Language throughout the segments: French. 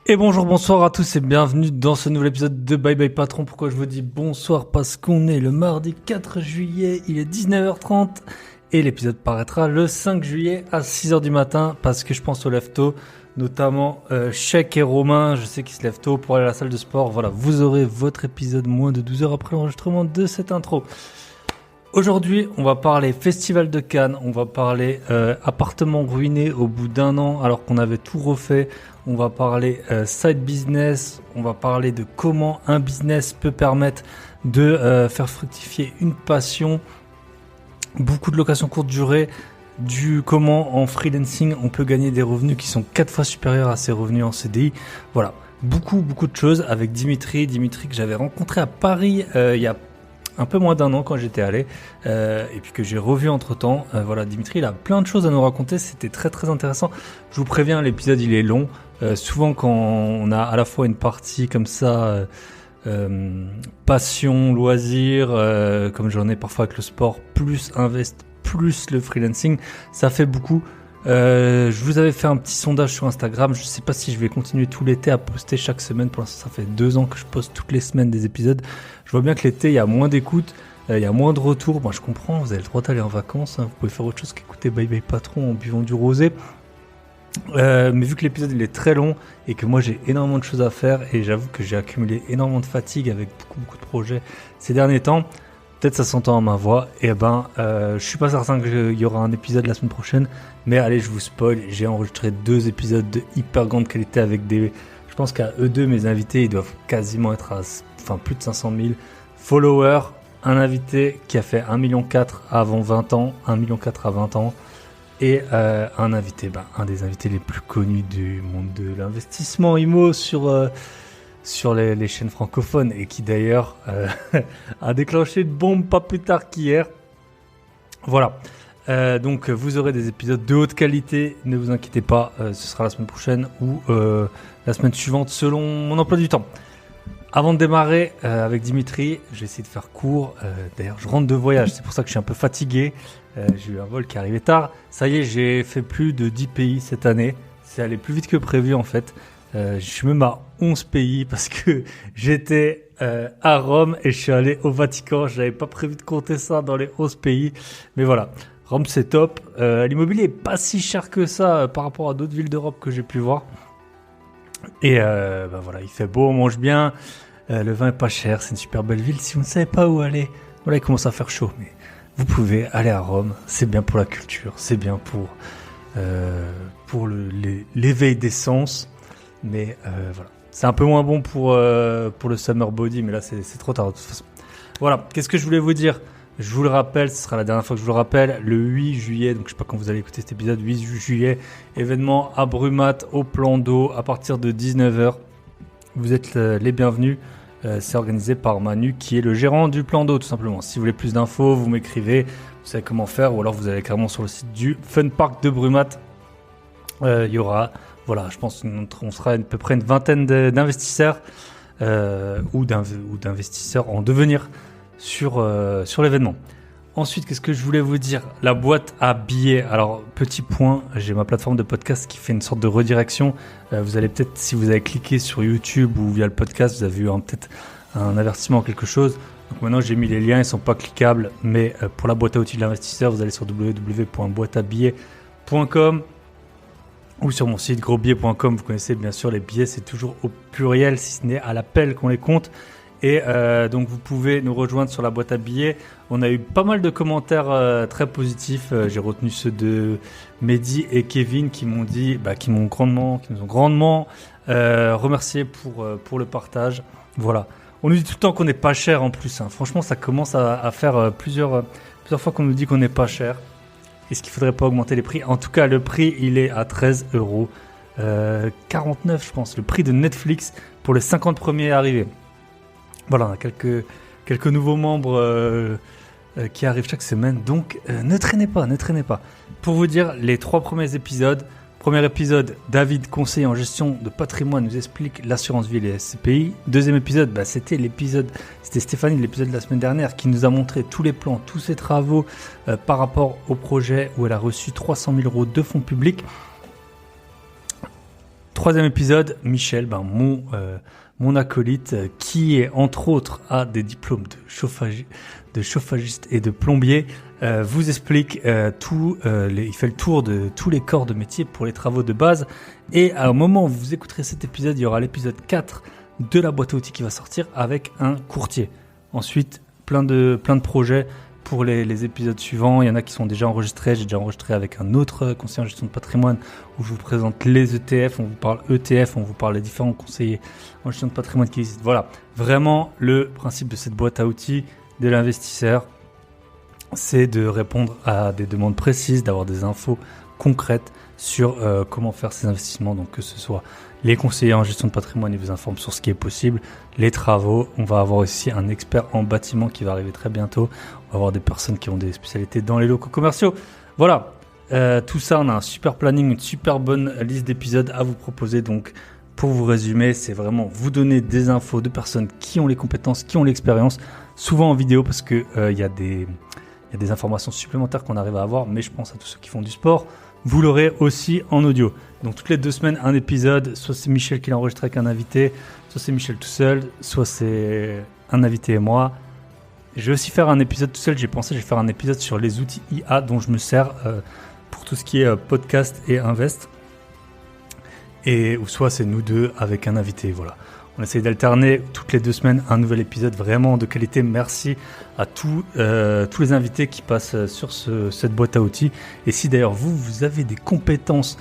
Et bonjour, bonsoir à tous et bienvenue dans ce nouvel épisode de Bye Bye Patron. Pourquoi je vous dis bonsoir? Parce qu'on est le mardi 4 juillet, il est 19h30 et l'épisode paraîtra le 5 juillet à 6h du matin parce que je pense aux lève-tôt, notamment Sheik et Romain, je sais qu'ils se lèvent tôt pour aller à la salle de sport. Voilà, vous aurez votre épisode moins de 12 heures après l'enregistrement de cette intro. Aujourd'hui, on va parler Festival de Cannes, on va parler appartement ruiné au bout d'un an alors qu'on avait tout refait. On va parler side business, on va parler de comment un business peut permettre de faire fructifier une passion, beaucoup de locations courte durée, du comment en freelancing on peut gagner des revenus qui sont 4 fois supérieurs à ses revenus en CDI. Voilà, beaucoup de choses avec Dimitri que j'avais rencontré à Paris il y a un peu moins d'un an quand j'étais allé et puis que j'ai revu entre temps. Voilà, Dimitri il a plein de choses à nous raconter, c'était très intéressant. Je vous préviens, l'épisode il est long. Souvent quand on a à la fois une partie comme ça passion, loisir, comme j'en ai parfois avec le sport, plus invest, plus le freelancing, ça fait beaucoup. Je vous avais fait un petit sondage sur Instagram, je sais pas si je vais continuer tout l'été à poster chaque semaine. Pour l'instant ça fait 2 ans que je poste toutes les semaines des épisodes. Je vois bien que l'été il y a moins d'écoute, il y a moins de retours. Moi je comprends, vous avez le droit d'aller en vacances, hein. Vous pouvez faire autre chose qu'écouter Bye Bye Patron en buvant du rosé. Mais vu que l'épisode il est très long et que moi j'ai énormément de choses à faire et j'avoue que j'ai accumulé énormément de fatigue avec beaucoup de projets ces derniers temps, peut-être ça s'entend à ma voix, et je suis pas certain qu'il y aura un épisode la semaine prochaine, mais allez, je vous spoil, j'ai enregistré 2 épisodes de hyper grande qualité avec je pense qu'à eux deux, mes invités, ils doivent quasiment être à plus de 500 000 followers. Un invité qui a fait 1,4 million avant 20 ans, 1,4 million à 20 ans, et un invité, un des invités les plus connus du monde de l'investissement IMO sur les chaînes francophones, et qui d'ailleurs a déclenché une bombe pas plus tard qu'hier. Voilà, donc vous aurez des épisodes de haute qualité, ne vous inquiétez pas, ce sera la semaine prochaine ou la semaine suivante selon mon emploi du temps. Avant de démarrer avec Dimitri, j'ai essayé de faire court. D'ailleurs, je rentre de voyage, c'est pour ça que je suis un peu fatigué. J'ai eu un vol qui arrivait tard. Ça y est, j'ai fait plus de 10 pays cette année. C'est allé plus vite que prévu en fait. Je suis même à 11 pays parce que j'étais à Rome et je suis allé au Vatican. Je n'avais pas prévu de compter ça dans les 11 pays. Mais voilà, Rome c'est top. L'immobilier est pas si cher que ça par rapport à d'autres villes d'Europe que j'ai pu voir. Et voilà, il fait beau, on mange bien. Le vin est pas cher, c'est une super belle ville. Si vous ne savez pas où aller, voilà, il commence à faire chaud. Mais vous pouvez aller à Rome, c'est bien pour la culture, c'est bien pour l'éveil des sens. Mais voilà, c'est un peu moins bon pour le summer body, mais là c'est trop tard de toute façon. Voilà, qu'est-ce que je voulais vous dire? Je vous le rappelle, ce sera la dernière fois que je vous le rappelle, le 8 juillet, donc je sais pas quand vous allez écouter cet épisode, 8 juillet, événement à Brumat, au plan d'eau, à partir de 19h. Vous êtes les bienvenus. C'est organisé par Manu, qui est le gérant du plan d'eau, tout simplement. Si vous voulez plus d'infos, vous m'écrivez, vous savez comment faire, ou alors vous allez carrément sur le site du Fun Park de Brumat. Il y aura, voilà, je pense qu'on sera à peu près une vingtaine d'investisseurs ou d'investisseurs en devenir sur l'événement. Ensuite, qu'est-ce que je voulais vous dire? La boîte à billets. Alors, petit point, j'ai ma plateforme de podcast qui fait une sorte de redirection. Vous allez peut-être, si vous avez cliqué sur YouTube ou via le podcast, vous avez eu peut-être un avertissement ou quelque chose. Donc maintenant, j'ai mis les liens, ils ne sont pas cliquables. Mais pour la boîte à outils de l'investisseur, vous allez sur www.boîteabillets.com ou sur mon site grosbillets.com. Vous connaissez bien sûr les billets, c'est toujours au pluriel, si ce n'est à l'appel qu'on les compte. Et donc vous pouvez nous rejoindre sur la boîte à billets. On a eu pas mal de commentaires très positifs. J'ai retenu ceux de Mehdi et Kevin qui m'ont dit, qui nous ont grandement remercié pour le partage. Voilà. On nous dit tout le temps qu'on n'est pas cher en plus, hein. Franchement, ça commence à faire plusieurs fois qu'on nous dit qu'on n'est pas cher. Est-ce qu'il ne faudrait pas augmenter les prix? En tout cas, le prix, il est à 13€. 49, je pense. Le prix de Netflix pour les 50 premiers arrivés. Voilà, on a quelques nouveaux membres qui arrivent chaque semaine. Donc, ne traînez pas. Pour vous dire, les 3 premiers épisodes. Premier épisode, David, conseiller en gestion de patrimoine, nous explique l'assurance vie et les SCPI. Deuxième épisode, c'était Stéphanie, l'épisode de la semaine dernière, qui nous a montré tous les plans, tous ses travaux par rapport au projet où elle a reçu 300 000 € de fonds publics. Troisième épisode, Michel, mon acolyte, qui est entre autres a des diplômes de chauffagiste et de plombier, vous explique il fait le tour de tous les corps de métier pour les travaux de base. Et au moment où vous écouterez cet épisode, il y aura l'épisode 4 de la boîte à outils qui va sortir avec un courtier. Ensuite, plein de projets pour les épisodes suivants. Il y en a qui sont déjà enregistrés. J'ai déjà enregistré avec un autre conseiller en gestion de patrimoine où je vous présente les ETF, on vous parle ETF, on vous parle des différents conseillers en gestion de patrimoine qui existent. Voilà, vraiment le principe de cette boîte à outils de l'investisseur, c'est de répondre à des demandes précises, d'avoir des infos concrètes sur comment faire ces investissements. Donc que ce soit les conseillers en gestion de patrimoine, ils vous informent sur ce qui est possible. Les travaux, on va avoir aussi un expert en bâtiment qui va arriver très bientôt. On va avoir des personnes qui ont des spécialités dans les locaux commerciaux. Voilà, tout ça, on a un super planning, une super bonne liste d'épisodes à vous proposer. Donc pour vous résumer, c'est vraiment vous donner des infos de personnes qui ont les compétences, qui ont l'expérience, souvent en vidéo parce que il y a des informations supplémentaires qu'on arrive à avoir, mais je pense à tous ceux qui font du sport. Vous l'aurez aussi en audio. Donc toutes les 2 semaines, un épisode. Soit c'est Michel qui l'enregistre avec un invité, soit c'est Michel tout seul, soit c'est un invité et moi. Je vais aussi faire un épisode tout seul. Je vais faire un épisode sur les outils IA dont je me sers pour tout ce qui est podcast et invest. Ou soit c'est nous deux avec un invité. Voilà. On essaye d'alterner toutes les 2 semaines un nouvel épisode vraiment de qualité. Merci à tous les invités qui passent sur cette boîte à outils. Et si d'ailleurs vous avez des compétences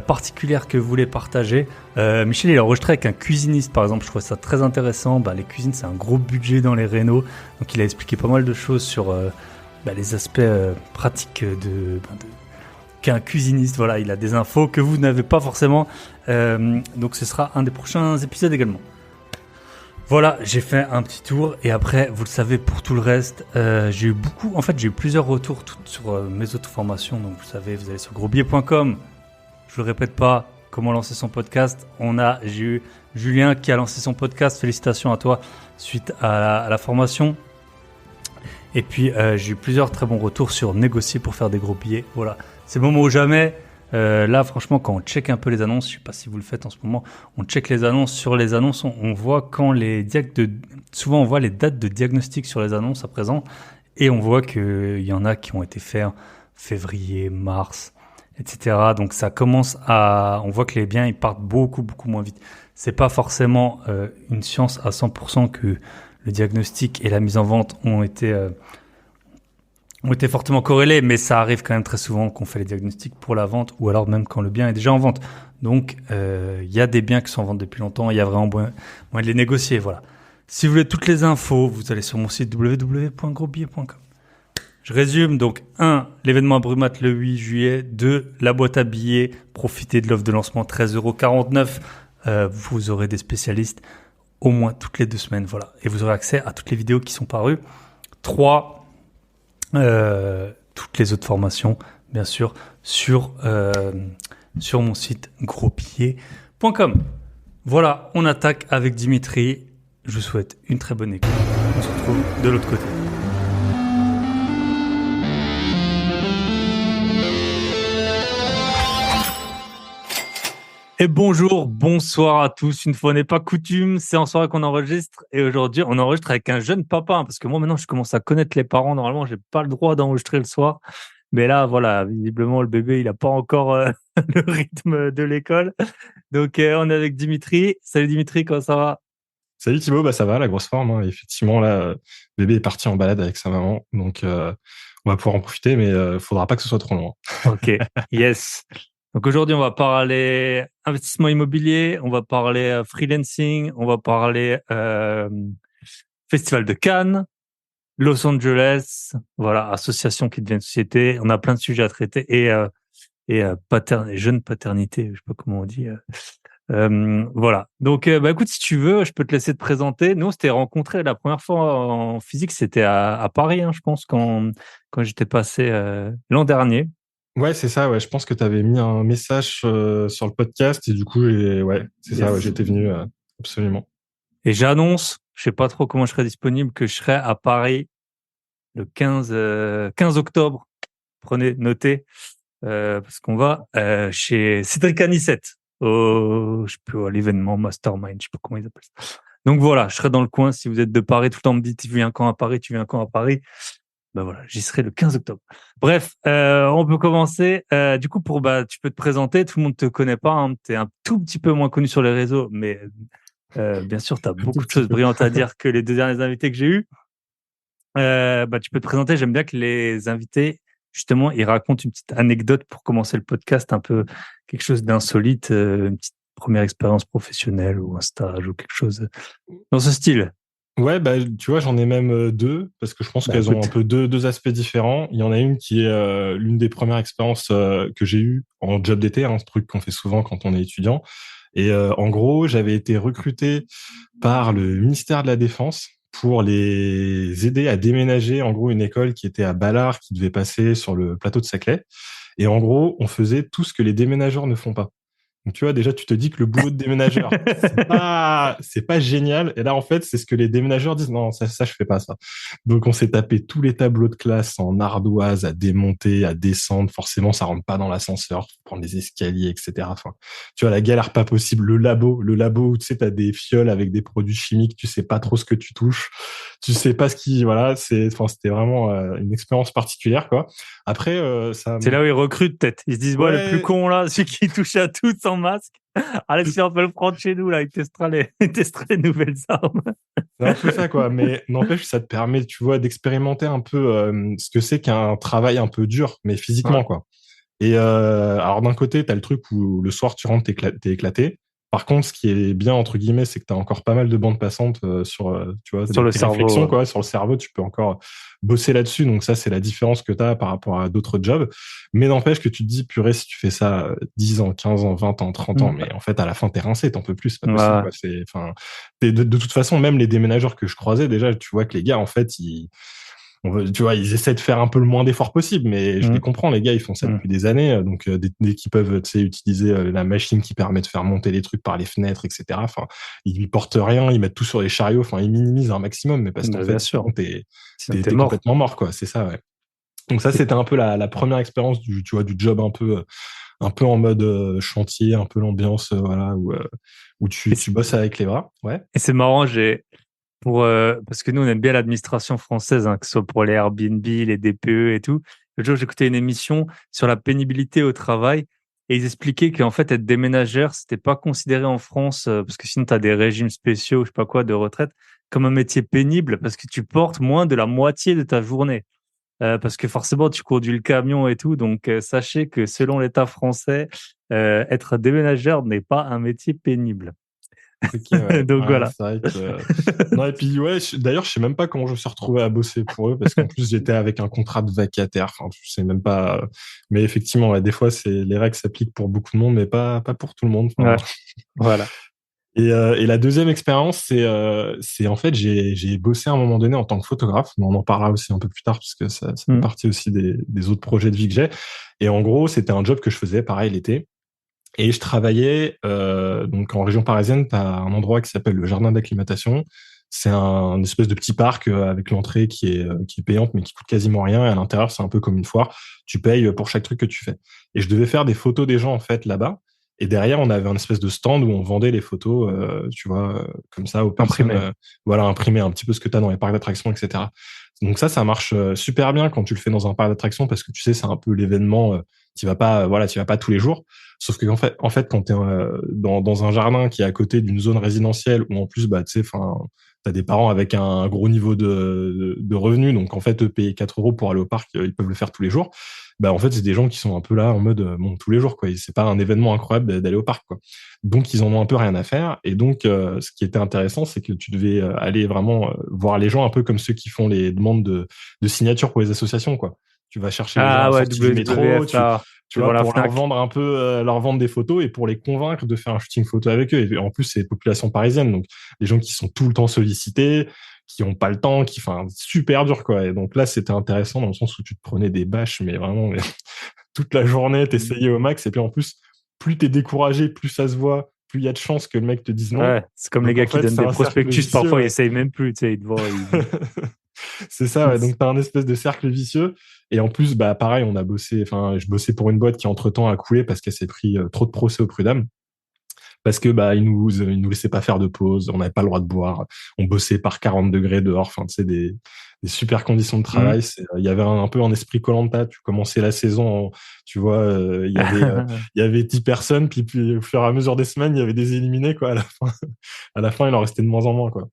particulières que vous voulez partager, Michel il a enregistré avec un cuisiniste par exemple. Je trouve ça très intéressant. Les cuisines c'est un gros budget dans les rénaux. Donc il a expliqué pas mal de choses sur les aspects pratiques qu'un cuisiniste. Voilà, il a des infos que vous n'avez pas forcément. Donc ce sera un des prochains épisodes également. Voilà, j'ai fait un petit tour et après, vous le savez, pour tout le reste, j'ai eu plusieurs retours sur mes autres formations. Donc, vous savez, vous allez sur grosbillet.com. Je vous le répète pas, comment lancer son podcast. J'ai eu Julien qui a lancé son podcast. Félicitations à toi suite à la formation. Et puis, j'ai eu plusieurs très bons retours sur négocier pour faire des gros billets. Voilà, c'est le moment ou jamais. Là, franchement, quand on check un peu les annonces, je sais pas si vous le faites en ce moment, on check les annonces. Sur les annonces, on voit souvent on voit les dates de diagnostic sur les annonces à présent, et on voit qu'il y en a qui ont été faits en février, mars, etc. Donc ça on voit que les biens ils partent beaucoup moins vite. C'est pas forcément une science à 100% que le diagnostic et la mise en vente ont été fortement corrélés, mais ça arrive quand même très souvent qu'on fait les diagnostics pour la vente ou alors même quand le bien est déjà en vente. Donc, il y a des biens qui sont en vente depuis longtemps, il y a vraiment moyen de les négocier. Voilà. Si vous voulez toutes les infos, vous allez sur mon site www.grosbillet.com. Je résume donc 1. L'événement à Brumat le 8 juillet. 2. La boîte à billets. Profitez de l'offre de lancement 13,49 €. Vous aurez des spécialistes au moins toutes les 2 semaines. Voilà. Et vous aurez accès à toutes les vidéos qui sont parues. 3. Toutes les autres formations, bien sûr, sur mon site grosbillet.com. Voilà, on attaque avec Dimitri. Je vous souhaite une très bonne écoute. On se retrouve de l'autre côté. Et bonsoir à tous. Une fois n'est pas coutume, c'est en soirée qu'on enregistre. Et aujourd'hui, on enregistre avec un jeune papa. Parce que moi, maintenant, je commence à connaître les parents. Normalement, j'ai pas le droit d'enregistrer le soir. Mais là, voilà, visiblement, le bébé, il a pas encore le rythme de l'école. Donc, on est avec Dimitri. Salut Dimitri, comment ça va? Salut Thibaut, ça va, la grosse forme, hein. Effectivement, là, bébé est parti en balade avec sa maman, donc on va pouvoir en profiter, mais faudra pas que ce soit trop long. Ok, yes. Donc aujourd'hui, on va parler investissement immobilier, on va parler freelancing, on va parler Festival de Cannes, Los Angeles, voilà, association qui devient une société. On a plein de sujets à traiter et jeune paternité, je sais pas comment on dit. Voilà. Donc, écoute, si tu veux, je peux te laisser te présenter. Nous, on s'était rencontrés la première fois en physique, c'était à Paris, hein, je pense, quand j'étais passé l'an dernier. Ouais, c'est ça, ouais. Je pense que tu avais mis un message sur le podcast et du coup, ouais, c'est ça, ouais, j'étais venu, absolument. Et j'annonce, je sais pas trop comment je serai disponible, que je serai à Paris le 15 octobre. Prenez, notez, parce qu'on va chez Cédric Anissette. je sais plus, à l'événement Mastermind, je sais pas comment ils appellent ça. Donc voilà, je serai dans le coin. Si vous êtes de Paris, tout le temps on me dit, tu viens quand à Paris, tu viens quand à Paris. Ben voilà, j'y serai le 15 octobre. Bref, on peut commencer. Du coup, tu peux te présenter. Tout le monde te connaît pas. Hein, tu es un tout petit peu moins connu sur les réseaux, mais bien sûr, tu as Un tout beaucoup de petit choses peu. brillantes à dire que les deux derniers invités que j'ai eus. Tu peux te présenter. J'aime bien que les invités, justement, ils racontent une petite anecdote pour commencer le podcast, un peu quelque chose d'insolite, une petite première expérience professionnelle ou un stage ou quelque chose dans ce style. Ouais, bah, tu vois, j'en ai même deux, parce que je pense Bah qu'elles ont un écoute, peu deux aspects différents. Il y en a une qui est l'une des premières expériences que j'ai eues en job d'été, hein, ce truc qu'on fait souvent quand on est étudiant. Et en gros, j'avais été recruté par le ministère de la Défense pour les aider à déménager, en gros, une école qui était à Ballard, qui devait passer sur le plateau de Saclay. Et en gros, on faisait tout ce que les déménageurs ne font pas. Donc, tu vois, déjà, tu te dis que le boulot de déménageur, c'est pas génial. Et là, en fait, c'est ce que les déménageurs disent. Non, ça, je fais pas ça. Donc, on s'est tapé tous les tableaux de classe en ardoise à démonter, à descendre. Forcément, ça rentre pas dans l'ascenseur. Faut prendre les escaliers, etc. Enfin, tu vois, la galère pas possible. Le labo où, tu sais, t'as des fioles avec des produits chimiques. Tu sais pas trop ce que tu touches. Tu sais pas ce qui, voilà, c'était vraiment une expérience particulière, quoi. Après, c'est là où ils recrutent peut-être. Ils se disent, ouais, le plus ouais, con là, celui qui touche à tout sans masque. Allez, si on peut le prendre chez nous, là, il testera les nouvelles armes. c'est un peu ça, quoi. Mais n'empêche, ça te permet, tu vois, d'expérimenter un peu ce que c'est qu'un travail un peu dur, mais Ouais. physiquement, quoi. Et alors d'un côté, t'as le truc où le soir tu rentres, t'es éclaté. Par contre, ce qui est bien entre guillemets, c'est que t'as encore pas mal de bandes passantes sur, tu vois, Sur le tes réflexions cerveau. quoi, sur le cerveau. Tu peux encore bosser là-dessus. Donc ça, c'est la différence que t'as par rapport à d'autres jobs. Mais n'empêche que tu te dis, purée, si tu fais ça 10 ans, 15 ans, 20 ans, 30 ans, Mm. mais en fait, à la fin, t'es rincé, t'en peux plus, c'est pas possible, Ouais. quoi. C'est, enfin, de toute façon, même les déménageurs que je croisais, déjà, tu vois que les gars, en fait, tu vois, ils essaient de faire un peu le moins d'efforts possible, mais je les Mm. comprends, les gars, ils font ça Mm. depuis des années, donc dès qu'ils peuvent, tu sais, utiliser la machine qui permet de faire monter les trucs par les fenêtres, etc. Enfin, ils portent rien, ils mettent tout sur les chariots, enfin, ils minimisent un maximum, mais parce qu'en Bah, bien fait, sûr. sinon, Sinon, t'es t'es mort. complètement mort, quoi. C'est ça, ouais. Donc ça, Et- c'était un peu la première expérience tu vois, du job un peu en mode chantier, un peu l'ambiance, voilà, où Et tu bosses avec les bras, ouais. c'est marrant, parce que nous, on aime bien l'administration française, hein, que ce soit pour les Airbnb, les DPE et tout. Le jour, j'écoutais une émission sur la pénibilité au travail et ils expliquaient qu'en fait, être déménageur, c'était pas considéré en France, parce que sinon, tu as des régimes spéciaux, je sais pas quoi, de retraite, comme un métier pénible parce que tu portes moins de la moitié de ta journée. Parce que forcément, tu conduis le camion et tout. Donc, sachez que selon l'État français, être déménageur n'est pas un métier pénible. Ok, ouais. Donc Ouais, voilà. c'est vrai que. Non, et puis, ouais, d'ailleurs, je sais même pas comment je me suis retrouvé à bosser pour eux, parce qu'en plus, j'étais avec un contrat de vacataire. Enfin, je sais même pas. Mais effectivement, ouais, des fois, les règles s'appliquent pour beaucoup de monde, mais pas pour tout le monde. Ouais, Enfin, voilà. et la deuxième expérience, c'est en fait, j'ai bossé à un moment donné en tant que photographe, mais on en parlera aussi un peu plus tard, parce que ça fait Mm. partie aussi des autres projets de vie que j'ai. Et en gros, c'était un job que je faisais, pareil, l'été. Et je travaillais donc en région parisienne, tu as un endroit qui s'appelle le jardin d'acclimatation. C'est un espèce de petit parc avec l'entrée qui est payante mais qui coûte quasiment rien. Et à l'intérieur, c'est un peu comme une foire. Tu payes pour chaque truc que tu fais. Et je devais faire des photos des gens en fait là-bas. Et derrière, on avait un espèce de stand où on vendait les photos, tu vois, comme ça aux personnes, Imprimé. voilà, imprimer un petit peu ce que tu as dans les parcs d'attractions, etc. Donc ça marche super bien quand tu le fais dans un parc d'attractions parce que tu sais, c'est un peu l'événement. Tu vas pas, voilà, tu vas pas tous les jours. Sauf que en fait, quand tu es dans un jardin qui est à côté d'une zone résidentielle où en plus, bah, tu sais, enfin, t'as des parents avec un gros niveau de revenus, donc en fait, eux payer 4 euros pour aller au parc, ils peuvent le faire tous les jours. Bah, en fait, c'est des gens qui sont un peu là en mode, bon, tous les jours, quoi. C'est pas un événement incroyable d'aller au parc, quoi. Donc, ils en ont un peu rien à faire. Et donc, ce qui était intéressant, c'est que tu devais aller vraiment voir les gens un peu comme ceux qui font les demandes de signature pour les associations, quoi. Tu vas chercher les gens à Ah la ouais, sortie du métro, WWF, là, tu devant vois, la pour leur Fnac. vendre un peu, leur vendre des photos et pour les convaincre de faire un shooting photo avec eux. Et en plus, c'est population parisienne, donc les gens qui sont tout le temps sollicités, qui ont pas le temps, enfin, super dur, quoi. Et donc là, c'était intéressant dans le sens où tu te prenais des bâches, mais vraiment, mais toute la journée, t'essayais au max. Et puis en plus, plus t'es découragé, plus ça se voit, plus il y a de chances que le mec te dise non. Ouais, c'est comme les Donc en gars qui fait, donnent c'est des un cercle prospectus. vicieux, Parfois, ils ouais. essayent même plus, tu sais, ils te voient, C'est ça, ouais. Donc t'as un espèce de cercle vicieux. Et en plus, bah pareil, je bossais pour une boîte qui entre-temps a coulé parce qu'elle s'est pris trop de procès au prud'homme. parce que ils nous laissaient pas faire de pause, on n'avait pas le droit de boire, on bossait par 40 degrés dehors, enfin tu sais des super conditions de Hmm. travail. Il y avait un peu un esprit koh tu commençais la saison, tu vois, il y avait 10 personnes, puis au fur et à mesure des semaines, il y avait des éliminés quoi. À la fin, à la fin, il en restait de moins en moins quoi.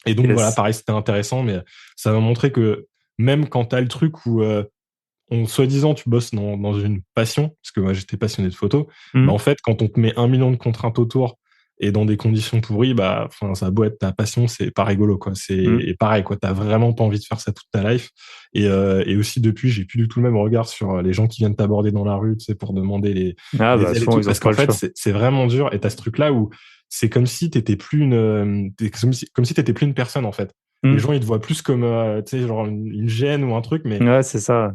Et donc voilà, Yes. pareil, c'était intéressant, mais ça m'a montré que même quand t'as le truc où soi-disant tu bosses dans une passion, parce que moi j'étais passionné de photo, bah Hmm. en fait quand on te met 1 million de contraintes autour et dans des conditions pourries, bah enfin ça a beau être ta passion, c'est pas rigolo quoi. C'est Hmm. et pareil quoi, t'as vraiment pas envie de faire ça toute ta life. Et aussi depuis, j'ai plus du tout le même regard sur les gens qui viennent t'aborder dans la rue, tu sais, pour demander Ah bah les aides et souvent tout, ils ont parce pas qu'en le fait choix. c'est vraiment dur. Et t'as ce truc là où c'est comme si t'étais plus comme si t'étais plus une personne en fait. Les Hmm. gens ils te voient plus comme tu sais genre une gêne ou un truc, mais Ouais, c'est ça.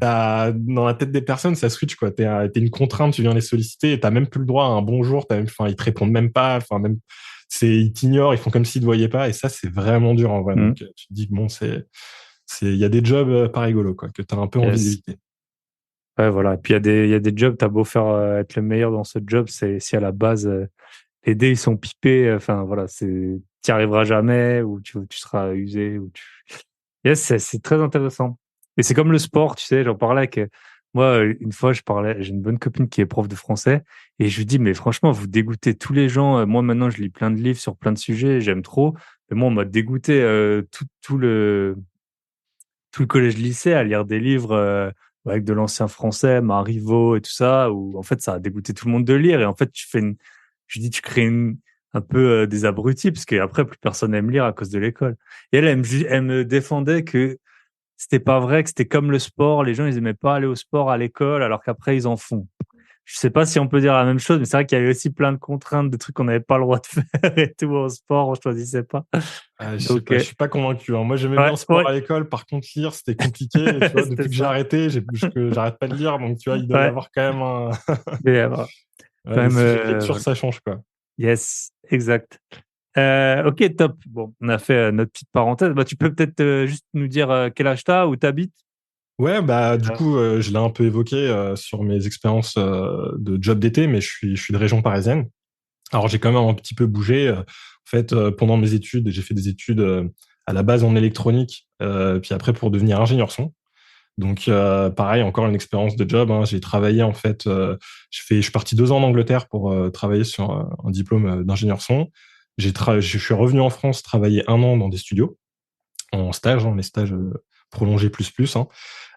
dans la tête des personnes, ça switch, quoi. T'es une contrainte, tu viens les solliciter et t'as même plus le droit à un bonjour, enfin, ils te répondent même pas, enfin, même, ils t'ignorent, ils font comme s'ils te voyaient pas, et ça, c'est vraiment dur, en vrai. Hmm. Donc, tu te dis que bon, il y a des jobs pas rigolos, quoi, que t'as un peu envie Yes. d'éviter. Ouais, voilà. Et puis il y a des jobs, t'as beau faire être le meilleur dans ce job, c'est si à la base les dés ils sont pipés, enfin voilà, t'y arriveras jamais ou tu seras usé ou tu. Yes, c'est très intéressant. Et c'est comme le sport, tu sais, j'en parlais avec moi une fois, j'ai une bonne copine qui est prof de français et je lui dis mais franchement vous dégoûtez tous les gens. Moi maintenant je lis plein de livres sur plein de sujets, j'aime trop. Mais moi on m'a dégoûté tout le collège-lycée à lire des livres avec de l'ancien français, Marivaux et tout ça, où en fait ça a dégoûté tout le monde de lire. Et en fait, je dis, tu crées un peu des abrutis, parce qu'après, plus personne n'aime lire à cause de l'école. Et elle me défendait que c'était pas vrai, que c'était comme le sport, les gens ils aimaient pas aller au sport à l'école, alors qu'après ils en font. Je sais pas si on peut dire la même chose, mais c'est vrai qu'il y avait aussi plein de contraintes, de trucs qu'on n'avait pas le droit de faire et tout au sport, on choisissait pas. Je sais Donc, pas, je suis pas convaincu, hein. Moi, j'aimais bien ouais, le sport ouais, à l'école. Par contre, lire, c'était compliqué. Et tu vois, c'était depuis que j'ai ça. arrêté, j'arrête pas de lire. Donc, tu vois, il doit y Ouais. avoir quand même Et, ouais, quand les même, sujets de lecture, voilà. ça change, quoi. Yes, exact. Ok, top. Bon, on a fait notre petite parenthèse. Bah, tu peux peut-être juste nous dire quel âge t'as, où t'habites? Ouais, bah du Euh, coup, je l'ai un peu évoqué sur mes expériences de job d'été, mais je suis de région parisienne. Alors j'ai quand même un petit peu bougé. En fait, pendant mes études, j'ai fait des études à la base en électronique, puis après pour devenir ingénieur son. Donc pareil, encore une expérience de job, hein. J'ai travaillé en fait, je suis parti 2 ans en Angleterre pour travailler sur un diplôme d'ingénieur son. Je suis revenu en France travailler 1 an dans des studios en stage, hein, les stages prolongés plus, hein.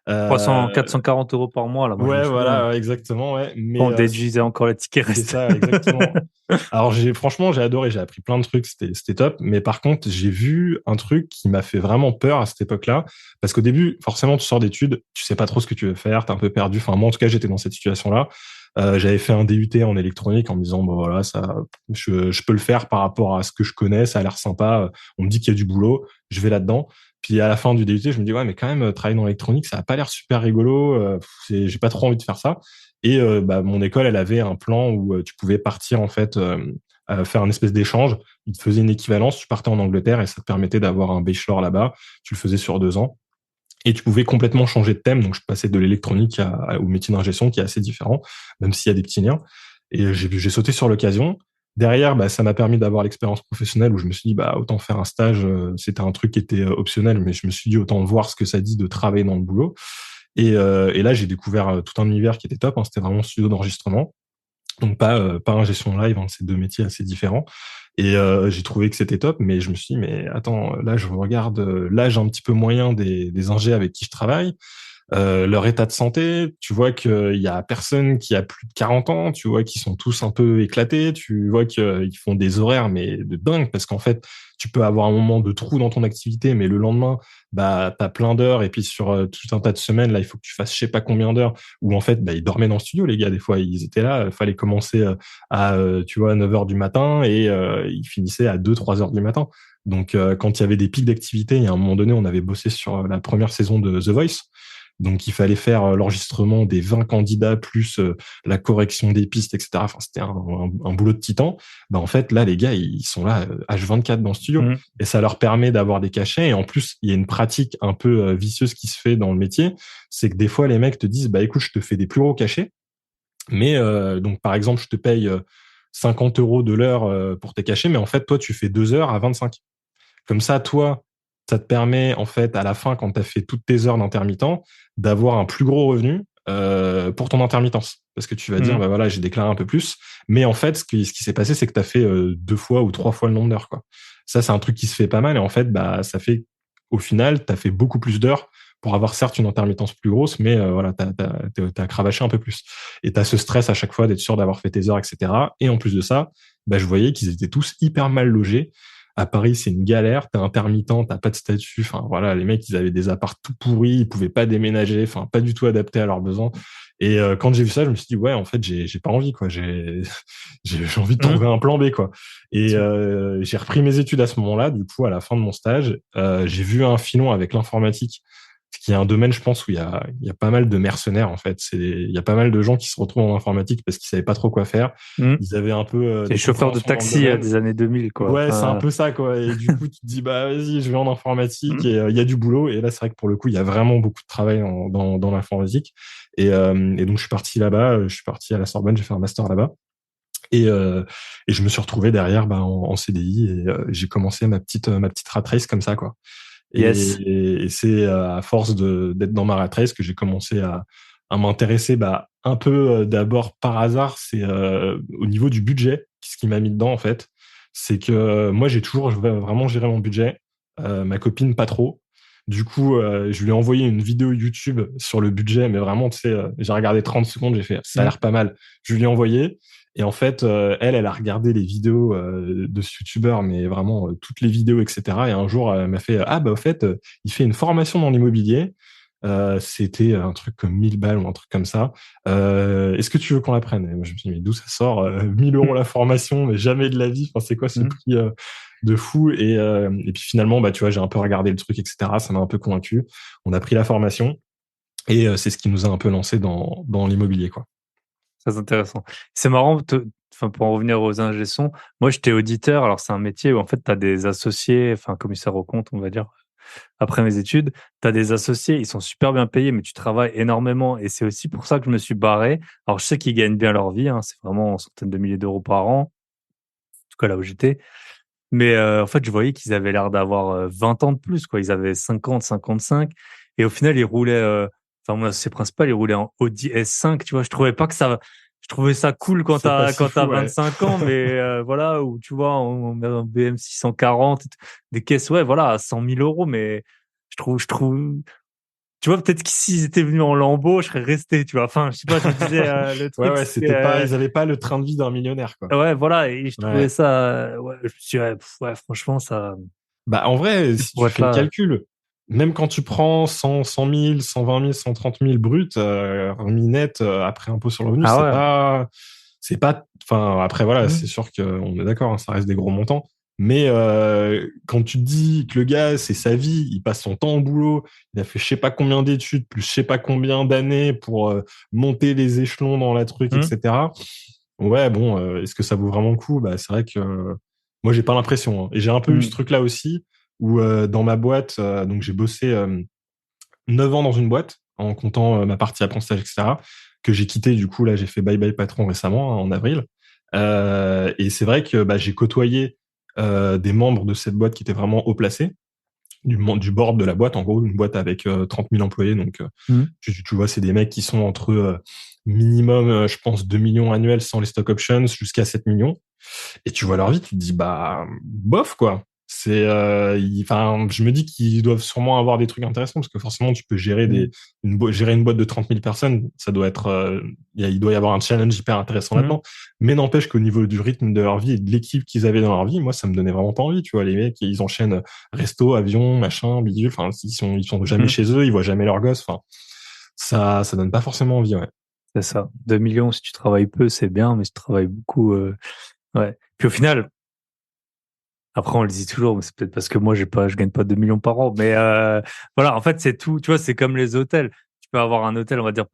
300, Euh, 440 € par mois, là, moi, je me ouais, souviens. voilà, ouais, exactement, ouais. Mais On déduisait encore les tickets c'est restaurant. ça, exactement. Alors franchement, j'ai adoré, j'ai appris plein de trucs, c'était top. Mais par contre, j'ai vu un truc qui m'a fait vraiment peur à cette époque-là, parce qu'au début, forcément, tu sors d'études, tu sais pas trop ce que tu veux faire, t'es un peu perdu. Enfin, moi, en tout cas, j'étais dans cette situation-là. J'avais fait un DUT en électronique en me disant, bon voilà, je peux le faire par rapport à ce que je connais, ça a l'air sympa. On me dit qu'il y a du boulot, je vais là-dedans. Puis à la fin du DUT, je me dis ouais, mais quand même, travailler dans l'électronique, ça a pas l'air super rigolo. J'ai pas trop envie de faire ça. Et bah, mon école, elle avait un plan où tu pouvais partir en fait faire un espèce d'échange. Ils te faisaient une équivalence, tu partais en Angleterre et ça te permettait d'avoir un bachelor là-bas. Tu le faisais sur 2 ans. Et tu pouvais complètement changer de thème. Donc, je passais de l'électronique au métier d'ingénieur qui est assez différent, même s'il y a des petits liens. Et j'ai sauté sur l'occasion. Derrière, bah, ça m'a permis d'avoir l'expérience professionnelle où je me suis dit, bah, autant faire un stage. C'était un truc qui était optionnel, mais je me suis dit, autant voir ce que ça dit de travailler dans le boulot. Et là, j'ai découvert tout un univers qui était top, hein. C'était vraiment studio d'enregistrement. Donc pas un gestion live, hein, c'est 2 métiers assez différents. Et j'ai trouvé que c'était top, mais je me suis dit, mais attends, là je regarde l'âge un petit peu moyen des ingés avec qui je travaille, leur état de santé, tu vois qu'il y a personne qui a plus de 40 ans, tu vois qu'ils sont tous un peu éclatés, tu vois qu'ils font des horaires mais de dingue parce qu'en fait, tu peux avoir un moment de trou dans ton activité, mais le lendemain, bah t'as plein d'heures et puis sur tout un tas de semaines, là, il faut que tu fasses je sais pas combien d'heures où en fait, bah ils dormaient dans le studio les gars, des fois ils étaient là, il fallait commencer à tu vois 9 heures du matin et ils finissaient à 2 3 heures du matin. Donc quand il y avait des pics d'activité, il y a un moment donné, on avait bossé sur la première saison de The Voice. Donc, il fallait faire l'enregistrement des 20 candidats plus la correction des pistes, etc. Enfin, c'était un boulot de titan. Ben, en fait, là, les gars, ils sont là H24 dans le studio Mhm. et ça leur permet d'avoir des cachets. Et en plus, il y a une pratique un peu vicieuse qui se fait dans le métier. C'est que des fois, les mecs te disent, bah, écoute, je te fais des plus gros cachets. Mais donc, par exemple, je te paye 50 € de l'heure pour tes cachets, mais en fait, toi, tu fais 2 heures à 25. Comme ça, toi, ça te permet, en fait, à la fin, quand tu as fait toutes tes heures d'intermittent, d'avoir un plus gros revenu pour ton intermittence. Parce que tu vas dire, Mhm. bah voilà, j'ai déclaré un peu plus. Mais en fait, ce qui s'est passé, c'est que tu as fait 2 fois ou 3 fois le nombre d'heures, quoi. Ça, c'est un truc qui se fait pas mal. Et en fait, bah, ça fait, au final, tu as fait beaucoup plus d'heures pour avoir certes une intermittence plus grosse, mais voilà, t'as cravaché un peu plus. Et tu as ce stress à chaque fois d'être sûr d'avoir fait tes heures, etc. Et en plus de ça, bah, je voyais qu'ils étaient tous hyper mal logés. À Paris, c'est une galère. T'es intermittent, t'as pas de statut. Enfin, voilà, les mecs, ils avaient des apparts tout pourris, ils pouvaient pas déménager, enfin, pas du tout adaptés à leurs besoins. Et quand j'ai vu ça, je me suis dit, ouais, en fait, j'ai pas envie, quoi. J'ai envie de Mhm. trouver un plan B, quoi. Et j'ai repris mes études à ce moment-là. Du coup, à la fin de mon stage, j'ai vu un filon avec l'informatique, ce qui est un domaine, je pense, où il y a pas mal de mercenaires, en fait. Il y a pas mal de gens qui se retrouvent en informatique parce qu'ils savaient pas trop quoi faire. Mhm. Ils avaient un peu C'est les des chauffeurs de compréhensions dans le taxi domaine. des années 2000, quoi. Ouais, c'est un Enfin, peu ça, quoi. Et du coup, tu te dis, bah, vas-y, je vais en informatique mhm. et il y a du boulot. Et là, c'est vrai que pour le coup, il y a vraiment beaucoup de travail dans l'informatique. Et donc, je suis parti là-bas. Je suis parti à la Sorbonne. J'ai fait un master là-bas. Et je me suis retrouvé derrière, bah, en CDI et j'ai commencé ma petite rat race comme ça, quoi. Yes. Et c'est à force d'être dans ma rat race que j'ai commencé à m'intéresser, bah, un peu d'abord par hasard, c'est au niveau du budget, ce qui m'a mis dedans en fait. C'est que moi j'ai toujours vraiment géré mon budget, ma copine pas trop. Du coup, je lui ai envoyé une vidéo YouTube sur le budget, mais vraiment, tu sais, j'ai regardé 30 secondes, j'ai fait, ça a Mhm. l'air pas mal. Je lui ai envoyé, et en fait, elle a regardé les vidéos de ce YouTuber, mais vraiment toutes les vidéos, etc. Et un jour, elle m'a fait, ah bah au fait, il fait une formation dans l'immobilier. C'était un truc comme 1000 balles ou un truc comme ça. Est-ce que tu veux qu'on la prenne? Et moi, je me suis dit, mais d'où ça sort? 1000 € la formation, mais jamais de la vie. Enfin, c'est quoi ce Mhm. prix de fou? Et puis finalement, bah, tu vois, j'ai un peu regardé le truc, etc. Ça m'a un peu convaincu. On a pris la formation et c'est ce qui nous a un peu lancé dans l'immobilier, quoi. Très intéressant. C'est marrant, enfin, pour en revenir aux ingé son, moi j'étais auditeur, alors c'est un métier où en fait tu as des associés, enfin commissaire aux comptes, on va dire, après mes études, tu as des associés, ils sont super bien payés, mais tu travailles énormément et c'est aussi pour ça que je me suis barré. Alors je sais qu'ils gagnent bien leur vie, hein, c'est vraiment en centaines de milliers d'euros par an, en tout cas là où j'étais. Mais en fait, je voyais qu'ils avaient l'air d'avoir 20 ans de plus, quoi. Ils avaient 50, 55 et au final, ils roulaient, enfin mon associé principal, il roulait en Audi S5, tu vois? Je trouvais ça cool C'est pas si quand tu fou, as ouais. 25 ans, mais voilà, ou tu vois, en BM 640 et tout, des caisses, ouais, voilà, à 100 000 €, mais je trouve tu vois, peut-être que s'ils étaient venus en Lambo, je serais resté, tu vois? Enfin, je sais pas, je me disais, le Ouais, truc, ouais, c'est, c'était pas, ils avaient pas le train de vie d'un millionnaire, quoi. ouais, voilà et je trouvais Ouais. ça, ouais, je me suis dit: «Ouais, ouais, franchement, Bah, en vrai, c'est si pour tu être fais le là». calcul, même quand tu prends 100 000, 120 000, 130 000 bruts, remis net, après impôt sur le revenu, Ah ouais. enfin, après, voilà, Mmh. c'est sûr qu'on est d'accord, hein, ça reste des gros montants. Mais quand tu te dis que le gars, c'est sa vie, il passe son temps au boulot, il a fait je sais pas combien d'études, plus je sais pas combien d'années pour monter les échelons dans la truc, Mmh. etc. Ouais, bon, est-ce que ça vaut vraiment le coup? Bah, c'est vrai que moi, j'ai pas l'impression, hein. Et j'ai un peu eu ce Mmh. truc-là aussi, où dans ma boîte, donc j'ai bossé 9 ans dans une boîte, en comptant ma partie apprentissage, etc., que j'ai quitté. Du coup, là, j'ai fait bye bye patron récemment, hein, en avril. Et c'est vrai que bah, j'ai côtoyé des membres de cette boîte qui étaient vraiment haut placés, du board de la boîte, en gros, une boîte avec 30 000 employés. Donc, Mmh. tu vois, c'est des mecs qui sont entre minimum, je pense, 2 millions annuels sans les stock options jusqu'à 7 millions. Et tu vois leur vie, tu te dis, bah, bof, quoi. Enfin, je me dis qu'ils doivent sûrement avoir des trucs intéressants parce que forcément, tu peux gérer Mmh. gérer une boîte de 30 000 personnes. Ça doit être, il doit y avoir un challenge hyper intéressant Mmh. là-dedans. Mais n'empêche qu'au niveau du rythme de leur vie et de l'équipe qu'ils avaient dans leur vie, moi, ça me donnait vraiment pas envie. Tu vois, les mecs, ils enchaînent resto, avion, machin, bidule. Enfin, ils sont jamais Mmh. chez eux, ils voient jamais leurs gosses. Enfin, ça donne pas forcément envie, ouais. C'est ça. 2 millions si tu travailles peu, c'est bien, mais si tu travailles beaucoup, ouais. Puis au final, après on le dit toujours, mais c'est peut-être parce que moi je gagne pas 2 millions par an, mais voilà, en fait, c'est tout. Tu vois, c'est comme les hôtels. Tu peux avoir un hôtel, on va dire,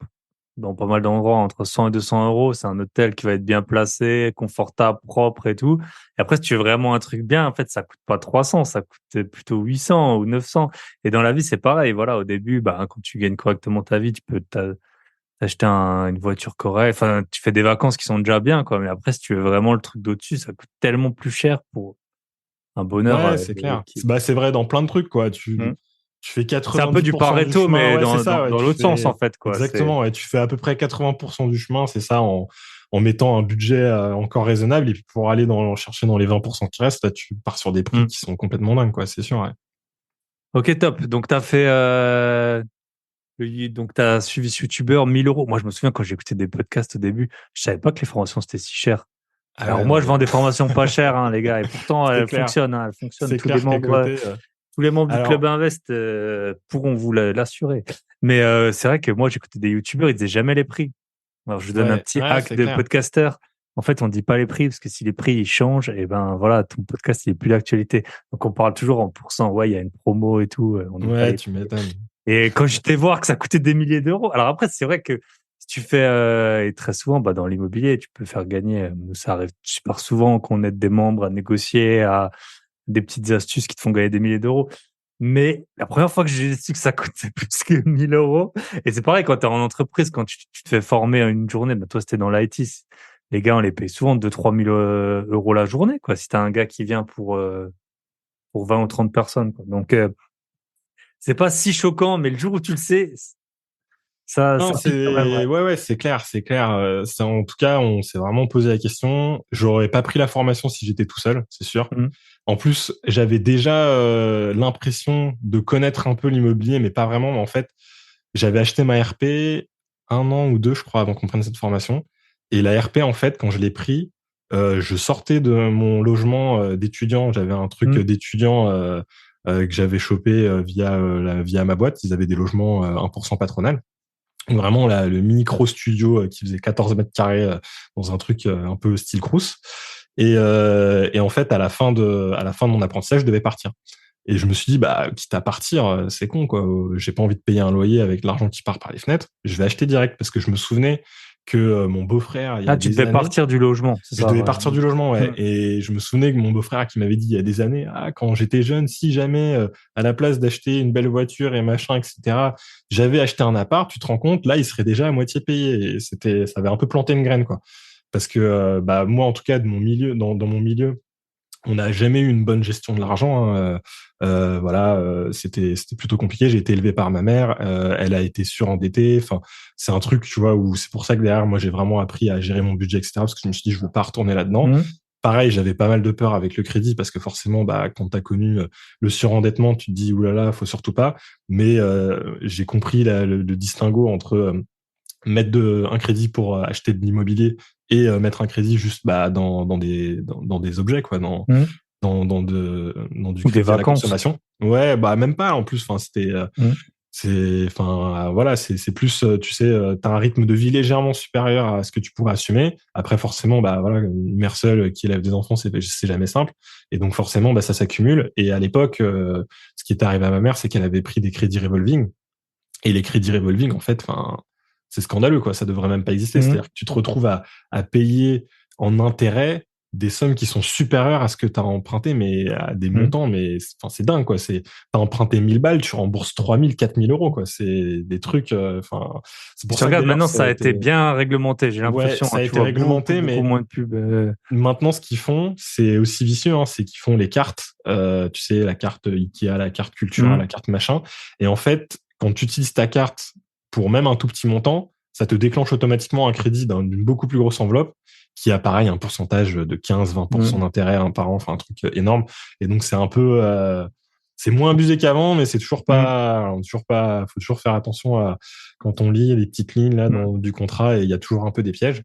dans pas mal d'endroits, entre 100 et 200 €. C'est un hôtel qui va être bien placé, confortable, propre et tout. Et après, si tu veux vraiment un truc bien, en fait, ça coûte pas 300, ça coûte plutôt 800 ou 900. Et dans la vie, c'est pareil. Voilà, au début, bah, quand tu gagnes correctement ta vie, tu peux t'acheter une voiture correcte. Enfin, tu fais des vacances qui sont déjà bien, quoi. Mais après, si tu veux vraiment le truc d'au-dessus, ça coûte tellement plus cher pour un bonheur Ouais, c'est clair. qui. C'est vrai dans plein de trucs, quoi. Hmm. Tu fais C'est un peu du 90% du Pareto, chemin. mais Ouais, c'est ça. Ouais, dans tu l'autre sens, en fais fait, quoi. exactement. Ouais, tu fais à peu près 80% du chemin, c'est ça, en mettant un budget encore raisonnable. Et puis pour aller chercher dans les 20% qui restent, là, tu pars sur des prix Hmm. qui sont complètement dingues, quoi. C'est sûr. Ouais. Ok, top. Donc, t'as fait, donc, t'as suivi ce YouTuber 1 000 euros. Moi, je me souviens quand j'écoutais des podcasts au début, je savais pas que les formations c'était si cher. Ah Alors ouais, moi, non, je mais vends des formations pas chères, hein, les gars, et pourtant c'est clair. elles fonctionnent. C'est clair qu'à côté. Tous les membres du Club Alors, Invest pourront vous l'assurer. Mais c'est vrai que moi, j'écoutais des YouTubeurs, ils disaient jamais les prix. Alors je vous donne un ouais, petit ouais, hack c'est de clair. podcaster. En fait, on dit pas les prix parce que si les prix ils changent, et ben voilà, ton podcast il est plus d'actualité. Donc on parle toujours en pourcent. Ouais, il y a une promo et tout. On dit pas Ouais, les tu prix. m'étonnes. Et quand j'étais voir que ça coûtait des milliers d'euros, alors après, c'est vrai que si tu fais, et très souvent, bah, dans l'immobilier, tu peux faire gagner, ça arrive super souvent qu'on aide des membres à négocier, à des petites astuces qui te font gagner des milliers d'euros. Mais la première fois que j'ai su que ça coûtait plus que 1 000 euros, et c'est pareil quand tu es en entreprise, quand tu te fais former à une journée, bah, toi c'était dans l'IT, les gars on les paye souvent 2 000 à 3 000 euros la journée, quoi, si tu as un gars qui vient pour 20 ou 30 personnes, quoi. Donc, c'est pas si choquant, mais le jour où tu le sais, Non, ça pique quand même, ouais. ouais, c'est clair, c'est clair. En tout cas, on s'est vraiment posé la question. J'aurais pas pris la formation si j'étais tout seul, c'est sûr. Mhm. En plus, j'avais déjà l'impression de connaître un peu l'immobilier, mais pas vraiment. Mais en fait, j'avais acheté ma RP 1 an ou 2, je crois, avant qu'on prenne cette formation. Et la RP, en fait, quand je l'ai pris, je sortais de mon logement d'étudiant. J'avais un truc Mhm. d'étudiant que j'avais chopé via ma boîte. Ils avaient des logements 1% patronal. Vraiment le micro studio qui faisait 14 mètres carrés dans un truc un peu style Crous. Et en fait, à la fin de mon apprentissage, je devais partir. Et je me suis dit, bah, quitte à partir, c'est con, quoi. J'ai pas envie de payer un loyer avec l'argent qui part par les fenêtres. Je vais acheter direct parce que je me souvenais que mon beau-frère, il y Ah, a tu des devais années, partir du logement, c'est je ça, devais ouais. partir du logement, ouais. Mhm. Et je me souvenais que mon beau-frère qui m'avait dit il y a des années, ah, quand j'étais jeune, si jamais, à la place d'acheter une belle voiture et machin, etc., j'avais acheté un appart, tu te rends compte, là, il serait déjà à moitié payé. Et ça avait un peu planté une graine, quoi. Parce que, bah, moi, en tout cas, de mon milieu, dans mon milieu, on n'a jamais eu une bonne gestion de l'argent, hein. Voilà, c'était plutôt compliqué. J'ai été élevé par ma mère, elle a été surendettée. Enfin, c'est un truc, tu vois, où c'est pour ça que derrière, moi, j'ai vraiment appris à gérer mon budget, etc. Parce que je me suis dit, je veux pas retourner là-dedans. Mhm. Pareil, j'avais pas mal de peur avec le crédit parce que forcément, bah, quand t'as connu le surendettement, tu te dis, oulala, faut surtout pas. Mais j'ai compris le distinguo entre mettre un crédit pour acheter de l'immobilier et mettre un crédit juste bah, dans des objets, quoi, Mhm. dans du Ou des crédit à la vacances. consommation. Ouais, bah même pas en plus. Enfin, Mhm. voilà, c'est plus, tu sais, t'as un rythme de vie légèrement supérieur à ce que tu pourrais assumer. Après, forcément, bah voilà, une mère seule qui élève des enfants, c'est jamais simple. Et donc forcément, bah ça s'accumule. Et à l'époque, ce qui est arrivé à ma mère, c'est qu'elle avait pris des crédits revolving. Et les crédits revolving, en fait, enfin, c'est scandaleux, quoi. Ça devrait même pas exister. Mhm. C'est-à-dire que tu te retrouves à payer en intérêt des sommes qui sont supérieures à ce que tu as emprunté, mais à des Mhm. montants, mais enfin, c'est dingue, quoi. T'as emprunté 1000 balles, tu rembourses 3000, 4000 euros, quoi. C'est des trucs, enfin, c'est Si pour tu ça que regardes d'ailleurs, maintenant, ça ça a a été été, bien réglementé, j'ai ouais, l'impression, ça hein. a Tu été vois beaucoup, réglementé, beaucoup mais moins de pubs. maintenant, ce qu'ils font, c'est aussi vicieux, hein, c'est qu'ils font les cartes, tu sais, la carte Ikea, la carte Cultura, Mhm. la carte machin. Et en fait, quand tu utilises ta carte pour même un tout petit montant, ça te déclenche automatiquement un crédit d'une beaucoup plus grosse enveloppe qui a pareil un pourcentage de 15-20% Mhm. d'intérêt hein, par an, enfin un truc énorme. Et donc c'est un peu, c'est moins abusé qu'avant, mais c'est Mhm. toujours pas, faut toujours faire attention à quand on lit les petites lignes là Mhm. du contrat et il y a toujours un peu des pièges.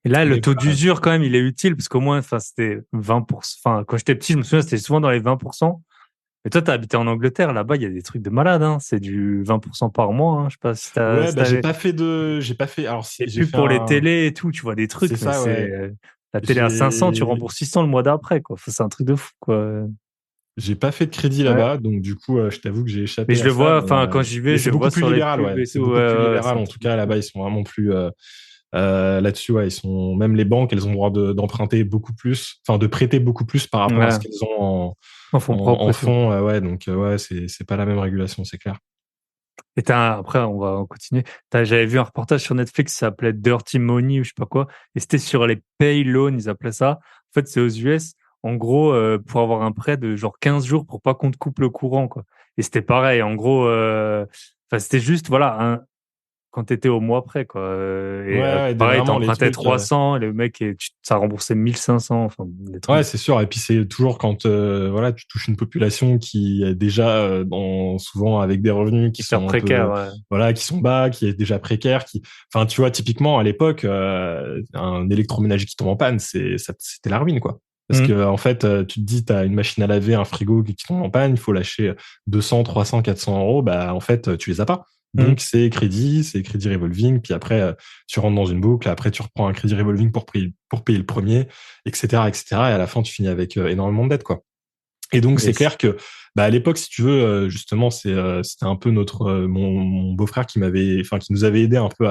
Et là, Mais le taux voilà. d'usure, quand même, il est utile parce qu'au moins, enfin, c'était 20%. Enfin, quand j'étais petit, je me souviens, c'était souvent dans les 20%. Et toi, tu as habité en Angleterre. Là-bas, il y a des trucs de malade, hein. C'est du 20% par mois, hein. Je sais pas Ouais, si bah t'avais j'ai pas fait. Alors des j'ai pubs fait pour les un, télés et tout. Tu vois des c'est trucs, mais ça, c'est ouais. la télé à 500, tu J'ai rembourses 600 le mois d'après, quoi. Enfin, c'est un truc de fou, quoi. j'ai pas fait de crédit Ouais. là-bas, donc du coup, je t'avoue que j'ai Mais échappé je à le ça, vois, enfin, quand j'y vais, mais je c'est le beaucoup vois plus sur les libéral, pubs ouais. et C'est tout. beaucoup plus C'est libéral. un En tout truc de cas, fou. là-bas, ils sont vraiment plus là-dessus, ouais. Ils sont même les banques, elles ont le droit d'emprunter beaucoup plus, enfin de prêter beaucoup plus par rapport à ce Ouais. qu'elles ont En fonds propres en et tout. fonds, ouais. Donc ouais, c'est pas la même régulation, c'est clair. Après, on va continuer. J'avais vu un reportage sur Netflix, ça s'appelait Dirty Money ou je sais pas quoi, et c'était sur les pay loans, ils appelaient ça. En fait, c'est aux US. En gros, pour avoir un prêt de genre 15 jours pour pas qu'on te coupe le courant, quoi. Et c'était pareil. En gros, enfin, c'était juste, voilà, quand tu étais au mois près, quoi. Ouais, ouais, Pareil, vraiment les t'empruntais trucs. 300, et le mec, ça remboursait 1500, enfin, des Ouais, trucs c'est sûr. Et puis c'est toujours quand voilà, tu touches une population qui est déjà souvent avec des revenus qui hyper sont un précaires, peu ouais. voilà, qui sont bas, qui est déjà précaire, qui enfin tu vois typiquement à l'époque un électroménager qui tombe en panne, c'était la ruine quoi. Parce Mhm. que en fait, tu te dis tu as une machine à laver, un frigo qui tombe en panne, il faut lâcher 200, 300, 400 euros, bah en fait, tu les as pas. Mhm. Donc c'est crédit revolving, puis après tu rentres dans une boucle, après tu reprends un crédit revolving pour payer le premier, etc., etc. Et à la fin, tu finis avec énormément de dettes, quoi. Et donc, c'est Yes. clair que, bah, à l'époque, si tu veux, justement, c'était un peu mon beau-frère qui nous avait aidé un peu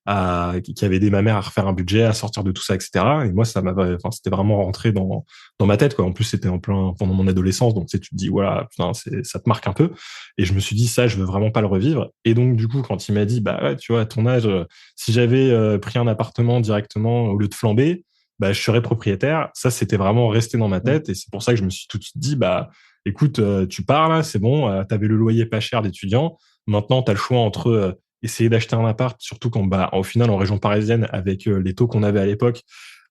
qui avait aidé ma mère à refaire un budget, à sortir de tout ça, etc. Et moi, c'était vraiment rentré dans ma tête, quoi. En plus, c'était en plein pendant mon adolescence, donc tu sais, tu te dis, voilà, putain, ça te marque un peu. Et je me suis dit, ça, je veux vraiment pas le revivre. Et donc, du coup, quand il m'a dit, bah ouais, tu vois, à ton âge, si j'avais pris un appartement directement au lieu de flamber, bah, je serais propriétaire. Ça, c'était vraiment resté dans ma Mhm. tête. Et c'est pour ça que je me suis tout de suite dit, bah, écoute, tu pars là, c'est bon, t'avais le loyer pas cher d'étudiant. Maintenant, t'as le choix entre essayer d'acheter un appart, surtout quand, bah, au final, en région parisienne, avec les taux qu'on avait à l'époque,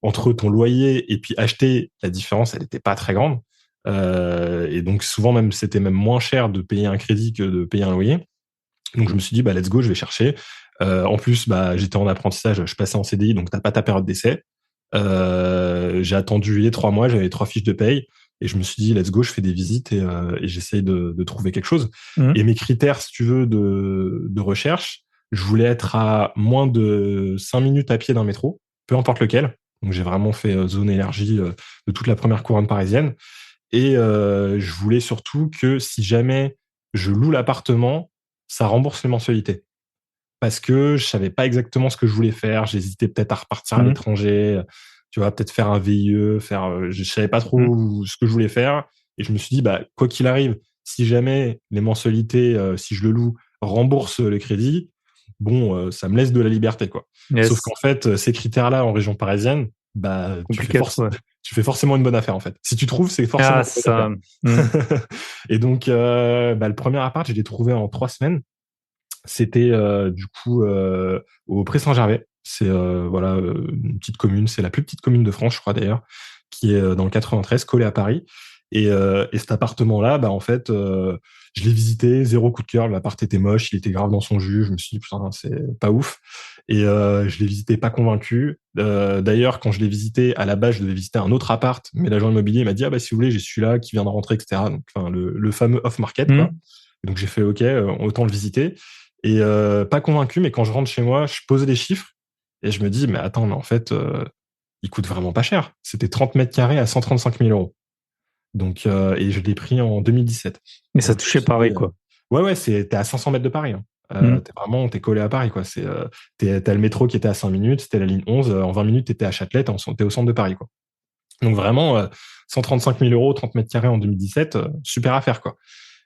entre ton loyer et puis acheter, la différence, elle était pas très grande. Et donc, souvent, même, c'était même moins cher de payer un crédit que de payer un loyer. Donc, je me suis dit, bah, let's go, je vais chercher. En plus, bah, j'étais en apprentissage, je passais en CDI, donc t'as pas ta période d'essai. J'ai attendu les 3 mois, j'avais 3 fiches de paye et je me suis dit let's go, je fais des visites et j'essaye de trouver quelque chose. Mhm. Et mes critères, si tu veux, de recherche, je voulais être à moins de 5 minutes à pied d'un métro, peu importe lequel. Donc j'ai vraiment fait zone élargie de toute la première couronne parisienne. Et je voulais surtout que si jamais je loue l'appartement, ça rembourse les mensualités parce que je savais pas exactement ce que je voulais faire. J'hésitais peut-être à repartir à Mhm. l'étranger, tu vois, peut-être faire un VIE, je savais pas Mhm. trop ce que je voulais faire. Et je me suis dit, bah, quoi qu'il arrive, si jamais les mensualités, si je le loue, remboursent le crédit, bon, ça me laisse de la liberté, quoi. Sauf Yes. qu'en fait, ces critères-là en région parisienne, bah, Compliqué à trouver. tu fais forcément une bonne affaire, en fait. Si tu trouves, c'est Ah, forcément une bonne ça. Mhm. affaire. Et donc, bah, le premier appart, je l'ai trouvé en 3 semaines. C'était du coup au Pré-Saint-Gervais. C'est voilà une petite commune, c'est la plus petite commune de France, je crois d'ailleurs, qui est dans le 93, collée à Paris. Et cet appartement-là, bah en fait, je l'ai visité, zéro coup de cœur. L'appart était moche, il était grave dans son jus. Je me suis dit putain, c'est pas ouf. Et je l'ai visité pas convaincu. D'ailleurs, quand je l'ai visité, à la base, je devais visiter un autre appart, mais l'agent immobilier m'a dit ah bah si vous voulez, j'ai celui-là qui vient de rentrer, etc. Donc enfin le fameux off market quoi. Mhm. Et donc j'ai fait ok, autant le visiter. Et pas convaincu, mais quand je rentre chez moi, je pose les chiffres et je me dis, mais attends, mais en fait, il coûte vraiment pas cher. C'était 30 mètres carrés à 135 000 euros. Donc, et je l'ai pris en 2017. Mais ça Donc, je me touchait suis dit, Paris, quoi. ouais, ouais, t'es à 500 mètres de Paris. Hein. Mhm. T'es collé à Paris, quoi. T'as le métro qui était à 5 minutes, c'était la ligne 11. En 20 minutes, t'étais à Châtelet, t'es au centre de Paris, quoi. Donc, vraiment, 135 000 euros, 30 mètres carrés en 2017, super affaire, quoi.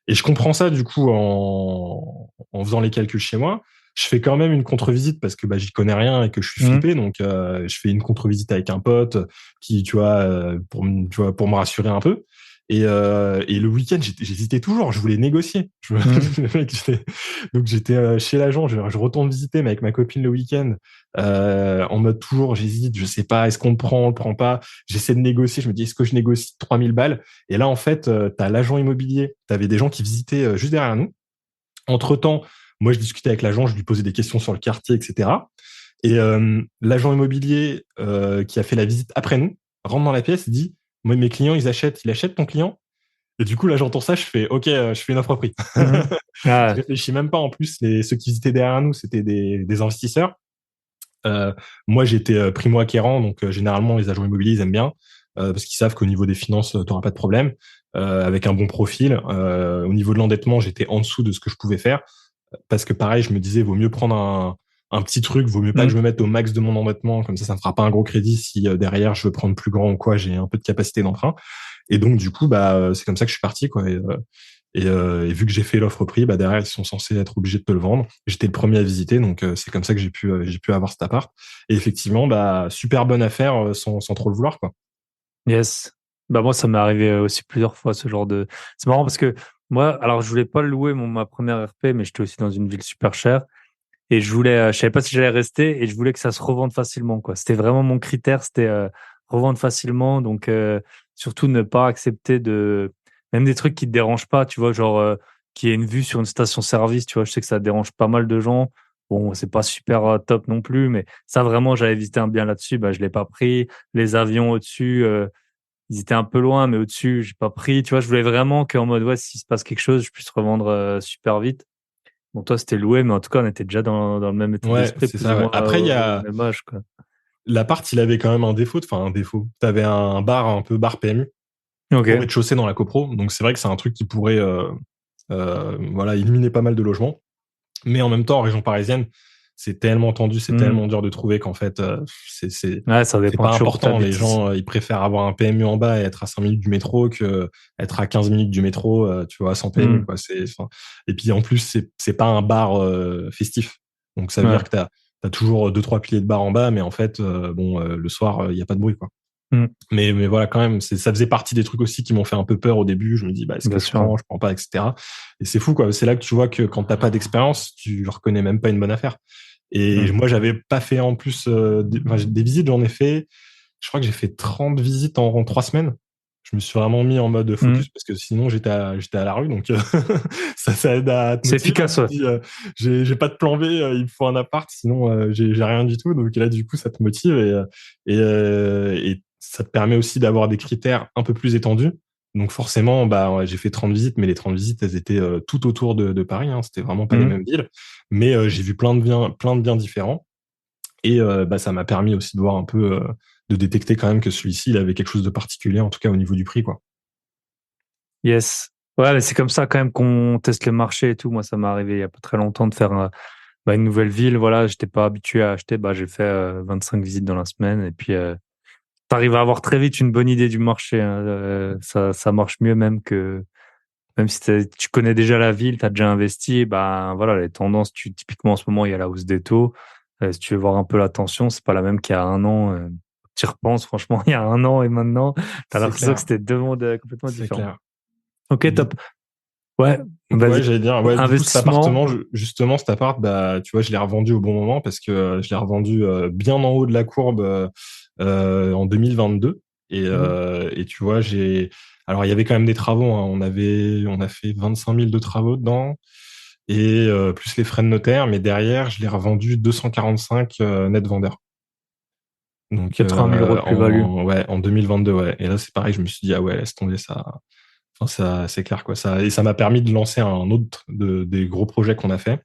Et je comprends ça du coup en faisant les calculs chez moi. Je fais quand même une contre-visite parce que bah, j'y connais rien et que je suis Mhm. flippé. Donc je fais une contre-visite avec un pote qui, tu vois, pour me rassurer un peu. Et le week-end, j'hésitais toujours. Je voulais négocier. Mhm. Mec, donc j'étais chez l'agent. Je retourne visiter mais avec ma copine le week-end. En mode toujours, j'hésite. Je sais pas. Est-ce qu'on le prend pas. J'essaie de négocier. Je me dis, est-ce que je négocie 3000 balles? Et là, en fait, tu as l'agent immobilier, tu avais des gens qui visitaient juste derrière nous. Entre-temps, moi, je discutais avec l'agent, je lui posais des questions sur le quartier, etc. Et l'agent immobilier qui a fait la visite après nous rentre dans la pièce et dit, moi, mes clients, il achète ton client. Et du coup, là, j'entends ça, je fais, OK, je fais une offre au prix. Mhm. Je Ah, réfléchis même pas. En plus, ceux qui visitaient derrière nous, c'était des investisseurs. Euh, Moi, j'étais primo-acquérant, donc généralement, les agents immobiliers, ils aiment bien parce qu'ils savent qu'au niveau des finances, tu n'auras pas de problème. Avec un bon profil. Au niveau de l'endettement, j'étais en dessous de ce que je pouvais faire parce que pareil, je me disais, vaut mieux prendre un petit truc, vaut mieux pas que je mhm. me mette au max de mon endettement, comme ça me fera pas un gros crédit si derrière je veux prendre plus grand ou quoi, j'ai un peu de capacité d'emprunt. Et donc du coup, bah c'est comme ça que je suis parti quoi. Et vu que j'ai fait l'offre prix, bah derrière ils sont censés être obligés de te le vendre. J'étais le premier à visiter, donc c'est comme ça que j'ai pu avoir cet appart. Et effectivement, bah super bonne affaire sans trop le vouloir quoi. Yes. Bah, moi, ça m'est arrivé aussi plusieurs fois, ce genre de c'est marrant parce que moi, alors je voulais pas le louer ma première RP, mais j'étais aussi dans une ville super chère et je savais pas si j'allais rester et je voulais que ça se revende facilement, quoi. C'était vraiment mon critère, c'était, revendre facilement donc surtout ne pas accepter de même des trucs qui te dérangent pas, tu vois? Genre, qu'il y ait une vue sur une station-service, tu vois? Je sais que ça dérange pas mal de gens. Bon, c'est pas super, top non plus, mais ça vraiment, j'avais visité un bien là-dessus, bah, je l'ai pas pris. Les avions au-dessus, ils étaient un peu loin, mais au-dessus, j'ai pas pris. Tu vois, je voulais vraiment qu'en mode, ouais, s'il se passe quelque chose, je puisse revendre super vite. Bon, toi, c'était loué, mais en tout cas, on était déjà dans le même état Ouais, d'esprit, c'est plus ou ça. Ouais. moins Après, il y au a même âge, quoi. l'appart, il avait quand même un défaut, enfin un défaut. T'avais un bar un peu bar PMU au Ok. rez-de-chaussée dans la copro, donc c'est vrai que c'est un truc qui pourrait voilà éliminer pas mal de logements. Mais en même temps, en région parisienne, c'est tellement tendu, c'est Hmm. tellement dur de trouver qu'en fait, c'est c'est Ouais, ça c'est dépend pas toujours où tu important. Les habites aussi. gens, ils préfèrent avoir un PMU en bas et être à 5 minutes du métro que être à 15 minutes du métro, tu vois, sans PMU, Hmm. quoi. Enfin, et puis en plus, c'est pas un bar festif. Donc ça veut Ouais. dire que t'as toujours deux, trois piliers de bar en bas, mais en fait, bon, le soir, il y a pas de bruit, quoi. Hmm. Mais voilà, quand même, ça faisait partie des trucs aussi qui m'ont fait un peu peur au début. Je me dis, bah, est-ce que Bien sûr. je prends pas, etc. Et c'est fou, quoi. C'est là que tu vois que quand t'as pas d'expérience, tu reconnais même pas une bonne affaire. Et Hmm. moi, j'avais pas fait en plus des visites, j'en ai fait. Je crois que j'ai fait 30 visites en 3 semaines. Je me suis vraiment mis en mode Hmm. focus parce que sinon j'étais à la rue. Donc ça aide à te C'est motiver. Hein. efficace, Tu te ouais. dis, j'ai pas de plan B, il me faut un appart, sinon j'ai rien du tout. Donc là, du coup, ça te motive et ça te permet aussi d'avoir des critères un peu plus étendus. Donc forcément, bah, ouais, j'ai fait 30 visites, mais les 30 visites, elles étaient tout autour de Paris. Hein. C'était vraiment pas les Hmm. mêmes villes. Mais j'ai vu plein de biens différents. Et bah, ça m'a permis aussi de voir un peu, de détecter quand même que celui-ci, il avait quelque chose de particulier, en tout cas au niveau du prix, quoi. Yes. Ouais, mais c'est comme ça quand même qu'on teste le marché et tout. Moi, ça m'est arrivé il y a pas très longtemps de faire bah, une nouvelle ville. Voilà, j'étais pas habitué à acheter. Bah, j'ai fait 25 visites dans la semaine et puis t'arrives à avoir très vite une bonne idée du marché, hein. Ça marche mieux même si tu connais déjà la ville, tu as déjà investi, ben voilà, les tendances, typiquement en ce moment, il y a la hausse des taux. Si tu veux voir un peu la tension, c'est pas la même qu'il y a un an. Tu y repenses, franchement, il y a un an et maintenant, tu as C'est l'impression que clair, c'était deux mondes complètement c'est différents. clair. Ok, Du- top. Ouais, Donc ouais, vas-y. j'allais dire, ouais, du coup cet Investissement. appartement, justement cet appart, bah tu vois, je l'ai revendu au bon moment parce que je l'ai revendu bien en haut de la courbe en 2022 et tu vois, alors il y avait quand même des travaux, hein. On a fait 25 000 de travaux dedans et plus les frais de notaire, mais derrière je l'ai revendu 245 net vendeur. Donc 80 000 euros de plus-value. en 2022, ouais. Et là c'est pareil, je me suis dit ah ouais, laisse tomber ça. Enfin, ça, c'est clair, quoi. Et ça m'a permis de lancer un autre des gros projets qu'on a fait,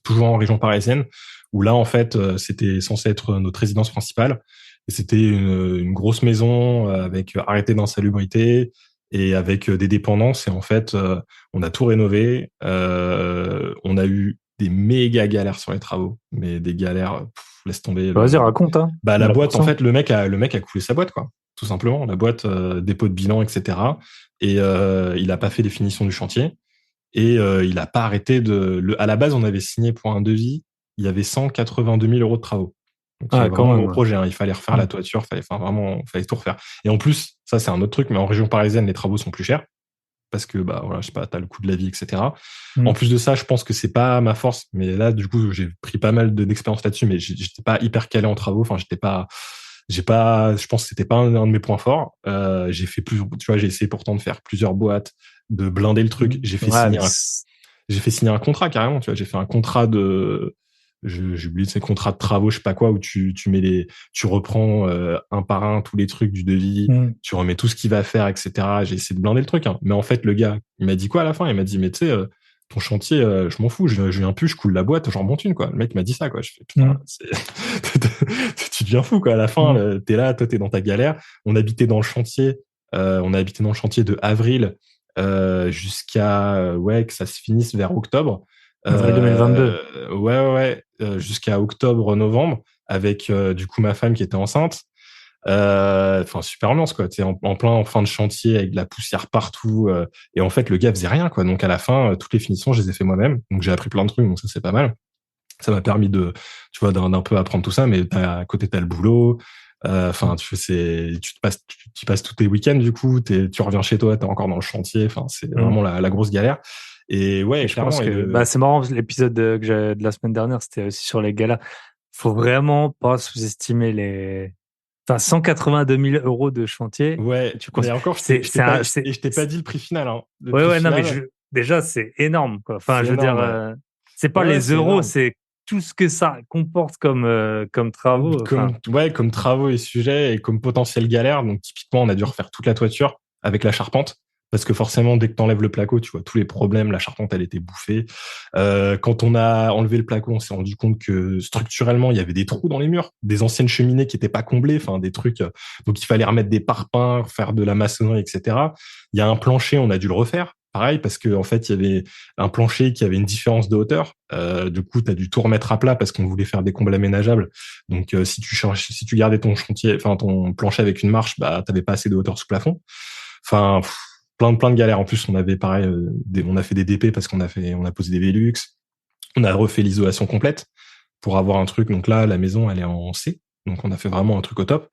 toujours en région parisienne, où là, en fait, c'était censé être notre résidence principale. Et c'était une grosse maison avec arrêté d'insalubrité et avec des dépendances. Et en fait, on a tout rénové. On a eu des méga galères sur les travaux, mais des galères, laisse tomber. Vas-y, raconte, hein. Bah, On la est là pour boîte, en ça. fait, le mec a coulé sa boîte, quoi. Tout simplement. La boîte, dépôt de bilan, etc. Et il a pas fait les finitions du chantier. Et il a pas arrêté à la base, on avait signé pour un devis. Il y avait 182 000 euros de travaux. Donc, Ah, quand vraiment un même, gros ouais. projet. Hein. Il fallait refaire la Mm. toiture, fallait tout refaire. Et en plus, ça, c'est un autre truc, mais en région parisienne, les travaux sont plus chers parce que, bah, voilà, je sais pas, t'as le coût de la vie, etc. Mm. En plus de ça, je pense que c'est pas ma force, mais là, du coup, j'ai pris pas mal d'expérience là-dessus, mais j'étais pas hyper calé en travaux. Enfin, je pense que c'était pas un de mes points forts. Tu vois, j'ai essayé pourtant de faire plusieurs boîtes, de blinder le truc. Ouais, mais J'ai fait signer un contrat carrément. Tu vois, j'ai fait un contrat j'ai oublié ces contrats de travaux, je sais pas quoi, où tu reprends un par un tous les trucs du devis, mm. tu remets tout ce qu'il va faire, etc. J'ai essayé de blinder le truc, hein. Mais en fait, le gars, il m'a dit quoi à la fin? Il m'a dit, mais tu sais, ton chantier, je m'en fous, je viens plus, je coule la boîte, j'en monte une, quoi. Le mec m'a dit ça, quoi. Je fais, putain, Mm. tu deviens fou, quoi. À la fin, Mm. t'es là, toi, t'es dans ta galère. On a habité dans le chantier de avril jusqu'à ouais que ça se finisse vers octobre. Avril 2022. Ouais, jusqu'à octobre, novembre, avec du coup ma femme qui était enceinte. Enfin, super ambiance, quoi. T'es en plein en fin de chantier avec de la poussière partout. Et en fait, le gars faisait rien, quoi. Donc, à la fin, toutes les finitions, je les ai fait moi-même. Donc, j'ai appris plein de trucs. Donc, ça, c'est pas mal. Ça m'a permis de, tu vois, d'un peu apprendre tout ça. Mais à côté, t'as le boulot. Enfin, tu passes tous tes week-ends, du coup. Tu reviens chez toi, t'es encore dans le chantier. Enfin, c'est Mm. vraiment la grosse galère. Et ouais, Et je pense clairement. que c'est marrant, l'épisode que de la semaine dernière, c'était aussi sur les galas. Faut vraiment pas sous-estimer les. Enfin, 182 000 euros de chantier. Ouais, Tu mais cons- encore, c'est, c'est un, je t'ai pas dit le prix final, hein. Le Ouais, prix ouais, non, mais final, déjà, c'est énorme, quoi. Enfin, c'est je veux dire, énorme, ouais. c'est pas Ouais, ouais, les c'est euros, énorme. c'est tout ce que ça comporte comme travaux. Enfin, Comme travaux et sujets et comme potentiel galère. Donc, typiquement, on a dû refaire toute la toiture avec la charpente. Parce que forcément, dès que t'enlèves le placo, tu vois tous les problèmes. La charpente, elle était bouffée. Quand on a enlevé le placo, on s'est rendu compte que structurellement, il y avait des trous dans les murs, des anciennes cheminées qui étaient pas comblées, enfin des trucs. Donc, il fallait remettre des parpaings, faire de la maçonnerie, etc. Il y a un plancher, on a dû le refaire. Pareil, parce que en fait, il y avait un plancher qui avait une différence de hauteur. Du coup, tu as dû tout remettre à plat parce qu'on voulait faire des combles aménageables. Donc, si tu gardais ton chantier, enfin ton plancher avec une marche, bah, t'avais pas assez de hauteur sous plafond. Enfin, plein de galères. En plus, on avait pareil, on a fait des DP parce on a posé des Velux. On a refait l'isolation complète pour avoir un truc. Donc là, la maison, elle est en C. Donc, on a fait vraiment un truc au top.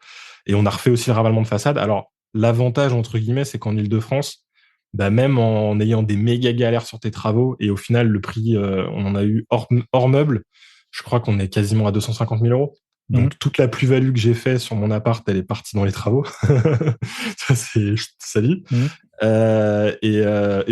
Et on a refait aussi le ravalement de façade. Alors, l'avantage, entre guillemets, c'est qu'en Île-de-France, bah, même en ayant des méga galères sur tes travaux, et au final, le prix, on en a eu hors meuble, je crois qu'on est quasiment à 250 000 euros. mhm. Donc, toute la plus-value que j'ai fait sur mon appart, elle est partie dans les travaux. Ça, c'est salut. Mhm. Et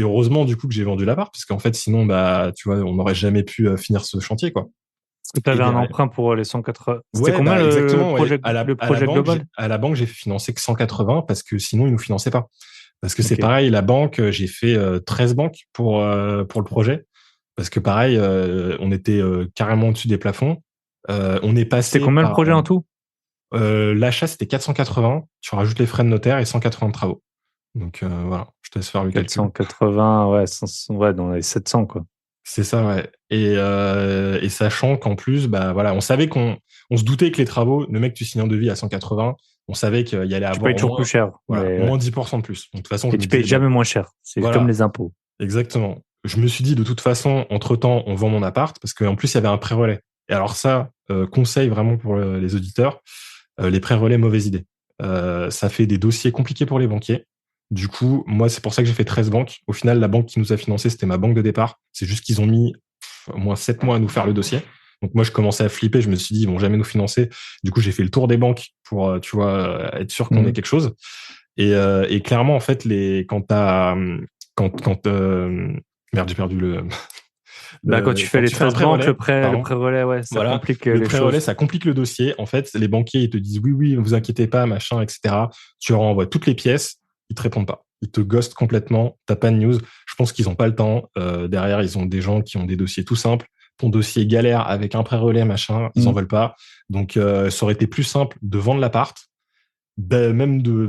heureusement, du coup, que j'ai vendu l'appart, parce qu'en fait, sinon, bah, tu vois, on n'aurait jamais pu finir ce chantier, quoi. Est-ce que tu Et avais un derrière, emprunt pour les 180? C'était ouais, combien bah, exactement, ouais. le projet global? À la banque, j'ai financé que 180 parce que sinon, ils nous finançaient pas. Parce que c'est Ok. pareil, la banque, j'ai fait 13 banques pour le projet. Parce que pareil, on était carrément au-dessus des plafonds. On est C'était passé combien le par projet en tout? l'achat, c'était 480. Tu rajoutes les frais de notaire et 180 de travaux. Donc voilà, je te laisse faire le calcul. 480, ouais, ouais, dans les 700, quoi. C'est ça, ouais. Et sachant qu'en plus, bah voilà, on se doutait que les travaux, le mec, tu signes un devis à 180, on savait qu'il y allait Tu avoir payes toujours plus cher, au mais ouais. moins 10% de plus. Donc de toute façon, je Et me tu payes disais, bon, jamais moins cher. C'est comme voilà, les impôts. exactement. Je me suis dit, de toute façon, entre-temps, on vend mon appart, parce qu'en plus, il y avait un pré-relais. Et alors ça, conseil vraiment pour les auditeurs, les pré-relais, mauvaise idée. Ça fait des dossiers compliqués pour les banquiers. Du coup, moi, c'est pour ça que j'ai fait 13 banques. Au final, la banque qui nous a financé, c'était ma banque de départ. C'est juste qu'ils ont mis au moins 7 mois à nous faire le dossier. Donc moi, je commençais à flipper. Je me suis dit, ils vont jamais nous financer. Du coup, j'ai fait le tour des banques pour, tu vois, être sûr qu'on ait Mhm. quelque chose. Et clairement, en fait, quand merde, j'ai perdu Bah, quand tu fais quand les tu fais un 13 banques, pré-relais, le pardon, pré-relais, ouais, ça voilà, complique le les pré-relais, choses. ça complique le dossier. En fait, les banquiers, ils te disent oui, oui, ne vous inquiétez pas, machin, etc. Tu leur envoies toutes les pièces, ils te répondent pas. Ils te ghostent complètement, t'as pas de news. Je pense qu'ils ont pas le temps. Derrière, ils ont des gens qui ont des dossiers tout simples. Ton dossier galère avec un pré-relais, machin, ils en Mhm. veulent pas. Donc, ça aurait été plus simple de vendre l'appart, même de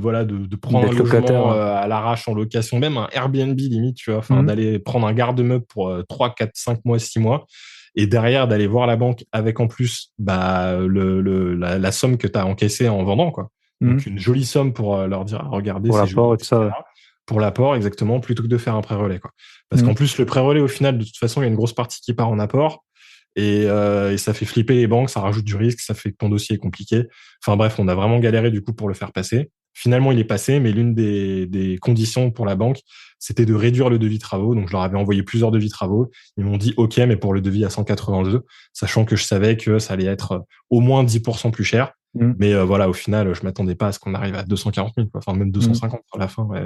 prendre un D'être locataire. logement Ouais. à l'arrache en location, même un Airbnb limite, tu vois, enfin Mhm. d'aller prendre un garde-meuble pour 3, 4, 5 mois, 6 mois, et derrière d'aller voir la banque avec en plus bah, la somme que tu as encaissée en vendant, quoi. Donc Mhm. une jolie somme pour leur dire, ah, regardez, Pour c'est l'apport joli, et tout ça. Ouais. etc. Pour l'apport, exactement, plutôt que de faire un pré-relais, quoi. Parce qu'en Mhm. plus, le pré-relais, au final, de toute façon, il y a une grosse partie qui part en apport. Et ça fait flipper les banques, ça rajoute du risque, ça fait que ton dossier est compliqué. Enfin bref, on a vraiment galéré du coup pour le faire passer. Finalement, il est passé, mais l'une des conditions pour la banque, c'était de réduire le devis travaux. Donc, je leur avais envoyé plusieurs devis travaux. Ils m'ont dit OK, mais pour le devis à 182, sachant que je savais que ça allait être au moins 10% plus cher. Mhm. Mais voilà, au final, je m'attendais pas à ce qu'on arrive à 240 000, quoi. Enfin, même Mhm. 250 à la fin. Ouais.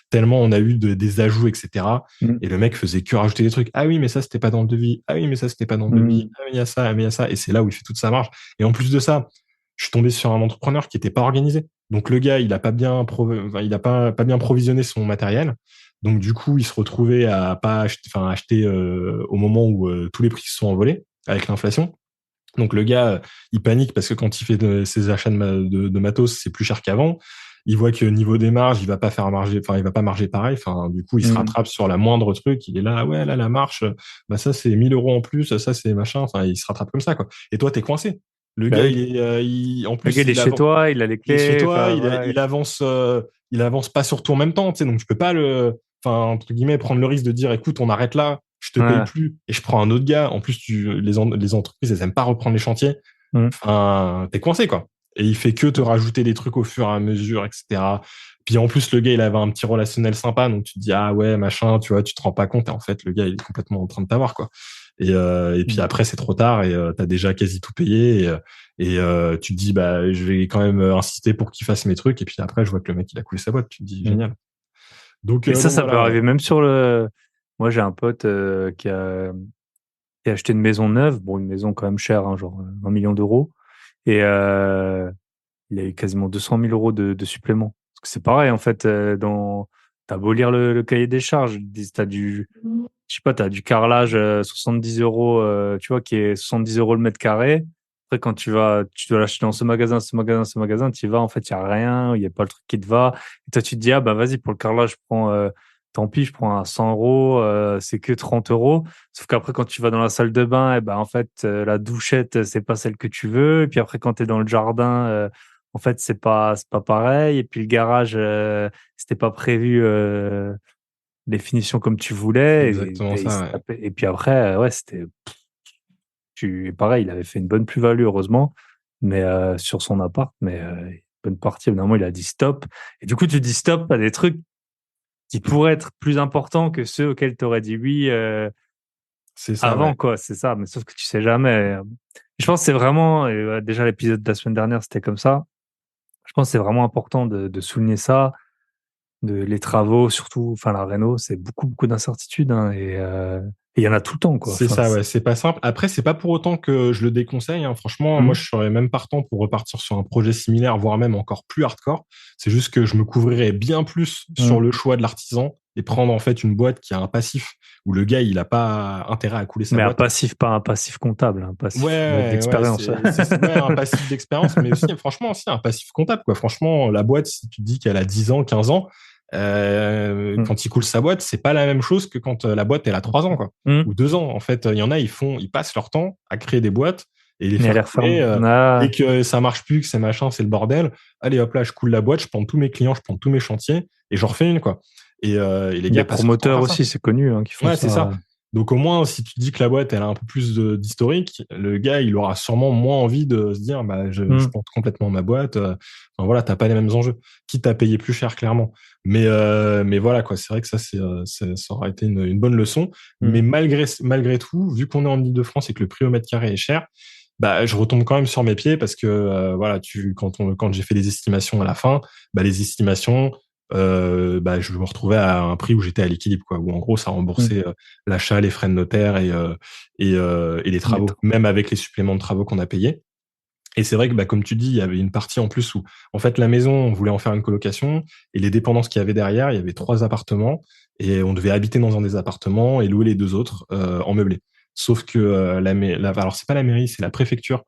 Tellement on a eu des ajouts, etc. Mhm. Et le mec faisait que rajouter des trucs. Ah oui, mais ça, c'était pas dans le devis. Ah oui, mais ça, c'était pas dans le devis. Mhm. Ah, mais il y a ça, ah, mais il y a ça. Et c'est là où il fait toute sa marge. Et en plus de ça, je suis tombé sur un entrepreneur qui était pas organisé. Donc le gars, il a pas bien, enfin, il a pas bien provisionné son matériel. Donc du coup, il se retrouvait à pas acheter, enfin, acheter au moment où tous les prix se sont envolés avec l'inflation. Donc le gars, il panique parce que quand il fait ses achats de matos, c'est plus cher qu'avant. Il voit que niveau des marges, il va pas faire marger, enfin il va pas marger pareil. Enfin du coup, il se Mhm. rattrape sur la moindre truc. Il est là, ouais là la marche, bah ça c'est 1 000 euros en plus, ça c'est machin. Enfin il se rattrape comme ça quoi. Et toi t'es coincé Le Bah gars, oui. en Le gars, plus, il est chez toi, il a les il est chez clés. toi, Enfin, voilà. il avance pas sur tout en même temps, tu sais, donc tu peux pas enfin, entre guillemets, prendre le risque de dire, écoute, on arrête là, je te paye Ouais. plus et je prends un autre gars. En plus, les entreprises, elles aiment pas reprendre les chantiers. Mm. Enfin, t'es coincé, quoi. Et il fait que te rajouter des trucs au fur et à mesure, etc. Puis en plus, le gars, il avait un petit relationnel sympa, donc tu te dis, ah ouais, machin, tu vois, tu te rends pas compte. Et en fait, le gars, il est complètement en train de t'avoir, quoi. Et puis Mm. après, c'est trop tard et t'as déjà quasi tout payé. Tu te dis, bah, je vais quand même insister pour qu'il fasse mes trucs. Et puis après, je vois que le mec, il a coulé sa boîte. Tu te dis, Mm. génial. Donc, Et donc ça peut voilà, ouais. arriver même sur le. Moi, j'ai un pote qui a acheté une maison neuve. Bon, une maison quand même chère, hein, genre 1 million d'euros. Et il a eu quasiment 200 000 euros de supplément. Parce que c'est pareil, en fait, t'as beau lire le cahier des charges, ils disent, je sais pas, t'as du carrelage 70 euros, tu vois, qui est 70 euros le mètre carré. Après, quand tu dois l'acheter dans ce magasin, ce magasin, tu y vas, en fait, il y a rien, il y a pas le truc qui te va. Et toi, tu te dis, ah, bah, vas-y, pour le carrelage, tant pis, je prends un 100 euros, c'est que 30 euros. Sauf qu'après, quand tu vas dans la salle de bain, eh ben, en fait, la douchette, c'est pas celle que tu veux. Et puis après, quand tu es dans le jardin, en fait, c'est pas pareil. Et puis le garage, c'était pas prévu, les finitions comme tu C'est voulais. exactement ça, ouais. Et puis après, ouais, pareil, il avait fait une bonne plus-value, heureusement, mais sur son appart, mais bonne partie, évidemment, il a dit stop. Et du coup, tu dis stop à des trucs qui pourraient être plus importants que ceux auxquels tu aurais dit oui C'est ça, avant, ouais. quoi, c'est ça, mais sauf que tu sais jamais. Je pense que c'est vraiment, et, déjà l'épisode de la semaine dernière, c'était comme ça. Je pense que c'est vraiment important de souligner ça, les travaux, surtout, enfin la réno, c'est beaucoup, beaucoup d'incertitudes, hein, et il y en a tout le temps, quoi. C'est Enfin, ça, ouais, c'est pas simple. Après, c'est pas pour autant que je le déconseille, hein. Franchement, moi, Mhm. je serais même partant pour repartir sur un projet similaire, voire même encore plus hardcore. C'est juste que je me couvrirais bien plus sur Mhm. le choix de l'artisan et prendre en fait une boîte qui a un passif où le gars, il a pas intérêt à couler sa Mais un boîte. passif, pas un passif comptable, un passif Ouais, d'expérience. ouais, un passif d'expérience, mais aussi, franchement, aussi un passif comptable, quoi. Franchement, la boîte, si tu te dis qu'elle a 10 ans, 15 ans, Mhm. quand il coule sa boîte, c'est pas la même chose que quand la boîte, elle a 3 ans, quoi. Mhm. Ou 2 ans. En fait, il y en a, ils passent leur temps à créer des boîtes et les Et elle faire les couler. referme. Dès Ah. que ça marche plus, que c'est machin, c'est le bordel. Allez, hop là, je coule la boîte, je prends tous mes clients, je prends tous mes chantiers et j'en refais une, quoi. Et les Les gars passent leur temps à promoteurs faire ça. aussi, c'est connu, hein, qui font Ouais, c'est ça. ça. Donc au moins, si tu dis que la boîte, elle a un peu plus d'historique, le gars, il aura sûrement moins envie de se dire, bah, je Mhm. plante complètement ma boîte. Enfin, voilà, t'as pas les mêmes enjeux. Quitte à payer plus cher, clairement. Mais voilà, quoi. C'est vrai que ça, ça aura été une bonne leçon. Mais Mhm. malgré tout, vu qu'on est en Ile-de-France et que le prix au mètre carré est cher, bah, je retombe quand même sur mes pieds parce que, voilà, quand j'ai fait les estimations à la fin, bah, les estimations, bah, je me retrouvais à un prix où j'étais à l'équilibre, quoi. Où en gros, ça Mhm. remboursait l'achat, les frais de notaire et les Les travaux, même avec les suppléments de travaux qu'on a payés. Et c'est vrai que, bah, comme tu dis, il y avait une partie en plus où, en fait, la maison, on voulait en faire une colocation et les dépendances qu'il y avait derrière, il y avait 3 appartements et on devait habiter dans un des appartements et louer les 2 autres en meublé. Sauf que alors c'est pas la mairie, c'est la préfecture.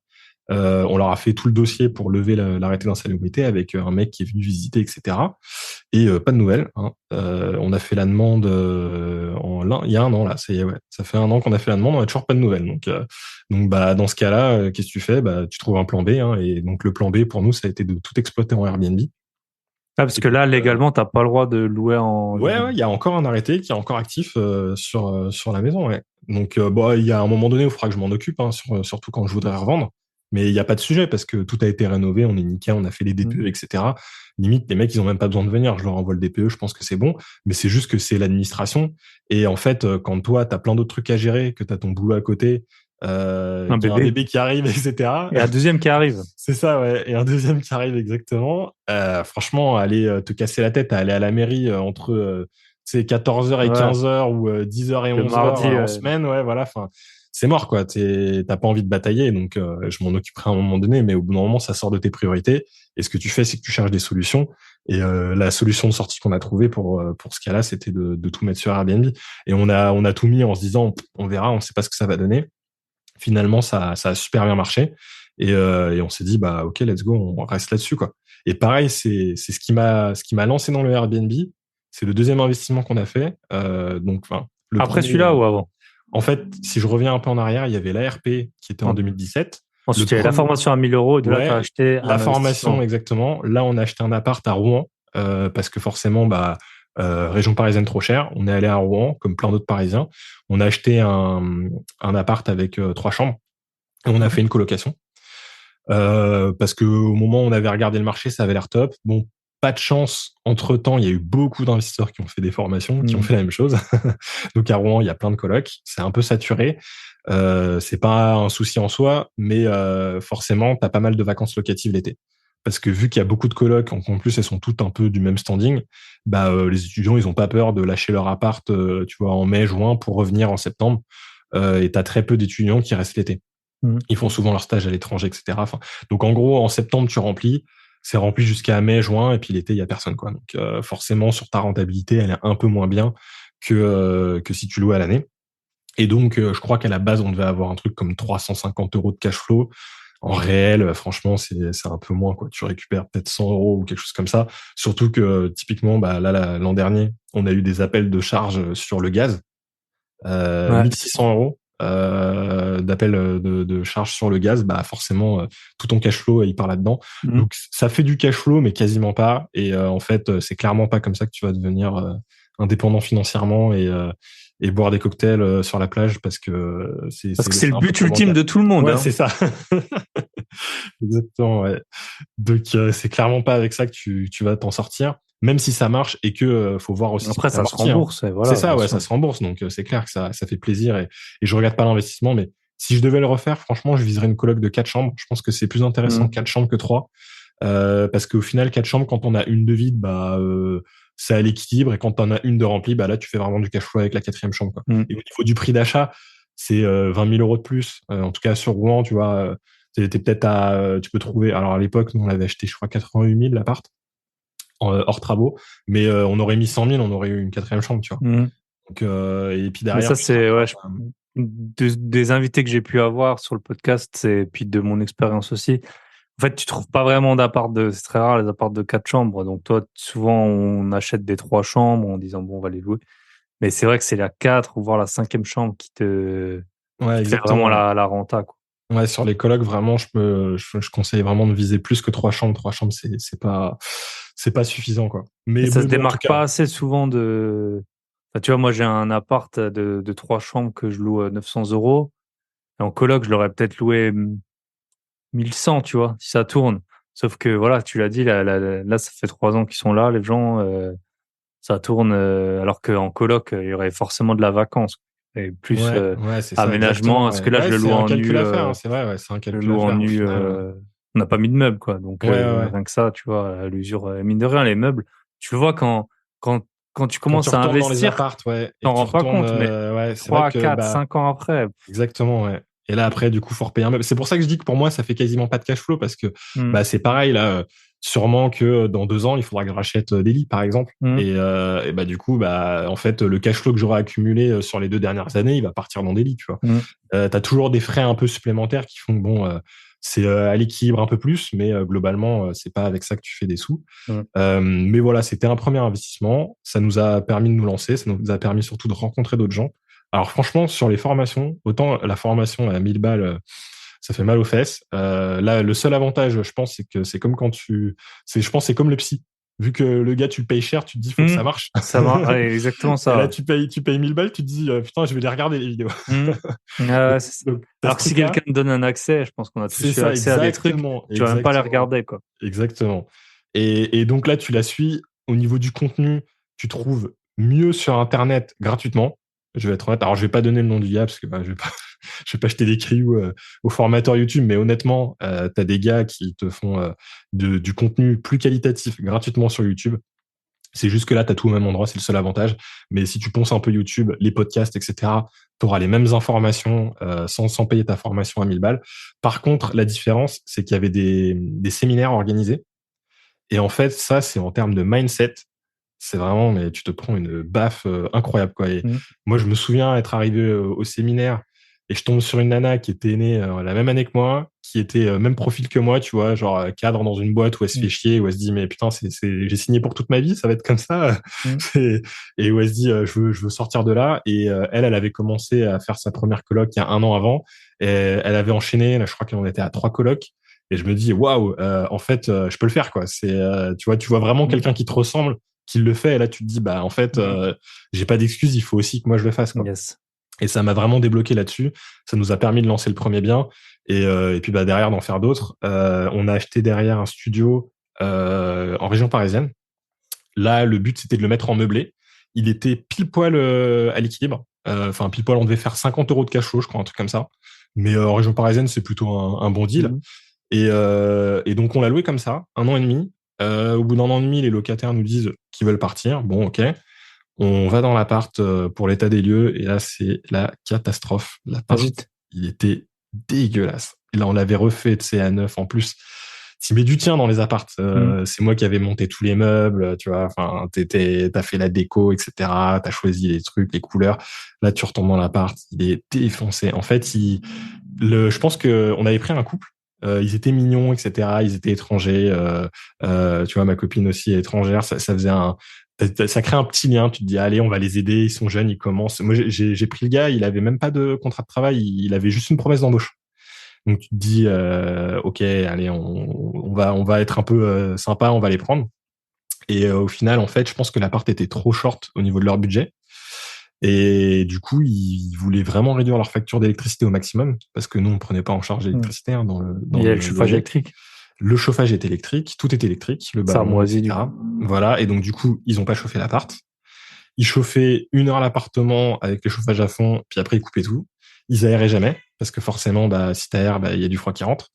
On leur a fait tout le dossier pour lever l'arrêté d'insalubrité avec un mec qui est venu visiter, etc. Et pas de nouvelles, hein. On a fait la demande il y a un an là, ouais, ça fait un an qu'on a fait la demande, on a toujours pas de nouvelles. Donc bah dans ce cas-là, qu'est-ce que tu fais? Bah tu trouves un plan B, hein, et donc le plan B pour nous, ça a été de tout exploiter en Airbnb. Ah, parce Et que donc, là, légalement, t'as pas le droit de louer en ouais, il y a encore un arrêté qui est encore actif sur la maison, ouais. Donc bon, il y a un moment donné où il faudra que je m'en occupe, hein, surtout quand je voudrais revendre. Mais il n'y a pas de sujet parce que tout a été rénové, on est nickel, on a fait les Mhm. DPE, etc. Limite, les mecs, ils ont même pas besoin de venir. Je leur envoie le DPE, je pense que c'est bon. Mais c'est juste que c'est l'administration. Et en fait, quand toi, tu as plein d'autres trucs à gérer, que tu as ton boulot à côté, Un qu'il y a un bébé. bébé qui arrive, etc. Et un deuxième qui arrive. C'est ça, ouais. Et un deuxième qui arrive exactement. Franchement, aller te casser la tête à aller à la mairie entre 14h et Ouais. 15h ou 10h et Le 11h mardi, en semaine, ouais, voilà. Enfin, c'est mort, quoi. T'as pas envie de batailler, donc je m'en occuperai à un moment donné, mais au bout d'un moment, ça sort de tes priorités. Et ce que tu fais, c'est que tu cherches des solutions. Et la solution de sortie qu'on a trouvée pour ce cas-là, c'était de tout mettre sur Airbnb. Et on a tout mis en se disant, on verra, on sait pas ce que ça va donner. Finalement, ça a super bien marché. Et on s'est dit, bah, OK, let's go, on reste là-dessus, quoi. Et pareil, c'est ce qui m'a lancé dans le Airbnb. C'est le deuxième investissement qu'on a fait. Donc, enfin, le après premier, celui-là ou avant? en fait, si je reviens un peu en arrière, il y avait l'ARP qui était en En- 2017. Ensuite, il y avait la formation à 1000 €, et de là, tu as Ouais, acheté la un formation, investissement. exactement. Là, on a acheté un appart à Rouen, parce que forcément, région parisienne trop chère. On est allé à Rouen, comme plein d'autres Parisiens. On a acheté un appart avec 3 chambres et on a fait une colocation. Parce que au moment où on avait regardé le marché, ça avait l'air top. Bon, pas de chance. Entre-temps, il y a eu beaucoup d'investisseurs qui ont fait des formations, qui ont Mhm. fait la même chose. Donc à Rouen, il y a plein de colocs. C'est un peu saturé. C'est pas un souci en soi, mais forcément, t'as pas mal de vacances locatives l'été. Parce que vu qu'il y a beaucoup de colocs, en plus elles sont toutes un peu du même standing, les étudiants ils ont pas peur de lâcher leur appart, tu vois, en mai, juin pour revenir en septembre. Et t'as très peu d'étudiants qui restent l'été. Mhm. Ils font souvent leur stage à l'étranger, etc. Enfin, donc en gros, en septembre, tu remplis, c'est rempli jusqu'à mai, juin, et puis l'été, il y a personne, quoi. Donc forcément, sur ta rentabilité, elle est un peu moins bien que si tu louais à l'année. Et donc, je crois qu'à la base, on devait avoir un truc comme 350 € de cash flow. En réel, franchement, c'est un peu moins, quoi. Tu récupères peut-être 100 € ou quelque chose comme ça. Surtout que typiquement, l'an dernier, on a eu des appels de charges sur le gaz. Ouais. 1600 € d'appel de charge sur le gaz, forcément, tout ton cash flow, il part là-dedans. Mhm. Donc, ça fait du cash flow, mais quasiment pas. Et en fait, c'est clairement pas comme ça que tu vas devenir indépendant financièrement et boire des cocktails sur la plage parce que Parce que c'est le c'est un peu but trop ultime bancal. de tout le monde, Ouais, hein. c'est ça. Exactement, ouais. Donc, c'est clairement pas avec ça que tu vas t'en sortir, même si ça marche et que faut voir aussi ce que Après, tu ça se amortis, hein. rembourse, et C'est voilà, ça, bien ouais, sûr. ça se rembourse. Donc, c'est clair que ça fait plaisir et je regrette pas l'investissement. Mais si je devais le refaire, franchement, je viserais une coloc de 4 chambres. Je pense que c'est plus intéressant Mhm. 4 chambres que 3. Parce qu'au final, 4 chambres, quand on a une de vide, c'est à l'équilibre. Et quand on a une de remplie, là, tu fais vraiment du cash flow avec la 4e chambre, quoi. Mhm. Et au niveau du prix d'achat, c'est 20 000 € de plus. En tout cas, sur Rouen, tu vois, t'es peut-être tu peux trouver. Alors, à l'époque, nous, on avait acheté, je crois, 88 000 l'appart, hors travaux. Mais on aurait mis 100 000, on aurait eu une 4e chambre, tu vois. Mhm. Donc, et puis Mais derrière, ça, tu seras c'est, ouais, pas. des invités que j'ai pu avoir sur le podcast, et puis de mon expérience aussi. En fait, tu trouves pas vraiment d'appart c'est très rare les apparts de 4 chambres. Donc toi, souvent, on achète des 3 chambres en disant, bon, on va les louer. Mais c'est vrai que c'est la 4 ou voire la 5e chambre Ouais, qui te fait vraiment exactement. Ouais. la renta, quoi. Ouais, sur les colocs, vraiment, je conseille vraiment de viser plus que 3 chambres. 3 chambres, c'est pas suffisant, quoi. Et ça Mais se bon, en tout démarque pas cas. assez souvent Enfin, tu vois, moi, j'ai un appart de 3 chambres que je loue 900 €. Et en coloc, je l'aurais peut-être loué 1100, tu vois, si ça tourne. Sauf que, voilà, tu l'as dit, là, ça fait 3 ans qu'ils sont là, les gens, ça tourne, alors qu'en coloc, il y aurait forcément de la vacance et plus Ouais, ouais, c'est ça, aménagement. exactement. Parce Ouais, que là, ouais, c'est un calcul à faire, hein, c'est vrai, ouais, c'est un je le calcul à loue en faire au nu. final. On n'a pas mis de meubles, quoi. Donc, Ouais, ouais, ouais. rien que ça, tu vois, à l'usure, mine de rien, les meubles, tu le vois quand, quand tu Quand tu commences à retournes dans les investir, appartes, ouais, et que t'en tu rends pas retournes, compte, mais ouais, c'est vrai 3, que, 4, 5 ans après. exactement, ouais. Et là, après, du coup, faut repayer un meuble. C'est pour ça que je dis que pour moi, ça fait quasiment pas de cash flow parce que, Mmh. c'est pareil, là, sûrement que dans 2 ans, il faudra que je rachète des lits, par exemple. Mmh. Et du coup, en fait, le cash flow que j'aurai accumulé sur les 2 dernières années, il va partir dans des lits, tu vois. Mmh. T'as toujours des frais un peu supplémentaires qui font que bon, c'est à l'équilibre un peu plus, mais globalement, c'est pas avec ça que tu fais des sous. Mmh. Mais voilà, c'était un premier investissement. Ça nous a permis de nous lancer, ça nous a permis surtout de rencontrer d'autres gens. Alors franchement, sur les formations, autant la formation à 1000 balles, ça fait mal aux fesses. Là, le seul avantage, je pense, c'est que c'est comme je pense, c'est comme le psy. Vu que le gars, tu le payes cher, tu te dis, faut que Mmh. ça marche. Ça marche, ouais, exactement Et là, ça. tu payes 1000 balles, tu te dis, putain, je vais les regarder, les vidéos. Mmh. Donc, Ouais, c'est ça. t'as ce Alors que si truc-là. quelqu'un te donne un accès, je pense qu'on a C'est tous eu ça, accès à des trucs, exactement, tu vas même pas les exactement, regarder, quoi. exactement. Et donc là, tu la suis. Au niveau du contenu, tu trouves mieux sur Internet gratuitement. Je vais être honnête. Alors, je vais pas donner le nom du gars parce que je vais pas jeter des cailloux aux formateurs YouTube, mais honnêtement, t'as des gars qui te font du contenu plus qualitatif gratuitement sur YouTube. C'est juste que là, tu as tout au même endroit, c'est le seul avantage. Mais si tu ponces un peu YouTube, les podcasts, etc., tu auras les mêmes informations sans payer ta formation à 1000 balles. Par contre, la différence, c'est qu'il y avait des séminaires organisés. Et en fait, ça, c'est en termes de mindset. C'est vraiment, mais tu te prends une baffe incroyable, quoi. Et Mmh. moi, je me souviens être arrivé au séminaire. et je tombe sur une nana qui était née la même année que moi, qui était même profil que moi, tu vois, genre cadre dans une boîte où elle se fait chier, où elle se dit mais putain j'ai signé pour toute ma vie, ça va être comme ça. Et où elle se dit je veux sortir de là. Et elle avait commencé à faire sa première coloc il y a 1 an avant, et elle avait enchaîné, là je crois qu'on était à 3 colocs. Et je me dis waouh, en fait je peux le faire quoi. C'est tu vois vraiment quelqu'un qui te ressemble, qui le fait, et là tu te dis bah en fait j'ai pas d'excuse, il faut aussi que moi je le fasse quoi. Yes. Et ça m'a vraiment débloqué là-dessus. Ça nous a permis de lancer le premier bien, et puis bah derrière d'en faire d'autres. On a acheté derrière un studio en région parisienne. Là, le but c'était de le mettre en meublé. Il était pile poil à l'équilibre. Enfin pile poil, on devait faire 50 euros de cash flow, je crois, un truc comme ça. Mais en région parisienne, c'est plutôt un bon deal. Et donc on l'a loué comme ça, 1 an et demi. Au bout d'1 an et demi, les locataires nous disent qu'ils veulent partir. Bon, ok. On va dans l'appart pour l'état des lieux, et là, c'est la catastrophe. L'appart, il était dégueulasse. Et là, on l'avait refait, tu sais, à neuf en plus. Tu mets du tien dans les apparts. C'est moi qui avais monté tous les meubles, tu vois. Enfin, t'as fait la déco, etc. T'as choisi les trucs, les couleurs. Là, tu retombes dans l'appart, il est défoncé. En fait, je pense que on avait pris un couple. Ils étaient mignons, etc. Ils étaient étrangers. Tu vois, ma copine aussi est étrangère. Ça faisait ça crée un petit lien. Tu te dis, allez, on va les aider. Ils sont jeunes, ils commencent. Moi, j'ai pris le gars. Il avait même pas de contrat de travail. Il avait juste une promesse d'embauche. Donc tu te dis, ok, allez, on va être un peu sympa, on va les prendre. Et au final, en fait, je pense que l'appart était trop short au niveau de leur budget. Et du coup, ils voulaient vraiment réduire leur facture d'électricité au maximum, parce que nous, on prenait pas en charge l'électricité Il y a le chauffage électrique. Le chauffage est électrique, tout est électrique, le ballon, etc. Voilà. Et donc, du coup, ils ont pas chauffé l'appart. Ils chauffaient 1 heure l'appartement avec le chauffage à fond, puis après, ils coupaient tout. Ils aéraient jamais, parce que forcément, bah, si t'aères, bah, il y a du froid qui rentre.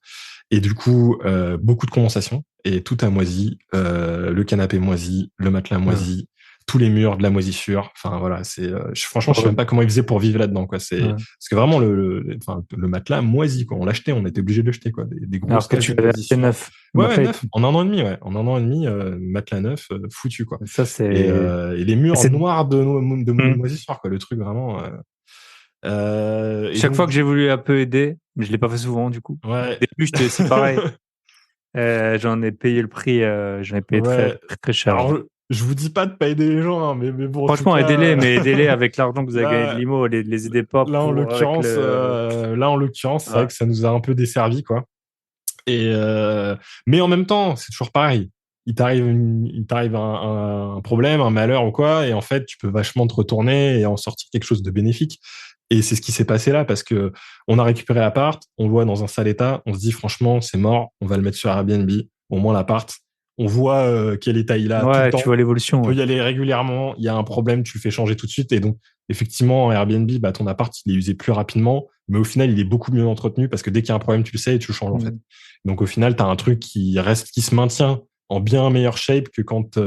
Et du coup, beaucoup de condensation, et tout a moisi. Le canapé moisi, le matelas moisi, tous les murs de la moisissure. Enfin voilà, franchement, je sais même pas comment ils faisaient pour vivre là-dedans, quoi. Parce que vraiment le matelas moisi, quoi. On l'achetait, on était obligé de le jeter, quoi. Des grosses. Alors que tu l'avais acheté neuf. Ouais, neuf. En 1 an et demi, ouais. En 1 an et demi, matelas neuf, foutu, quoi. Ça c'est. Et les murs noirs de moisissure, quoi. Le truc vraiment. Chaque fois que j'ai voulu un peu aider, mais je l'ai pas fait souvent du coup. Ouais. Au début, j'étais aussi pareil. J'en ai payé le prix, j'en ai payé très, très, très cher. Alors, je vous dis pas de pas aider les gens, hein, mais bon. Franchement, aidez-les, mais aidez-les avec l'argent que vous avez gagné de l'IMO, les aidez pas. Là, en l'occurrence, c'est vrai que ça nous a un peu desservi, quoi. Mais en même temps, c'est toujours pareil. Il t'arrive un problème, un malheur ou quoi, et en fait, tu peux vachement te retourner et en sortir quelque chose de bénéfique. Et c'est ce qui s'est passé là, parce que on a récupéré l'appart, on le voit dans un sale état, on se dit franchement, c'est mort, on va le mettre sur Airbnb, au moins l'appart, on voit quel état il a tout le temps. Tu vois l'évolution. On peut y aller régulièrement, il y a un problème, tu le fais changer tout de suite. Et donc, effectivement, en Airbnb, bah, ton appart, il est usé plus rapidement, mais au final, il est beaucoup mieux entretenu, parce que dès qu'il y a un problème, tu le sais et tu le changes, en fait. Donc, au final, tu as un truc qui se maintient en bien meilleure shape que quand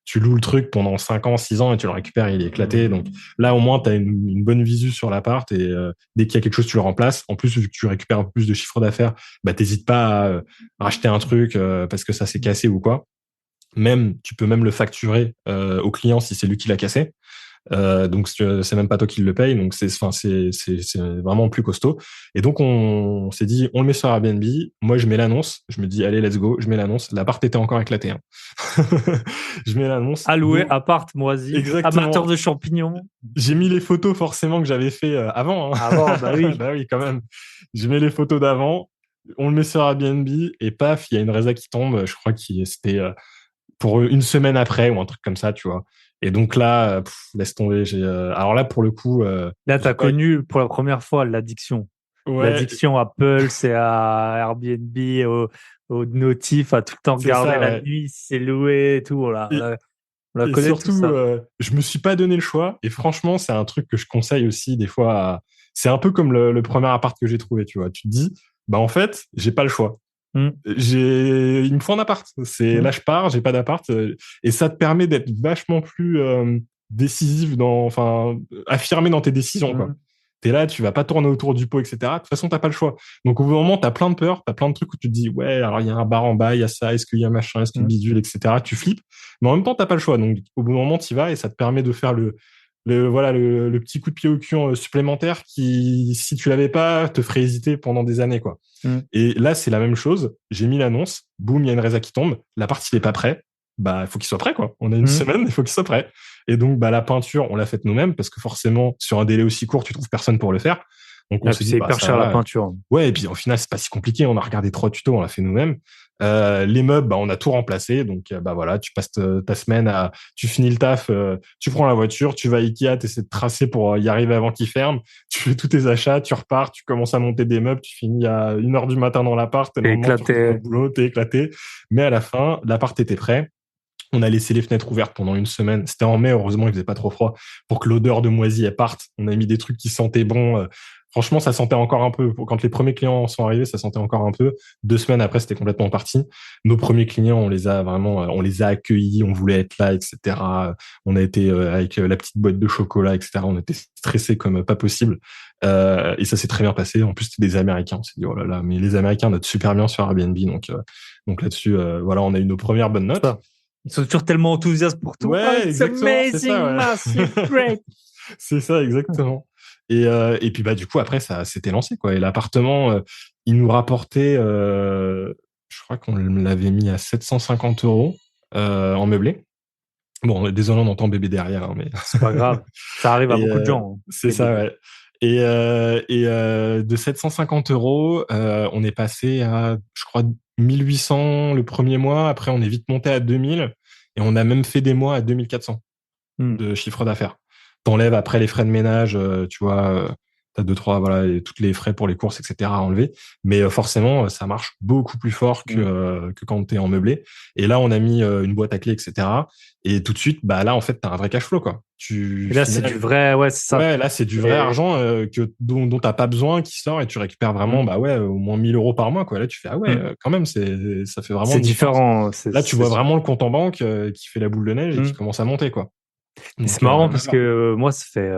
tu loues le truc pendant 5 ans, 6 ans et tu le récupères, il est éclaté. Donc là, au moins, tu as une bonne visu sur l'appart, et dès qu'il y a quelque chose, tu le remplaces. En plus, vu que tu récupères un peu plus de chiffre d'affaires, bah, t'hésites pas à racheter un truc parce que ça s'est cassé ou quoi. Tu peux même le facturer au client si c'est lui qui l'a cassé. Donc c'est même pas toi qui le paye, donc c'est vraiment plus costaud. Et donc on s'est dit, on le met sur Airbnb. Moi je mets l'annonce, je me dis allez let's go, je mets l'annonce. L'appart était encore éclaté, hein. Je mets l'annonce. Alloué, appart moisi, exactement. Amateur de champignons. J'ai mis les photos forcément que j'avais fait avant, hein. Avant, bah oui. Bah oui, quand même. Je mets les photos d'avant, on le met sur Airbnb, et paf, il y a une résa qui tombe. Je crois que c'était pour 1 semaine après ou un truc comme ça, tu vois. Et donc là, laisse tomber. Alors là, pour le coup, là, t'as connu pour la première fois l'addiction. Ouais. L'addiction à Pulse et à Airbnb, au notif, à tout le temps regarder la nuit, c'est loué et tout. Voilà. On la connaît surtout, tout ça. Je me suis pas donné le choix. Et franchement, c'est un truc que je conseille aussi des fois. C'est un peu comme le premier appart que j'ai trouvé, tu vois. Tu te dis, bah en fait, j'ai pas le choix. Il me faut un appart. Là, je pars, j'ai pas d'appart, et ça te permet d'être vachement plus décisif affirmé dans tes décisions, quoi. T'es là, tu vas pas tourner autour du pot, etc. De toute façon, t'as pas le choix. Donc, au bout d'un moment, t'as plein de peurs, t'as plein de trucs où tu te dis, ouais, alors il y a un bar en bas, il y a ça, est-ce qu'il y a machin, est-ce qu'il y a bidule, etc. Tu flippes, mais en même temps, t'as pas le choix. Donc, au bout d'un moment, t'y vas, et ça te permet de faire le petit coup de pied au cul supplémentaire qui, si tu l'avais pas, te ferait hésiter pendant des années, quoi. Et là, c'est la même chose. J'ai mis l'annonce, boum, il y a une résa qui tombe. L'appart, il est pas prêt. Bah, il faut qu'il soit prêt, quoi. On a une semaine, il faut qu'il soit prêt. Et donc, bah, la peinture, on l'a faite nous-mêmes parce que forcément, sur un délai aussi court, tu trouves personne pour le faire. Donc, on s'est dit, c'est hyper cher la peinture. Ouais, et puis au final, c'est pas si compliqué. On a regardé 3 tutos, on l'a fait nous-mêmes. Les meubles, bah, on a tout remplacé. Donc, bah voilà, tu passes ta semaine tu finis le taf, tu prends la voiture, tu vas à Ikea, tu essaies de tracer pour y arriver avant qu'il ferme. Tu fais tous tes achats, tu repars, tu commences à monter des meubles, tu finis à 1h du matin dans l'appart. T'es éclaté. T'es éclaté. Mais à la fin, l'appart était prêt. On a laissé les fenêtres ouvertes pendant une semaine. C'était en mai, heureusement, il faisait pas trop froid pour que l'odeur de moisi elle parte. On a mis des trucs qui sentaient bon. Franchement, ça sentait encore un peu. Quand les premiers clients sont arrivés, ça sentait encore un peu. 2 semaines après, c'était complètement parti. Nos premiers clients, on les a accueillis, on voulait être là, etc. On a été avec la petite boîte de chocolat, etc. On était stressés comme pas possible. Et ça s'est très bien passé. En plus, c'était des Américains. On s'est dit, oh là là, mais les Américains notent super bien sur Airbnb. Donc là-dessus, voilà, on a eu nos premières bonnes notes. Ils sont toujours tellement enthousiastes pour tout. Ouais, exactement. Amazing, c'est ça, ouais. massive, great. C'est ça, exactement. Et puis bah du coup après ça s'était lancé quoi. Et l'appartement, il nous rapportait, je crois qu'on l'avait mis à 750 euros en meublé. Bon, désolé, on entend bébé derrière, hein, mais c'est pas grave. Ça arrive à beaucoup de gens. C'est ça, ouais. Et de 750 euros, on est passé à, je crois, 1800 le premier mois. Après, on est vite monté à 2000 et on a même fait des mois à 2400 de chiffre d'affaires. T'enlèves après les frais de ménage, tu vois, t'as 2-3, voilà, et toutes les frais pour les courses, etc. à enlever. Mais forcément, ça marche beaucoup plus fort que quand t'es en meublé. Et là, on a mis une boîte à clés, etc. Et tout de suite, bah là, en fait, t'as un vrai cash flow, quoi. Et là, c'est du vrai, ouais, c'est ça. Ouais, là, c'est du vrai argent dont t'as pas besoin qui sort et tu récupères vraiment, bah ouais, au moins 1000 euros par mois, quoi. Là, tu fais, ah ouais, quand même, ça fait vraiment. C'est différent. Là, tu vois vraiment le compte en banque qui fait la boule de neige et qui commence à monter, quoi. C'est marrant parce que moi, ça fait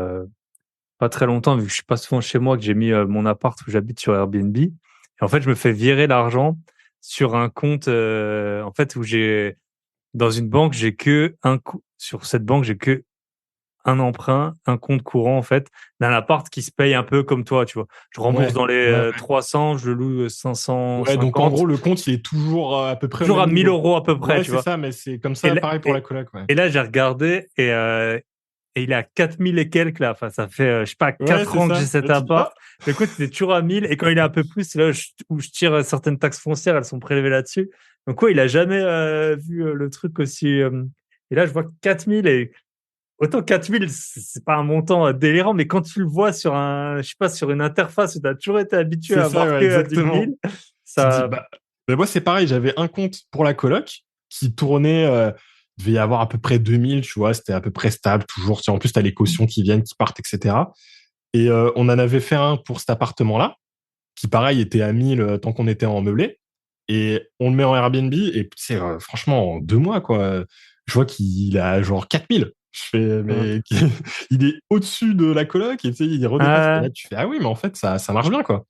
pas très longtemps, vu que je suis pas souvent chez moi, que j'ai mis mon appart où j'habite sur Airbnb. Et en fait, je me fais virer l'argent sur un compte, en fait, où dans une banque, sur cette banque, j'ai que un emprunt, un compte courant, en fait, d'un appart qui se paye un peu comme toi, tu vois. Je rembourse dans les 300, je le loue 550. Ouais, donc en gros, le compte, il est toujours à peu près. Toujours à 1000 euros à peu près, tu vois. C'est ça, mais c'est comme ça, pareil pour la coloc, ouais. Et là, j'ai regardé et il est à 4000 et quelques, là. Enfin, ça fait, je sais pas, 4 ans que j'ai cet appart. Écoute, c'est toujours à 1000. Et quand il est un peu plus, c'est là où je tire certaines taxes foncières, elles sont prélevées là-dessus. Donc, ouais, il a jamais vu le truc aussi. Et là, je vois 4000 et autant 4000, c'est pas un montant délirant, mais quand tu le vois sur je sais pas, sur une interface où tu as toujours été habitué à voir que 10 000, ça. Mais moi, c'est pareil. J'avais un compte pour la coloc qui tournait. Il devait y avoir à peu près 2000, tu vois, c'était à peu près stable, toujours. En plus, tu as les cautions qui viennent, qui partent, etc. Et on en avait fait un pour cet appartement-là, qui, pareil, était à 1000 tant qu'on était en meublé. Et on le met en Airbnb, et c'est franchement, en 2 mois, quoi, je vois qu'il a genre 4000. Je fais, mais il est au-dessus de la coloc, et tu sais, il redépasse. Et là, tu fais, ah oui, mais en fait, ça marche bien, quoi.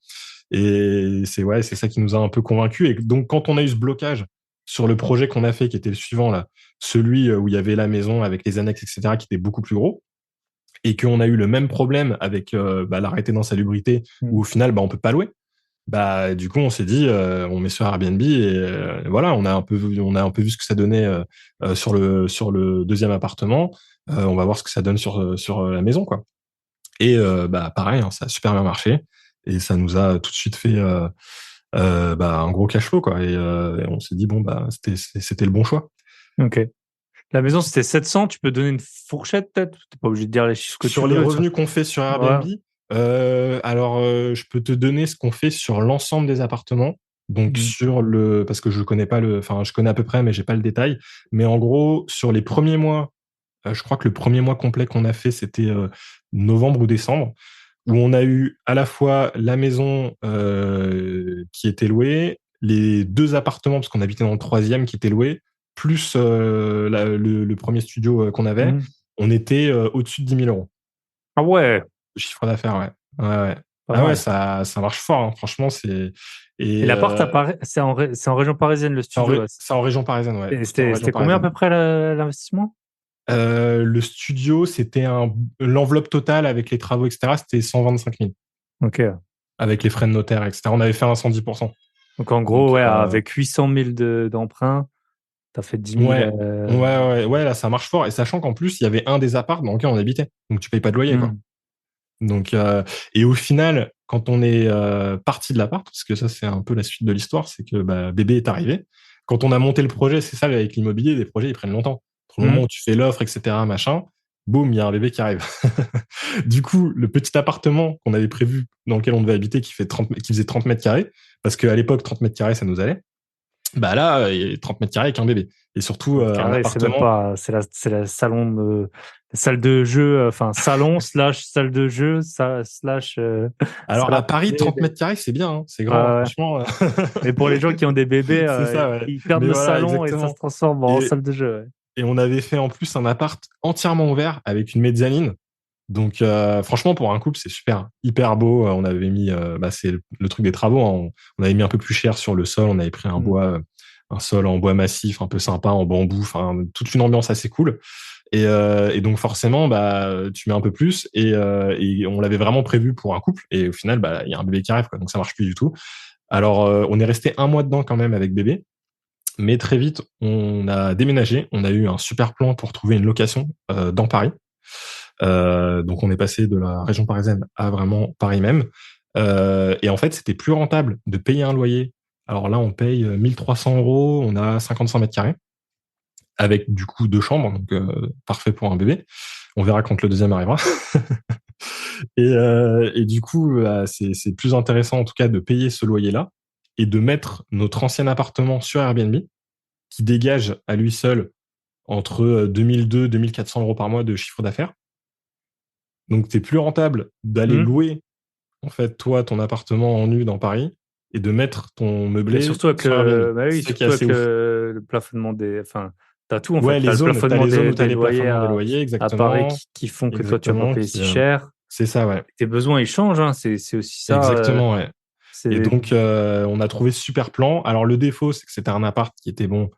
Et c'est ça qui nous a un peu convaincus. Et donc, quand on a eu ce blocage sur le projet qu'on a fait, qui était le suivant, là, celui où il y avait la maison avec les annexes, etc., qui était beaucoup plus gros, et qu'on a eu le même problème avec l'arrêté d'insalubrité, où au final, on peut pas louer. Bah, du coup, on s'est dit, on met sur Airbnb et voilà, on a un peu vu ce que ça donnait sur le deuxième appartement. On va voir ce que ça donne sur la maison, quoi. Et pareil, hein, ça a super bien marché et ça nous a tout de suite fait un gros cash flow, quoi. Et on s'est dit bon c'était le bon choix. Ok. La maison c'était 700. Tu peux donner une fourchette peut-être. T'es pas obligé de dire les chiffres que sur les revenus qu'on fait sur Airbnb. Ouais. Je peux te donner ce qu'on fait sur l'ensemble des appartements. Donc parce que je connais pas je connais à peu près, mais j'ai pas le détail. Mais en gros, sur les premiers mois, je crois que le premier mois complet qu'on a fait, c'était novembre ou décembre, où on a eu à la fois la maison qui était louée, les 2 appartements, parce qu'on habitait dans le 3e qui était loué, plus le premier studio qu'on avait. On était au-dessus de 10 000 euros. Ah ouais. Chiffre d'affaires, ouais. Ouais, ça marche fort, hein. Franchement, c'est. Et l'appart, c'est en région parisienne, le studio. C'est en région parisienne, ouais. C'était combien à peu près l'investissement? Le studio, c'était l'enveloppe totale avec les travaux, etc. C'était 125 000. Ok. Avec les frais de notaire, etc. On avait fait un 110%. Donc, en gros, ouais, avec 800 000 d'emprunt, t'as fait 10 000. Ouais. Ouais, là, ça marche fort. Et sachant qu'en plus, il y avait un des apparts dans lequel on habitait. Donc, tu payes pas de loyer, quoi. Donc, et au final, quand on est parti de l'appart, parce que ça, c'est un peu la suite de l'histoire, c'est que bébé est arrivé. Quand on a monté le projet, c'est ça, avec l'immobilier, les projets, ils prennent longtemps. Au moment où tu fais l'offre, etc., machin, boum, il y a un bébé qui arrive. Du coup, le petit appartement qu'on avait prévu, dans lequel on devait habiter, qui faisait 30 mètres carrés, parce qu'à l'époque, 30 mètres carrés, ça nous allait. Bah là, il y a 30 mètres carrés avec un bébé. Et surtout, un appartement. C'est même pas, c'est la salle de jeu, enfin, salon / salle de jeu, slash. Alors, à Paris, 30 mètres carrés, c'est bien, hein, c'est grand, franchement. Mais pour les gens qui ont des bébés, c'est ça, ouais. ils perdent Mais le voilà, salon exactement. et ça se transforme en salle de jeu. Ouais. Et on avait fait en plus un appart entièrement ouvert avec une mezzanine. Donc, franchement, pour un couple, c'est super, hyper beau. On avait mis, c'est le truc des travaux, hein. On avait mis un peu plus cher sur le sol. On avait pris un bois, un sol en bois massif, un peu sympa, en bambou. Enfin, toute une ambiance assez cool. Et donc, forcément, tu mets un peu plus. Et on l'avait vraiment prévu pour un couple. Et au final, il y a un bébé qui arrive, quoi. Donc, ça marche plus du tout. Alors, on est resté un mois dedans quand même avec bébé. Mais très vite, on a déménagé. On a eu un super plan pour trouver une location dans Paris. Donc on est passé de la région parisienne à vraiment Paris même. Et en fait, c'était plus rentable de payer un loyer. Alors là, on paye 1300 €, on a 55 mètres carrés, avec du coup 2 chambres, donc parfait pour un bébé. On verra quand le deuxième arrivera. Et du coup, c'est plus intéressant en tout cas de payer ce loyer-là et de mettre notre ancien appartement sur Airbnb, qui dégage à lui seul entre 2002 et 2400 € par mois de chiffre d'affaires. Donc, c'est plus rentable d'aller louer, en fait, toi, ton appartement en nu dans Paris et de mettre ton meublé surtout avec sur Airbnb. le plafonnement des... Enfin, t'as tout, en fait. Les zones, t'as les zones où t'as les plafonnements des loyers, à exactement. Paris qui font que toi, tu vas pas payer si cher. C'est ça, ouais. Tes besoins, ils changent, hein. C'est aussi ça. Exactement, ouais. Et donc, on a trouvé ce super plan. Alors, le défaut, c'est que c'était un appart qui était, bon,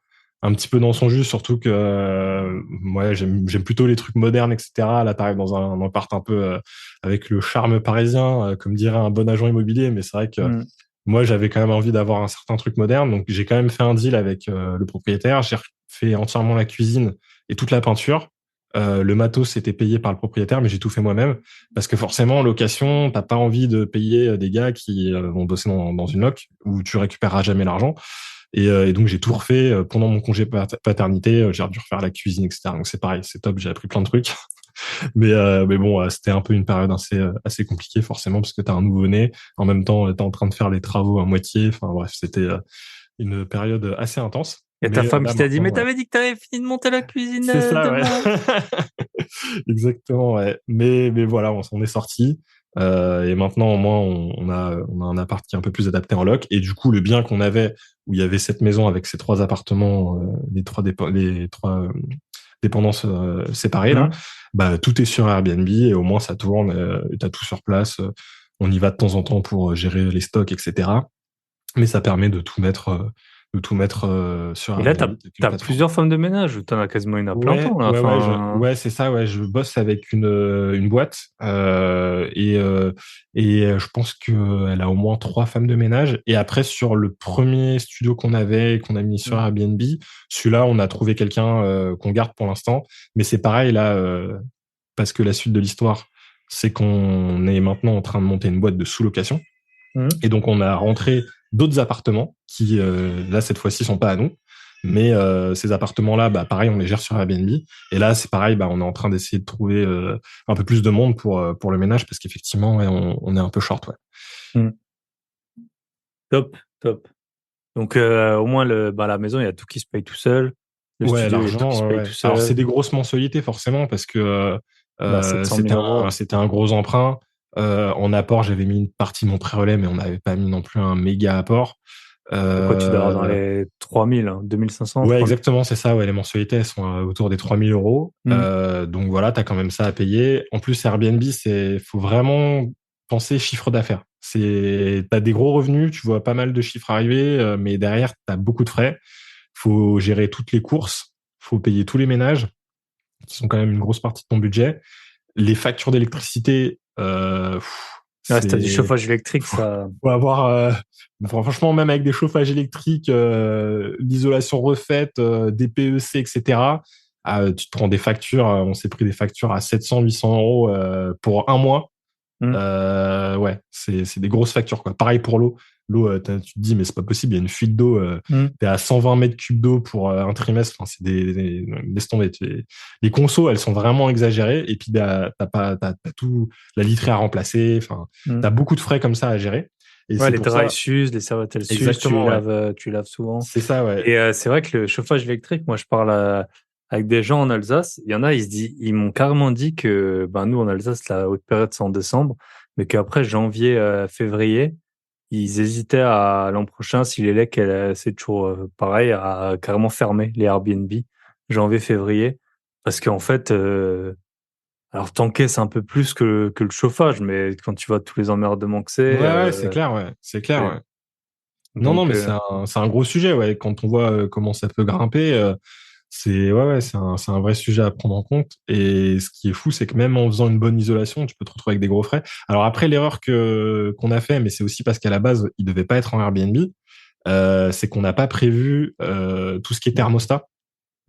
un petit peu dans son jus, surtout que moi, j'aime plutôt les trucs modernes, etc. Là, t'arrives dans un appart un peu avec le charme parisien, comme dirait un bon agent immobilier, mais c'est vrai que moi, j'avais quand même envie d'avoir un certain truc moderne. Donc, j'ai quand même fait un deal avec le propriétaire. J'ai fait entièrement la cuisine et toute la peinture. Le matos était payé par le propriétaire, mais j'ai tout fait moi-même parce que forcément, en location, t'as pas envie de payer des gars qui vont bosser dans une loc où tu récupéreras jamais l'argent. Et donc, j'ai tout refait pendant mon congé paternité. J'ai dû refaire la cuisine, etc. Donc, c'est pareil, c'est top. J'ai appris plein de trucs. mais bon, c'était un peu une période assez compliquée, forcément, parce que t'as un nouveau-né. En même temps, t'es en train de faire les travaux à moitié. Enfin, bref, c'était une période assez intense. Et ta femme qui t'a dit, mais t'avais dit que t'avais fini de monter la cuisine. C'est ça, ouais. Exactement, ouais. Mais voilà, on est sorti. Et maintenant, au moins, on a un appart qui est un peu plus adapté en loc. Et du coup, le bien qu'on avait, où il y avait cette maison avec ces 3 appartements, les trois dépendances séparées, là, tout est sur Airbnb et au moins ça tourne. T'as tout sur place. On y va de temps en temps pour gérer les stocks, etc. Mais ça permet de tout mettre sur Et là, Airbnb. t'as plusieurs femmes de ménage ou t'en as quasiment une à plein temps, là. Ouais, c'est ça, ouais. Je bosse avec une boîte, et je pense qu'elle a au moins 3 femmes de ménage. Et après, sur le premier studio qu'on a mis sur Airbnb, celui-là, on a trouvé quelqu'un qu'on garde pour l'instant. Mais c'est pareil, là, parce que la suite de l'histoire, c'est qu'on est maintenant en train de monter une boîte de sous-location. Et donc, on a rentré d'autres appartements qui, là, cette fois-ci, sont pas à nous. Mais ces appartements-là, pareil, on les gère sur Airbnb. Et là, c'est pareil, on est en train d'essayer de trouver un peu plus de monde pour le ménage parce qu'effectivement, ouais, on est un peu short. Ouais. Top. Donc, au moins, la maison, il y a tout qui se paye tout seul. Le studio, l'argent, tout qui se paye tout seul. Alors, c'est des grosses mensualités, forcément, parce que c'était un gros emprunt. En apport, j'avais mis une partie de mon pré-relais, mais on n'avait pas mis non plus un méga apport. Pourquoi tu dois avoir dans les 3000, 2500? Ouais, exactement, c'est ça. Ouais, les mensualités, elles sont autour des 3000 €. Donc voilà, t'as quand même ça à payer. En plus, Airbnb, faut vraiment penser chiffre d'affaires. T'as des gros revenus, tu vois pas mal de chiffres arriver, mais derrière, t'as beaucoup de frais. Faut gérer toutes les courses, faut payer tous les ménages. qui sont quand même une grosse partie de ton budget. Les factures d'électricité, si t'as du chauffage électrique, ça... Faut avoir... franchement, même avec des chauffages électriques, l'isolation refaite, des PEC, etc., tu te prends des factures, on s'est pris des factures à 700-800 euros pour un mois. Ouais, c'est des grosses factures, quoi. Pareil pour l'eau. L'eau, tu te dis, mais c'est pas possible, il y a une fuite d'eau, t'es à 120 mètres cubes d'eau pour un trimestre. Enfin, c'est laisse tomber. Les consos, elles sont vraiment exagérées. Et puis, t'as tout, la literie à remplacer. Enfin, t'as beaucoup de frais comme ça à gérer. Et les draps s'usent, les serviettes s'usent, tu laves souvent. C'est ça, ouais. Et c'est vrai que le chauffage électrique, moi, je parle avec des gens en Alsace. Il y en a, ils m'ont carrément dit que, nous, en Alsace, la haute période, c'est en décembre, mais qu'après janvier, février, ils hésitaient à l'an prochain, si les lecs, c'est toujours pareil, à carrément fermer les Airbnb, janvier, février. Parce qu'en fait, alors t'encaisses un peu plus que le chauffage, mais quand tu vois tous les emmerdements que c'est... Ouais, c'est clair, ouais. C'est clair, ouais. Non, mais c'est un gros sujet, ouais. Quand on voit comment ça peut grimper, c'est un vrai sujet à prendre en compte. Et ce qui est fou, c'est que même en faisant une bonne isolation, tu peux te retrouver avec des gros frais. Alors après, l'erreur qu'on a fait, mais c'est aussi parce qu'à la base, il devait pas être en Airbnb, c'est qu'on n'a pas prévu tout ce qui est thermostat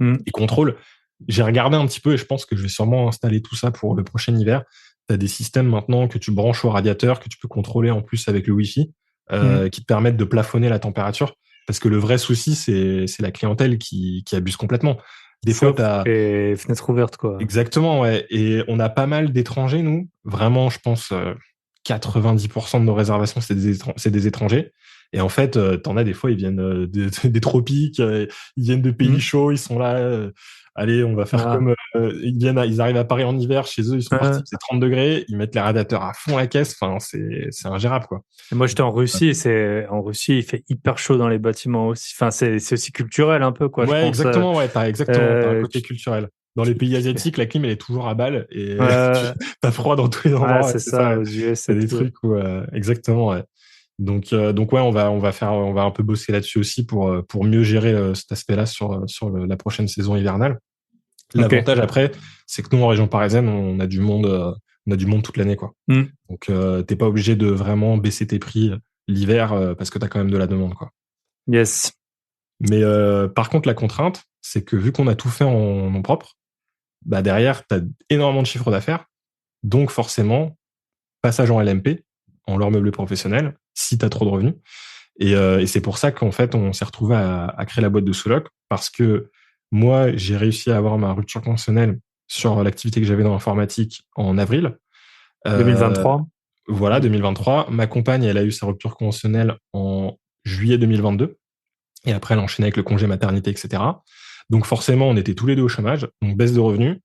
et contrôle. J'ai regardé un petit peu et je pense que je vais sûrement installer tout ça pour le prochain hiver. Tu as des systèmes maintenant que tu branches au radiateur, que tu peux contrôler en plus avec le Wi-Fi, qui te permettent de plafonner la température. Parce que le vrai souci, c'est la clientèle qui abuse complètement. Des fois, t'as... Et fenêtre ouverte, quoi. Exactement, ouais. Et on a pas mal d'étrangers, nous. Vraiment, je pense, 90% de nos réservations, c'est des étrangers. Et en fait, t'en as des fois, ils viennent des tropiques, ils viennent de pays chauds, ils sont là... allez, on va faire comme ils arrivent à Paris en hiver, chez eux, ils sont partis, c'est 30 degrés, ils mettent les radiateurs à fond la caisse, enfin, c'est ingérable, quoi. Et moi, j'étais en Russie, en Russie, il fait hyper chaud dans les bâtiments aussi. Enfin, c'est aussi culturel un peu, quoi. Ouais, je pense, exactement, ouais, t'as un côté culturel. Dans les pays asiatiques, la clim, elle est toujours à balle et t'as froid dans tous les endroits. Ouais, c'est ça, aux US, c'est des trucs où, exactement, ouais. Donc ouais, on va un peu bosser là-dessus aussi pour mieux gérer cet aspect-là sur la prochaine saison hivernale. L'avantage après, c'est que nous en région parisienne, on a du monde toute l'année, quoi. Donc t'es pas obligé de vraiment baisser tes prix l'hiver parce que t'as quand même de la demande, quoi. Yes. Mais par contre, la contrainte, c'est que vu qu'on a tout fait en nom propre, derrière, t'as énormément de chiffre d'affaires, donc forcément, passage en LMP, en leur meublé professionnel, si t'as trop de revenus. Et c'est pour ça qu'en fait, on s'est retrouvé à créer la boîte de sous-loc, parce que moi, j'ai réussi à avoir ma rupture conventionnelle sur l'activité que j'avais dans l'informatique en avril. 2023. Voilà, 2023. Ma compagne, elle a eu sa rupture conventionnelle en juillet 2022. Et après, elle a enchaîné avec le congé maternité, etc. Donc forcément, on était tous les deux au chômage, donc baisse de revenus.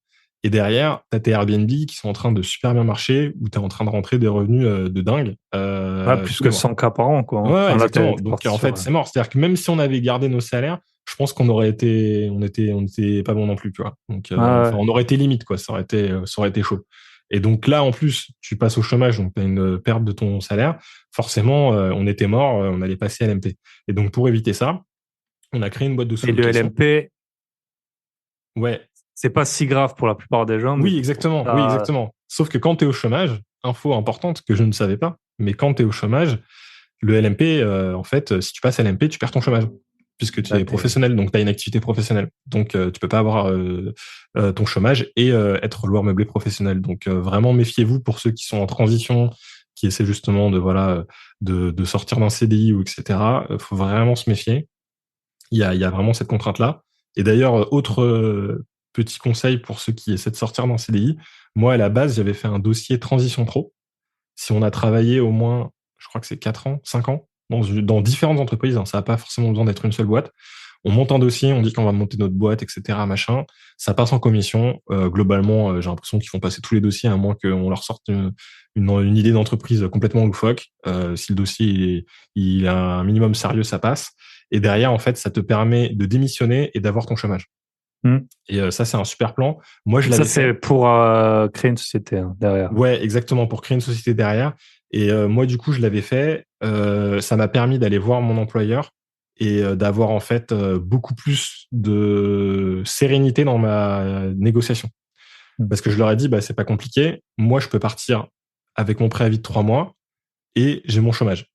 Et derrière, t'as tes Airbnb qui sont en train de super bien marcher, où t'es en train de rentrer des revenus de dingue. Plus que 100K par an, quoi. Ouais, exactement. Donc en fait, c'est mort. C'est-à-dire que même si on avait gardé nos salaires, je pense qu'on aurait été, on était pas bon non plus, tu vois. Donc on aurait été limite, quoi. Ça aurait été chaud. Et donc là, en plus, tu passes au chômage, donc tu as une perte de ton salaire. Forcément, on était mort, on allait passer à l'MP. Et donc pour éviter ça, on a créé une boîte de sous-location. Et le LMP, ouais, c'est pas si grave pour la plupart des gens. Oui, exactement. Oui, exactement. Sauf que quand tu es au chômage, info importante que je ne savais pas, mais quand tu es au chômage, le LMP, en fait, si tu passes à l'MP, tu perds ton chômage, puisque tu es professionnel, donc tu as une activité professionnelle. Donc, tu peux pas avoir ton chômage et être loueur meublé professionnel. Donc, vraiment, méfiez-vous pour ceux qui sont en transition, qui essaient justement de sortir d'un CDI ou etc. Faut vraiment se méfier. Il y a vraiment cette contrainte-là. Et d'ailleurs, autre petit conseil pour ceux qui essaient de sortir d'un CDI, moi, à la base, j'avais fait un dossier transition pro. Si on a travaillé au moins, je crois que c'est 4 ans, 5 ans, dans différentes entreprises, ça n'a pas forcément besoin d'être une seule boîte. On monte un dossier, on dit qu'on va monter notre boîte, etc., machin. Ça passe en commission. Globalement, j'ai l'impression qu'ils font passer tous les dossiers, à moins qu'on leur sorte une idée d'entreprise complètement loufoque. Si le dossier il a un minimum sérieux, ça passe. Et derrière, en fait, ça te permet de démissionner et d'avoir ton chômage. Et ça, c'est un super plan. Moi, je l'avais fait. Ça, c'est pour créer une société derrière. Ouais, exactement, pour créer une société derrière. Et moi, du coup, je l'avais fait. Ça m'a permis d'aller voir mon employeur et d'avoir en fait beaucoup plus de sérénité dans ma négociation. Parce que je leur ai dit, c'est pas compliqué. Moi, je peux partir avec mon préavis de 3 mois et j'ai mon chômage.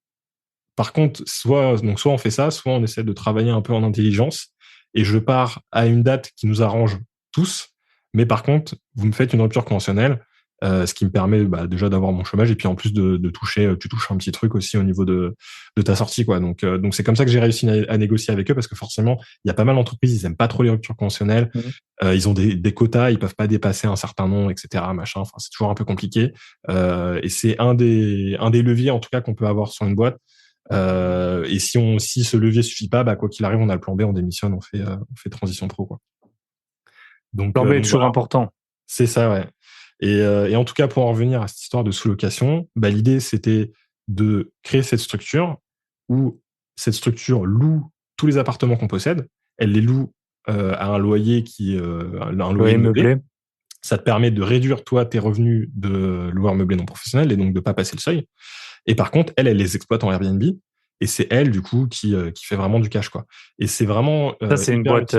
Par contre, soit on fait ça, soit on essaie de travailler un peu en intelligence et je pars à une date qui nous arrange tous. Mais par contre, vous me faites une rupture conventionnelle, ce qui me permet déjà d'avoir mon chômage et puis en plus de toucher, tu touches un petit truc aussi au niveau de ta sortie, quoi. Donc c'est comme ça que j'ai réussi à négocier avec eux parce que forcément, il y a pas mal d'entreprises, ils aiment pas trop les ruptures conventionnelles. Ils ont des quotas, ils peuvent pas dépasser un certain nombre, etc. Machin. Enfin, c'est toujours un peu compliqué. Et c'est un des leviers en tout cas qu'on peut avoir sur une boîte. Et si ce levier suffit pas, quoi qu'il arrive, on a le plan B, on démissionne, on fait transition pro, quoi. Donc, plan B est toujours important. C'est ça, ouais. Et en tout cas, pour en revenir à cette histoire de sous-location, l'idée, c'était de créer cette structure où cette structure loue tous les appartements qu'on possède. Elle les loue à un loyer un loyer meublé. Ça te permet de réduire, toi, tes revenus de loueur meublé non professionnel et donc de pas passer le seuil. Et par contre, elle les exploite en Airbnb. Et c'est elle, du coup, qui fait vraiment du cash, quoi. Et c'est vraiment... ça, c'est une boîte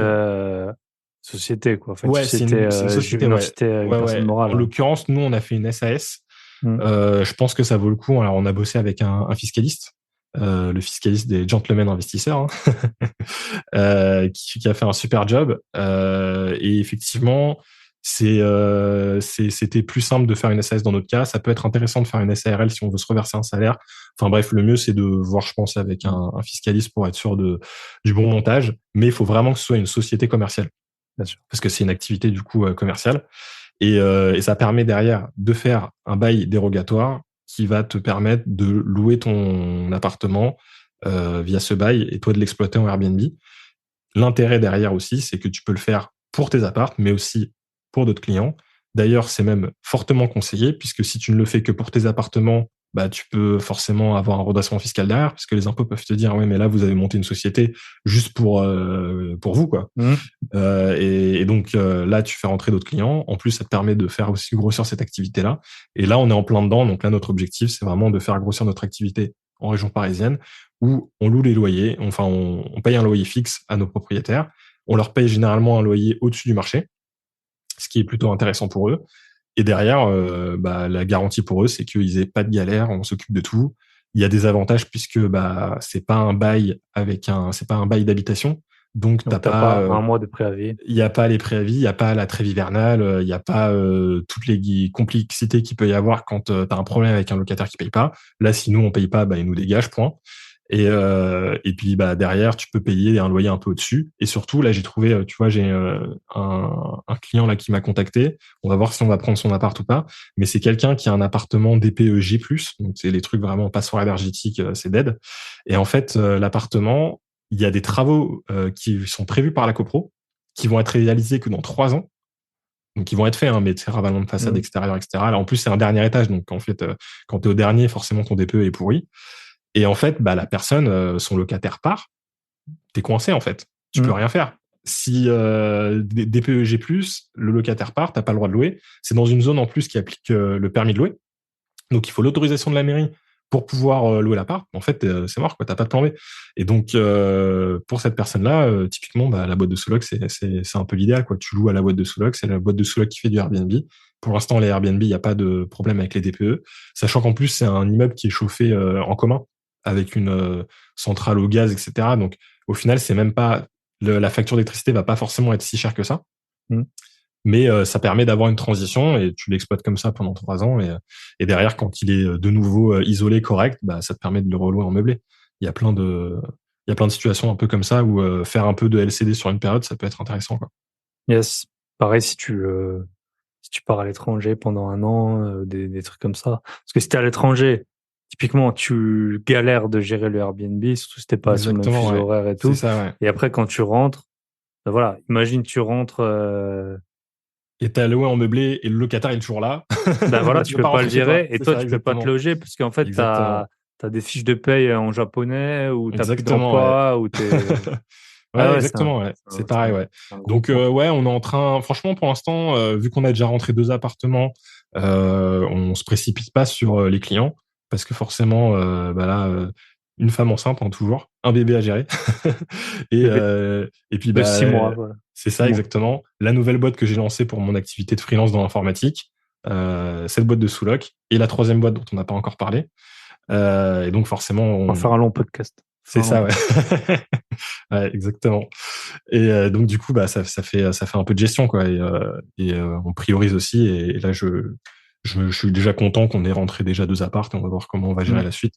société, quoi. En fait, ouais, c'est une société, une entité, une personne morale. En l'occurrence, nous, on a fait une SAS. Je pense que ça vaut le coup. Alors, on a bossé avec un fiscaliste, le fiscaliste des gentlemen investisseurs, qui a fait un super job. Et effectivement, c'était plus simple de faire une SAS dans notre cas. Ça peut être intéressant de faire une SARL si on veut se reverser un salaire. Enfin bref, le mieux c'est de voir, je pense, avec un fiscaliste pour être sûr du bon montage. Mais il faut vraiment que ce soit une société commerciale. Bien sûr. Parce que c'est une activité du coup commerciale. Et ça permet derrière de faire un bail dérogatoire qui va te permettre de louer ton appartement via ce bail et toi de l'exploiter en Airbnb. L'intérêt derrière aussi, c'est que tu peux le faire pour tes apparts, mais aussi pour d'autres clients. D'ailleurs, c'est même fortement conseillé, puisque si tu ne le fais que pour tes appartements, tu peux forcément avoir un redressement fiscal derrière, parce que les impôts peuvent te dire, ouais, mais là, vous avez monté une société juste pour vous, quoi. Et donc, là, tu fais rentrer d'autres clients. En plus, ça te permet de faire aussi grossir cette activité-là. Et là, on est en plein dedans. Donc là, notre objectif, c'est vraiment de faire grossir notre activité en région parisienne, où on loue les loyers. Enfin, on paye un loyer fixe à nos propriétaires. On leur paye généralement un loyer au-dessus du marché, ce qui est plutôt intéressant pour eux. Et derrière, la garantie pour eux, c'est qu'ils aient pas de galère, on s'occupe de tout. Il y a des avantages puisque c'est pas un bail c'est pas un bail d'habitation. Donc t'as pas un mois de préavis. Il y a pas les préavis, il y a pas la trêve hivernale, il y a pas toutes les complexités qu'il peut y avoir quand tu as un problème avec un locataire qui paye pas. Là, si nous on paye pas, il nous dégage, point. Et puis derrière, tu peux payer un loyer un peu au-dessus. Et surtout, là, j'ai trouvé, tu vois, j'ai un client là qui m'a contacté. On va voir si on va prendre son appart ou pas. Mais c'est quelqu'un qui a un appartement DPEG+, donc c'est les trucs vraiment passoire énergétique, c'est dead. Et en fait, l'appartement, il y a des travaux qui sont prévus par la copro, qui vont être réalisés que dans 3 ans. Donc, ils vont être faits, mais c'est ravalement de façade extérieure, etc. Là, en plus, c'est un dernier étage. Donc, en fait, quand tu es au dernier, forcément, ton DPE est pourri. Et en fait, la personne, son locataire part, t'es coincé en fait. Tu peux rien faire. Si DPEG+, le locataire part, t'as pas le droit de louer. C'est dans une zone en plus qui applique le permis de louer. Donc il faut l'autorisation de la mairie pour pouvoir louer l'appart. En fait, c'est mort, quoi. T'as pas de plan B. Et donc pour cette personne-là, typiquement, la boîte de sous-loc, c'est un peu l'idéal, quoi. Tu loues à la boîte de sous-loc, c'est la boîte de sous-loc qui fait du Airbnb. Pour l'instant, les Airbnb, il n'y a pas de problème avec les DPE, sachant qu'en plus c'est un immeuble qui est chauffé en commun, avec une centrale au gaz, etc. Donc, au final, c'est même pas la facture d'électricité va pas forcément être si chère que ça. Mais ça permet d'avoir une transition et tu l'exploites comme ça pendant 3 ans. Et derrière, quand il est de nouveau isolé, correct, ça te permet de le relouer en meublé. Il y a plein de situations un peu comme ça où faire un peu de LCD sur une période, ça peut être intéressant, quoi. Yes. Pareil, si tu pars à l'étranger pendant 1 an, des trucs comme ça. Parce que si t'es à l'étranger, typiquement, tu galères de gérer le Airbnb, surtout si t'es pas sur le même fuseau horaire et tout. C'est ça, ouais. Et après, quand tu rentres, voilà, imagine tu rentres. Et t'as loué en meublé et le locataire est toujours là. Voilà, tu peux pas le gérer. Et toi, ça, tu peux pas te loger parce qu'en fait, t'as des fiches de paye en japonais ou t'as plus d'emploi ou t'es. Exactement, ouais. C'est pareil, ouais. Donc, on est en train, franchement, pour l'instant, vu qu'on a déjà rentré 2 appartements, on se précipite pas sur les clients parce que forcément, une femme enceinte, toujours. un bébé à gérer. Et puis, De 6 mois, voilà. c'est ça, exactement. La nouvelle boîte que j'ai lancée pour mon activité de freelance dans l'informatique, cette boîte de sous-loc, et la troisième boîte dont on n'a pas encore parlé. Et donc, forcément, On va faire un long podcast. C'est ça, ouais. Ouais, exactement. Et donc, du coup, ça fait un peu de gestion, quoi. Et on priorise aussi. Et là, je suis déjà content qu'on ait rentré déjà 2 apparts, et on va voir comment on va gérer la suite.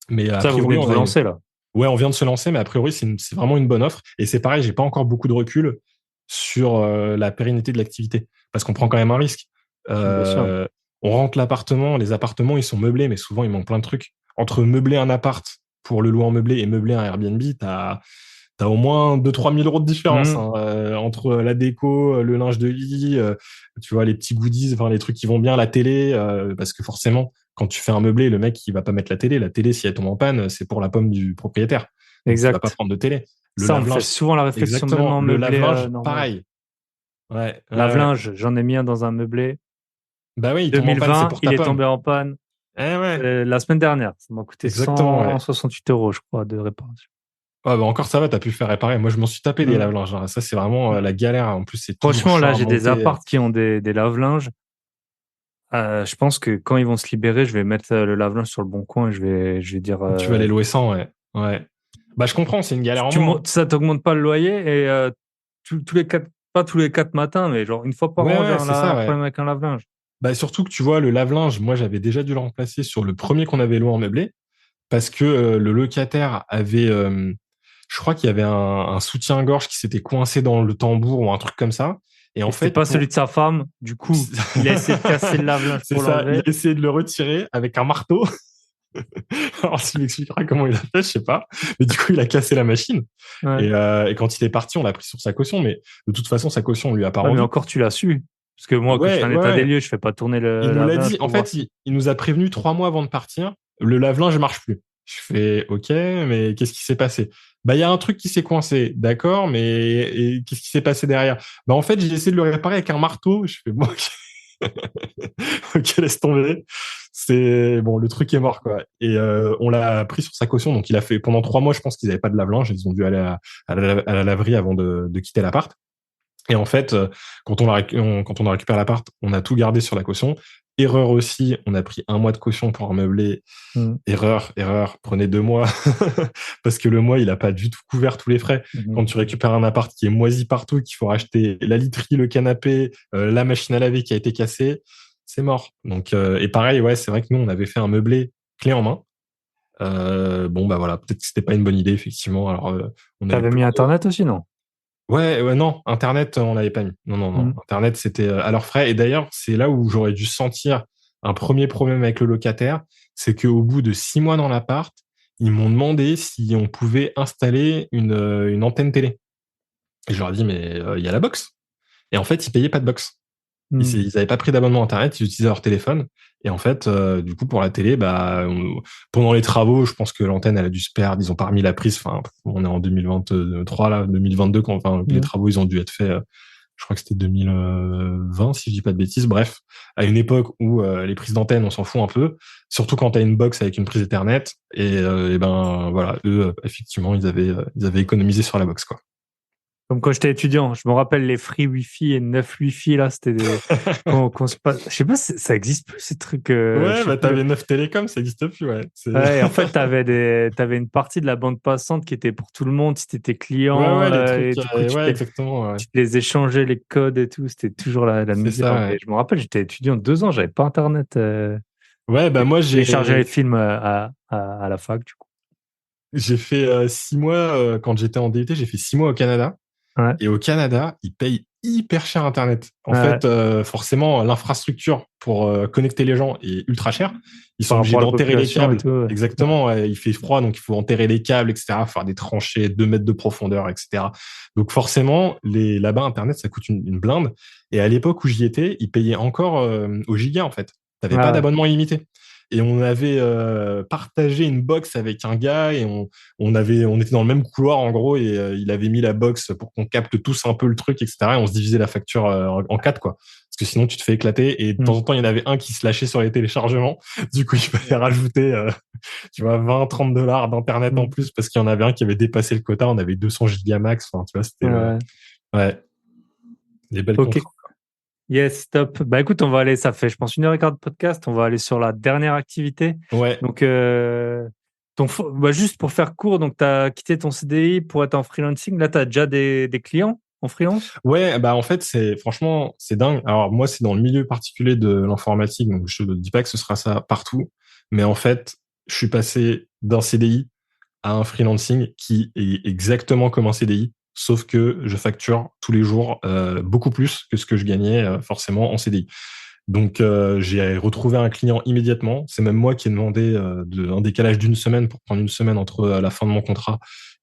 Mais a ça, vous priori, venez de vous lancer, là. Ouais, on vient de se lancer, mais a priori, c'est vraiment une bonne offre. Et c'est pareil, j'ai pas encore beaucoup de recul sur la pérennité de l'activité, parce qu'on prend quand même un risque. Bien sûr. On rentre l'appartement, les appartements, ils sont meublés, mais souvent, il manque plein de trucs. Entre meubler un appart pour le louer en meublé et meubler un Airbnb, t'as au moins 2-3 000 euros de différence, hein, entre la déco, le linge de lit, tu vois, les petits goodies, enfin les trucs qui vont bien, la télé, parce que forcément, quand tu fais un meublé, le mec il va pas mettre la télé. La télé, si elle tombe en panne, c'est pour la pomme du propriétaire. Donc tu vas pas prendre de télé. Le ça, on fait souvent la réflexion, même en le meublé. lave-linge, pareil. Ouais. Lave-linge, j'en ai mis un dans un meublé. Bah oui, il 2020, tombe en panne, c'est pour ta il est pomme. tombé en panne. Ouais. La semaine dernière, ça m'a coûté Exactement, 168 €, je crois, de réparation. Ah bah encore ça va, t'as pu le faire réparer. Moi, je m'en suis tapé des lave-linges. Hein. Ça, c'est vraiment la galère. En plus, c'est toujours franchement, là, j'ai des monter. apparts qui ont des lave-linges. Je pense que quand ils vont se libérer, je vais mettre le lave-linge sur le bon coin et je vais dire. Tu vas les louer sans, ouais. Bah, je comprends, c'est une galère en moins. Ça t'augmente pas le loyer et tous les 4, pas tous les 4 matins, mais genre une fois par an, j'ai un problème avec un lave-linge. Bah, surtout que tu vois, le lave-linge, moi, j'avais déjà dû le remplacer sur le premier qu'on avait loué en meublé parce que le locataire avait, je crois qu'il y avait un soutien-gorge qui s'était coincé dans le tambour ou un truc comme ça. Et en fait, c'était pas celui de sa femme. Du coup, il a essayé de casser le lave-linge pour l'enlever. Il a essayé de le retirer avec un marteau. Alors, s'il m'expliquera comment il a fait, je sais pas. Mais du coup, il a cassé la machine. Ouais. Et quand il est parti, on l'a pris sur sa caution. Mais de toute façon, sa caution, on lui a pas rendu. Mais encore, tu l'as su. Parce que moi, quand je fais un état des lieux, je fais pas tourner le. Il nous l'a dit. En fait, il nous a prévenu 3 mois avant de partir. Le lave-linge ne marche plus. Je fais OK, mais qu'est-ce qui s'est passé? Bah, il y a un truc qui s'est coincé. D'accord, mais qu'est-ce qui s'est passé derrière? Bah, en fait, j'ai essayé de le réparer avec un marteau. Je fais bon, OK, laisse tomber. C'est bon, le truc est mort, quoi. Et on l'a pris sur sa caution. Donc, il a fait pendant 3 mois, je pense qu'ils n'avaient pas de lave-linge. Ils ont dû aller à la laverie avant de quitter l'appart. Et en fait, quand on a récupéré l'appart, on a tout gardé sur la caution. Erreur aussi, on a pris 1 mois de caution pour un meublé. Erreur, prenez 2 mois. Parce que le mois, il a pas du tout couvert tous les frais. Quand tu récupères un appart qui est moisi partout, qu'il faut racheter la literie, le canapé, la machine à laver qui a été cassée, c'est mort. Donc, et pareil, ouais, c'est vrai que nous, on avait fait un meublé clé en main. Bon, bah voilà, peut-être que c'était pas une bonne idée, effectivement. Alors, t'avais mis Internet aussi, non? Ouais, non, Internet, on l'avait pas mis. Non. Internet, c'était à leurs frais. Et d'ailleurs, c'est là où j'aurais dû sentir un premier problème avec le locataire. C'est qu'au bout de 6 mois dans l'appart, ils m'ont demandé si on pouvait installer une antenne télé. Et je leur ai dit, mais il y a la box. Et en fait, ils payaient pas de box. Ils avaient pas pris d'abonnement Internet, ils utilisaient leur téléphone. Et en fait, du coup, pour la télé, pendant les travaux, je pense que l'antenne, elle a dû se perdre. Ils ont pas remis la prise. Enfin, on est en 2023, là, 2022, quand les travaux, ils ont dû être faits. Je crois que c'était 2020, si je dis pas de bêtises. Bref, à une époque où les prises d'antenne, on s'en fout un peu. Surtout quand t'as une box avec une prise Ethernet. Et voilà, eux, effectivement, ils avaient économisé sur la box, quoi. Comme quand j'étais étudiant, je me rappelle les free Wi-Fi et 9 Wi-Fi, là, c'était des. Je sais pas, ça existe plus, ces trucs. Ouais, t'avais 9 télécoms, ça existe plus, ouais. Ouais, en fait, t'avais une partie de la bande passante qui était pour tout le monde, si t'étais client. Ouais, les trucs, exactement. Ouais. Tu les échangeais, les codes et tout, c'était toujours la misère. Ça, ouais. Je me rappelle, j'étais étudiant 2 ans, j'avais pas Internet. Ouais, bah moi, j'ai téléchargé les films à la fac, du coup. J'ai fait 6 mois, quand j'étais en DUT, j'ai fait 6 mois au Canada. Ouais. Et au Canada, ils payent hyper cher Internet. En fait, forcément, l'infrastructure pour connecter les gens est ultra chère. Ils sont obligés d'enterrer les câbles. Exactement. Ouais, il fait froid, donc il faut enterrer les câbles, etc. Faire des tranchées 2 mètres de profondeur, etc. Donc forcément, là-bas, Internet, ça coûte une blinde. Et à l'époque où j'y étais, ils payaient encore au giga, en fait. T'avais pas d'abonnement illimité. Et on avait partagé une box avec un gars et on était dans le même couloir en gros et il avait mis la box pour qu'on capte tous un peu le truc, etc. Et on se divisait la facture en 4, quoi. Parce que sinon tu te fais éclater. Et de temps en temps, il y en avait un qui se lâchait sur les téléchargements. Du coup, il fallait rajouter, tu vois, 20, $30 d'internet en plus parce qu'il y en avait un qui avait dépassé le quota. On avait 200 gigamax. Enfin, tu vois, c'était ouais, des belles contrats. Yes, top. Bah écoute, on va aller, ça fait, je pense, 1h15 de podcast. On va aller sur la dernière activité. Ouais. Donc, juste pour faire court, donc tu as quitté ton CDI pour être en freelancing. Là, tu as déjà des clients en freelance? Ouais, bah en fait, franchement, c'est dingue. Alors moi, c'est dans le milieu particulier de l'informatique, donc je ne dis pas que ce sera ça partout, mais en fait, je suis passé d'un CDI à un freelancing qui est exactement comme un CDI, sauf que je facture tous les jours beaucoup plus que ce que je gagnais forcément en CDI. Donc j'ai retrouvé un client immédiatement. C'est même moi qui ai demandé un décalage d'une semaine pour prendre une semaine entre la fin de mon contrat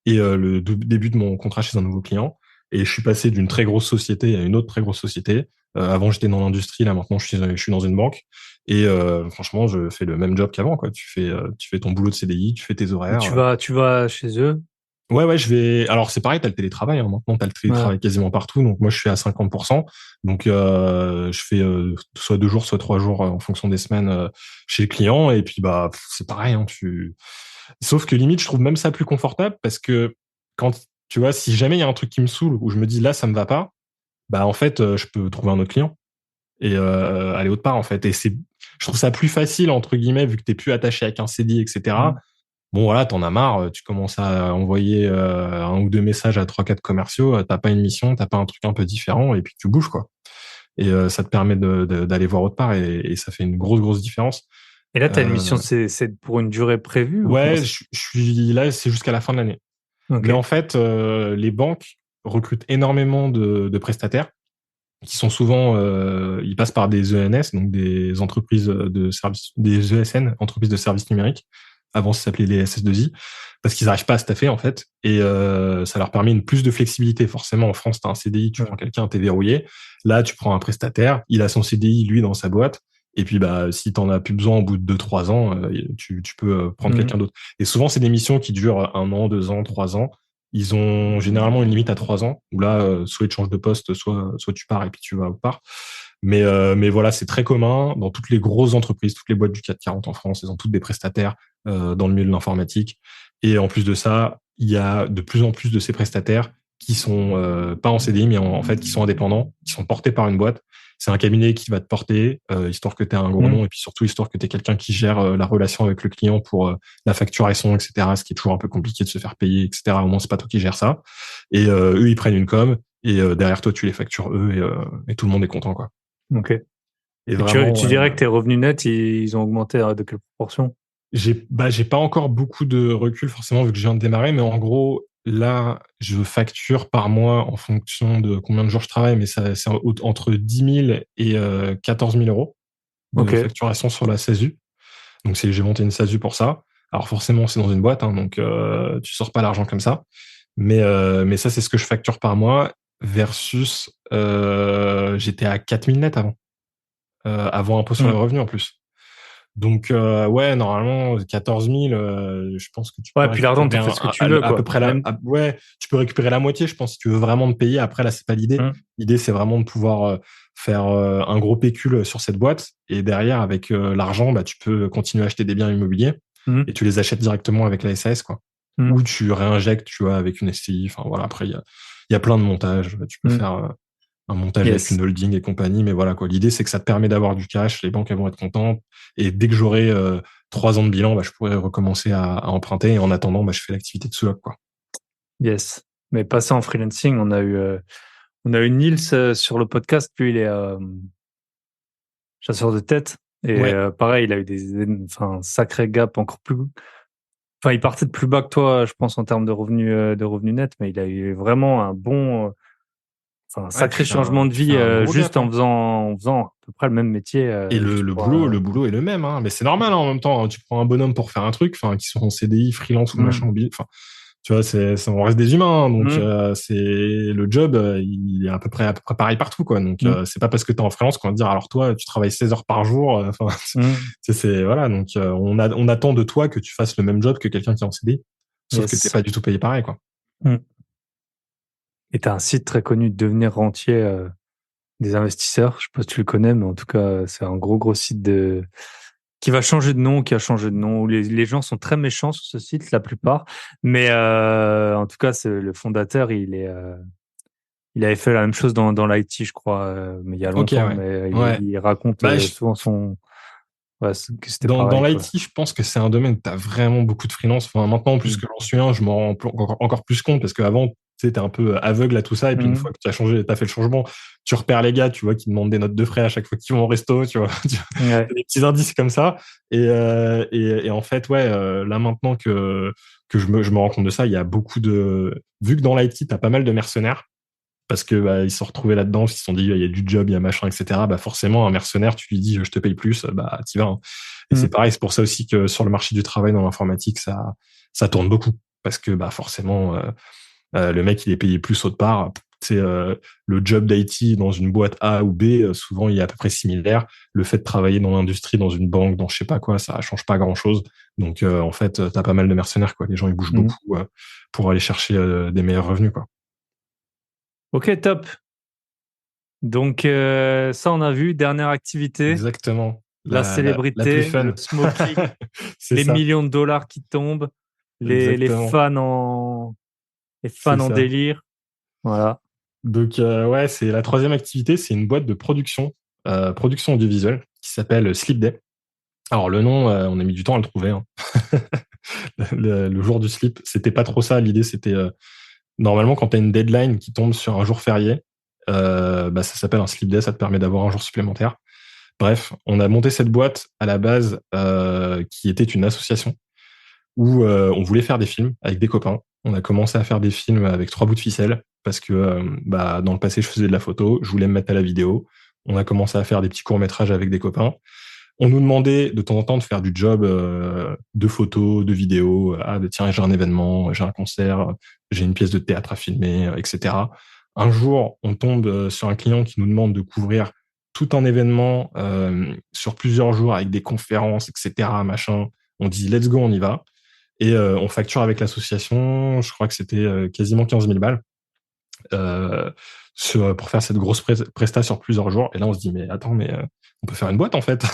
et le début de mon contrat chez un nouveau client. Et je suis passé d'une très grosse société à une autre très grosse société. Avant, j'étais dans l'industrie. Là, maintenant, je suis dans une banque. Et franchement, je fais le même job qu'avant, quoi. Tu fais ton boulot de CDI, tu fais tes horaires. Tu vas chez eux? Ouais, je vais. Alors, c'est pareil, t'as le télétravail. Hein. Maintenant, t'as le télétravail quasiment partout. Donc, moi, je suis à 50%. Donc, je fais soit 2 jours, soit 3 jours en fonction des semaines chez le client. Et puis, bah, c'est pareil. Hein, Sauf que limite, je trouve même ça plus confortable parce que quand tu vois, si jamais il y a un truc qui me saoule ou je me dis là, ça me va pas, bah en fait, je peux trouver un autre client et aller autre part en fait. Et je trouve ça plus facile entre guillemets vu que t'es plus attaché avec un CDI, etc. Bon voilà, t'en as marre, tu commences à envoyer 1 ou 2 messages à 3-4 commerciaux, t'as pas une mission, t'as pas un truc un peu différent et puis tu bouges quoi. Et ça te permet d'aller voir autre part et ça fait une grosse différence. Et là, tu as une mission, c'est pour une durée prévue? Ouais, je suis là, c'est jusqu'à la fin de l'année. Okay. Mais en fait, les banques recrutent énormément de prestataires qui sont souvent, ils passent par des ENS, donc des entreprises de services, des ESN, entreprises de services numériques. Avant, ça s'appelait les SS2I, parce qu'ils n'arrivent pas à staffer, en fait. Et ça leur permet une plus de flexibilité. Forcément, en France, tu as un CDI, tu prends quelqu'un, t'es verrouillé. Là, tu prends un prestataire, il a son CDI, lui, dans sa boîte. Et puis, bah, si t'en as plus besoin au bout de 2-3 ans, tu peux prendre quelqu'un d'autre. Et souvent, c'est des missions qui durent 1 an, 2 ans, 3 ans. Ils ont généralement une limite à 3 ans, où là, soit ils te changent de poste, soit tu pars et puis tu vas autre part. Mais voilà, c'est très commun dans toutes les grosses entreprises, toutes les boîtes du CAC 40 en France, elles ont toutes des prestataires dans le milieu de l'informatique. Et en plus de ça, il y a de plus en plus de ces prestataires qui sont pas en CDI, mais en fait qui sont indépendants, qui sont portés par une boîte. C'est un cabinet qui va te porter, histoire que tu aies un gros nom, et puis surtout histoire que tu aies quelqu'un qui gère la relation avec le client pour la facturation, etc., ce qui est toujours un peu compliqué de se faire payer, etc. Au moins, c'est pas toi qui gères ça. Et eux, ils prennent une com, et derrière toi, tu les factures eux, et tout le monde est content, quoi. Ok. Et vraiment, tu dirais que tes revenus nets, ils ont augmenté de quelle proportion? J'ai pas encore beaucoup de recul, forcément, vu que je viens de démarrer, mais en gros, là, je facture par mois en fonction de combien de jours je travaille, mais c'est entre 10 000 et 14 000 euros de facturation sur la SASU. Donc, j'ai monté une SASU pour ça. Alors, forcément, c'est dans une boîte, hein, donc tu sors pas l'argent comme ça. Mais ça, c'est ce que je facture par mois versus j'étais à 4 000 net avant impôt sur le revenu en plus. Donc, ouais, normalement, 14 000, je pense que tu peux puis l'argent, tu fais ce que tu veux, à peu près ouais, tu peux récupérer la moitié, je pense, si tu veux vraiment te payer. Après, là, c'est pas l'idée. L'idée, c'est vraiment de pouvoir faire un gros pécule sur cette boîte. Et derrière, avec l'argent, bah, tu peux continuer à acheter des biens immobiliers et tu les achètes directement avec la SAS, quoi. Ou tu réinjectes, tu vois, avec une SCI. Enfin, voilà, après, il y a plein de montages. Tu peux faire un montage avec une holding et compagnie, mais voilà quoi. L'idée c'est que ça te permet d'avoir du cash, les banques elles vont être contentes, et dès que j'aurai 3 ans de bilan, bah, je pourrai recommencer à emprunter, et en attendant, bah, je fais l'activité de sous-loc, quoi. Yes. Mais passé en freelancing, on a eu Niels sur le podcast, lui il est chasseur de tête, et pareil, il a eu un sacré gap encore plus. Enfin, il partait de plus bas que toi, je pense, en termes de revenus nets, mais il a eu vraiment un bon. Un sacré changement de vie juste gap, en faisant à peu près le même métier. Et le boulot est le même, hein. Mais c'est normal, hein, en même temps. Hein, tu prends un bonhomme pour faire un truc, enfin, qui sont en CDI, freelance ou machin, enfin, tu vois, on reste des humains, hein, donc c'est le job, il est à peu près pareil partout, quoi. Donc c'est pas parce que t'es en freelance qu'on va te dire alors toi tu travailles 16 heures par jour. Enfin, c'est voilà. Donc on attend de toi que tu fasses le même job que quelqu'un qui est en CDI, sauf que t'es pas du tout payé pareil, quoi. Et t'as un site très connu, Devenir Rentier. des investisseurs. Je sais pas si tu le connais, mais en tout cas, c'est un gros site qui va changer de nom, qui a changé de nom. Où les gens sont très méchants sur ce site, la plupart. Mais en tout cas, le fondateur, il avait fait la même chose dans l'IT, je crois, mais il y a Ok, longtemps. ouais. Mais Ouais. il raconte Bah, souvent que c'était dans pareil, quoi. l'IT, je pense que c'est un domaine où tu as vraiment beaucoup de freelance. Enfin, maintenant, plus Mm. que j'en suis un, je m'en rends encore plus compte parce qu'avant, tu sais, t'es un peu aveugle à tout ça. Et puis, une Mm. fois que tu as changé, tu as fait le changement, tu repères les gars, tu vois, qui demandent des notes de frais à chaque fois qu'ils vont au resto, tu vois. Ouais. T'as des petits indices comme ça. Et en fait, ouais, là, maintenant que je me rends compte de ça, il y a beaucoup vu que dans l'IT, tu as pas mal de mercenaires parce que bah, ils se sont retrouvés là-dedans, ils se sont dit il y a du job, il y a machin, etc. Bah forcément un mercenaire, tu lui dis je te paye plus, bah t'y vas. Hein. Et c'est Mm. pareil, c'est pour ça aussi que sur le marché du travail dans l'informatique, ça tourne beaucoup parce que bah forcément le mec il est payé plus autre part. C'est le job d'IT dans une boîte A ou B, souvent il est à peu près similaire. Le fait de travailler dans l'industrie, dans une banque, dans je sais pas quoi, ça change pas grand-chose. Donc en fait, t'as pas mal de mercenaires quoi. Les gens ils bougent Mm. beaucoup pour aller chercher des meilleurs revenus quoi. Ok, top. Donc, ça, on a vu. Dernière activité, Exactement. la La plus célébrité, le fun. smoking, C'est les ça. millions de dollars qui tombent, les Exactement. les C'est fans en ça. délire. Voilà. Donc, ouais, c'est la troisième activité. C'est une boîte de production audiovisuelle qui s'appelle Sleep. Alors, le nom, on a mis du temps à le trouver. Hein. Le jour du slip, c'était pas trop ça. L'idée, c'était normalement quand tu as une deadline qui tombe sur un jour férié, bah, ça s'appelle un Sleep Day. Ça te permet d'avoir un jour supplémentaire. Bref, on a monté cette boîte à la base qui était une association où on voulait faire des films avec des copains. On a commencé à faire des films avec 3 bouts de ficelle parce que bah, dans le passé, je faisais de la photo, je voulais me mettre à la vidéo. On a commencé à faire des petits courts-métrages avec des copains. On nous demandait de temps en temps de faire du job de photos, de vidéos. Ah, bah, tiens, j'ai un événement, j'ai un concert, j'ai une pièce de théâtre à filmer, etc. Un jour, on tombe sur un client qui nous demande de couvrir tout un événement sur plusieurs jours avec des conférences, etc. Machin. On dit, let's go, on y va. Et on facture avec l'association, je crois que c'était quasiment 15 000 balles euh, pour faire cette grosse presta sur plusieurs jours. Et là, on se dit, mais attends, mais on peut faire une boîte en fait.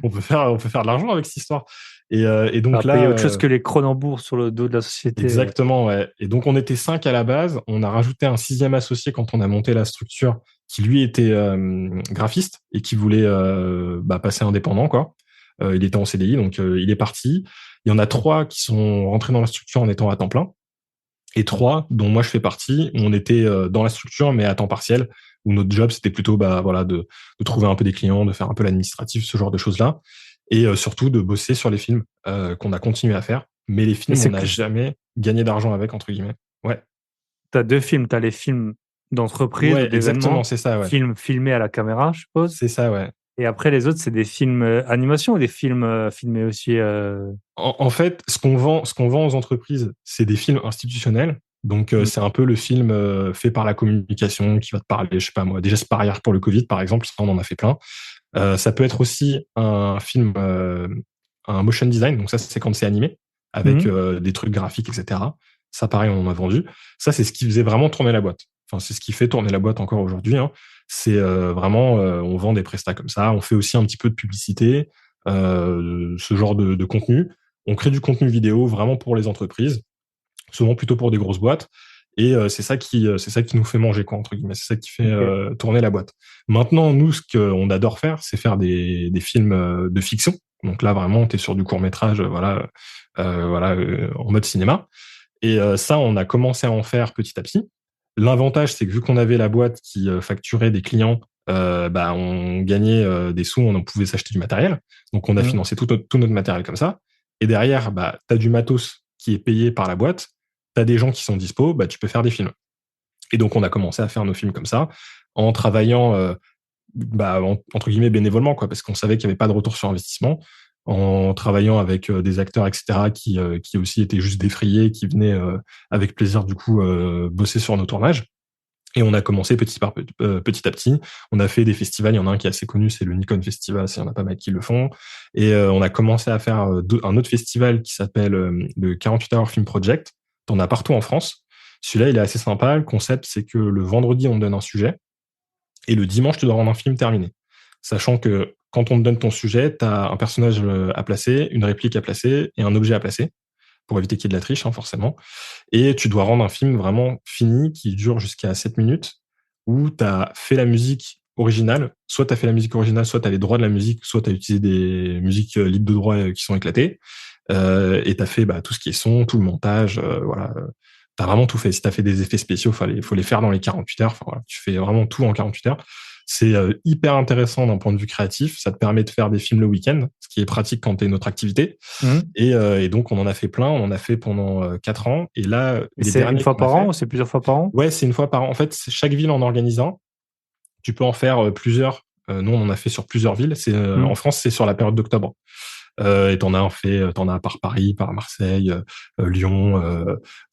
On peut faire de l'argent avec cette histoire. Et Ça donc va payer là, autre chose que les Cronenbourg sur le dos de la société. exactement, ouais. Et donc on était 5 à la base. On a rajouté un 6e associé quand on a monté la structure, qui lui était graphiste et qui voulait bah, passer indépendant, quoi. Il était en CDI, donc il est parti. Il y en a 3 qui sont rentrés dans la structure en étant à temps plein. Et 3, dont moi je fais partie, on était dans la structure, mais à temps partiel, où notre job, c'était plutôt bah, voilà, de trouver un peu des clients, de faire un peu l'administratif, ce genre de choses-là. Et surtout de bosser sur les films qu'on a continué à faire. Mais les Et films, on c'est n'a que jamais gagné d'argent avec, entre guillemets. Ouais, tu as deux films. Tu as les films d'entreprise ou ouais, exactement, d'événements, c'est ça, ouais. films filmés à la caméra, je suppose. C'est ça, ouais. Et après, les autres, c'est des films animation ou des films filmés aussi. En fait, ce qu'on vend aux entreprises, c'est des films institutionnels. Donc, Mm. c'est un peu le film fait par la communication qui va te parler, je sais pas moi, des gestes barrières pour le Covid, par exemple, ça, on en a fait plein. Ça peut être aussi un film, un motion design. Donc ça, c'est quand c'est animé avec Mm. des trucs graphiques, etc. Ça, pareil, on en a vendu. Ça, c'est ce qui faisait vraiment tourner la boîte. Enfin, c'est ce qui fait tourner la boîte encore aujourd'hui. Hein. C'est vraiment, on vend des prestats comme ça. On fait aussi un petit peu de publicité, ce genre de contenu. On crée du contenu vidéo vraiment pour les entreprises, souvent plutôt pour des grosses boîtes. Et c'est ça qui nous fait manger, quoi, entre guillemets. C'est ça qui fait Ok. tourner la boîte. Maintenant, nous, ce qu'on adore faire, c'est faire des films de fiction. Donc là, vraiment, tu es sur du court-métrage, en mode cinéma. Et ça, on a commencé à en faire petit à petit. L'avantage, c'est que vu qu'on avait la boîte qui facturait des clients, bah, on gagnait des sous, on en pouvait s'acheter du matériel. Donc, on a Mm. financé tout notre matériel comme ça. Et derrière, bah, tu as du matos qui est payé par la boîte. Tu as des gens qui sont dispo, bah, tu peux faire des films. Et donc, on a commencé à faire nos films comme ça, en travaillant, bah, entre guillemets, bénévolement, quoi, parce qu'on savait qu'il n'y avait pas de retour sur investissement, en travaillant avec des acteurs, etc., qui aussi étaient juste défrayés, qui venaient avec plaisir, du coup, bosser sur nos tournages. Et on a commencé petit à petit. On a fait des festivals. Il y en a un qui est assez connu, c'est le Nikon Festival. Il y en a pas mal qui le font. Et on a commencé à faire un autre festival qui s'appelle le 48 Hour Film Project. T'en as partout en France. Celui-là, il est assez sympa. Le concept, c'est que le vendredi, on donne un sujet. Et le dimanche, tu dois rendre un film terminé. Sachant que quand on te donne ton sujet, tu as un personnage à placer, une réplique à placer et un objet à placer, pour éviter qu'il y ait de la triche, hein, forcément. Et tu dois rendre un film vraiment fini, qui dure jusqu'à 7 minutes, où tu as fait la musique originale. Soit tu as fait la musique originale, soit tu as les droits de la musique, soit tu as utilisé des musiques libres de droit qui sont éclatées. Et tu as fait tout ce qui est son, tout le montage, voilà. T'as vraiment tout fait. Si t'as fait des effets spéciaux, faut les faire dans les 48 heures. Enfin, voilà, tu fais vraiment tout en 48 heures. C'est hyper intéressant d'un point de vue créatif. Ça te permet de faire des films le week-end, ce qui est pratique quand t'es une autre activité. Et donc, on en a fait plein. On en a fait pendant 4 ans. Et là, et c'est une fois par an ou c'est plusieurs fois par an? Ouais, c'est une fois par an. En fait, chaque ville en organise un. Tu peux en faire plusieurs. Nous, on en a fait sur plusieurs villes. En France, c'est sur la période d'octobre. Et t'en as par Paris, par Marseille, Lyon.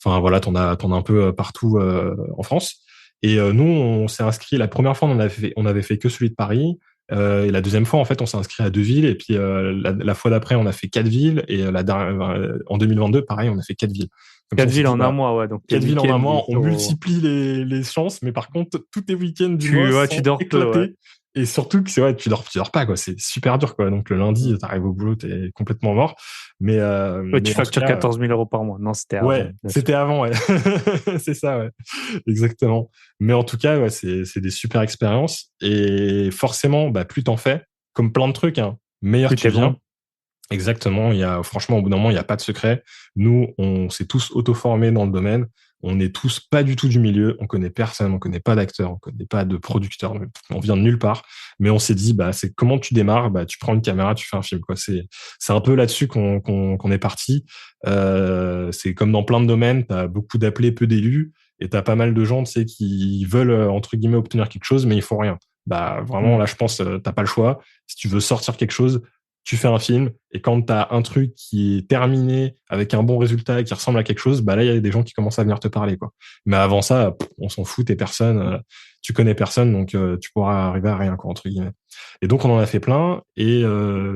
Enfin voilà, t'en as un peu partout en France. Et nous, on s'est inscrit. La première fois, on avait fait que celui de Paris. Et la deuxième fois, en fait, on s'est inscrit à 2 villes. Et puis la fois d'après, on a fait 4 villes. Et en 2022, pareil, on a fait 4 villes. 4 villes en un mois, ouais. Donc 4 villes en un mois, on multiplie les chances, mais par contre, tous tes week-ends du mois sont dors éclatés. peu, ouais. Et surtout que tu dors pas, quoi. C'est super dur, quoi. Donc le lundi, t'arrives au boulot, t'es complètement mort. Mais tu factures 14 000 euros par mois. Non, c'était avant. Ouais, c'était avant, ouais. C'est ça, ouais. Exactement. Mais en tout cas, ouais, c'est des super expériences. Et forcément, plus t'en fais, comme plein de trucs, hein, meilleur tu viens. Bon. Exactement. Franchement, au bout d'un moment, il n'y a pas de secret. Nous, on s'est tous auto-formés dans le domaine. On n'est tous pas du tout du milieu. On connaît personne. On connaît pas d'acteurs. On connaît pas de producteurs. On vient de nulle part. Mais on s'est dit, c'est comment tu démarres. Tu prends une caméra, tu fais un film, quoi. C'est un peu là-dessus qu'on est parti. C'est comme dans plein de domaines. T'as beaucoup d'appelés, peu d'élus. Et t'as pas mal de gens, tu sais, qui veulent, entre guillemets, obtenir quelque chose, mais ils font rien. Vraiment, là, je pense, t'as pas le choix. Si tu veux sortir quelque chose, tu fais un film, et quand tu as un truc qui est terminé avec un bon résultat et qui ressemble à quelque chose, là, il y a des gens qui commencent à venir te parler, quoi. Mais avant ça, on s'en fout, t'es personne, tu connais personne, donc tu pourras arriver à rien, quoi, entre guillemets. Et donc, on en a fait plein, et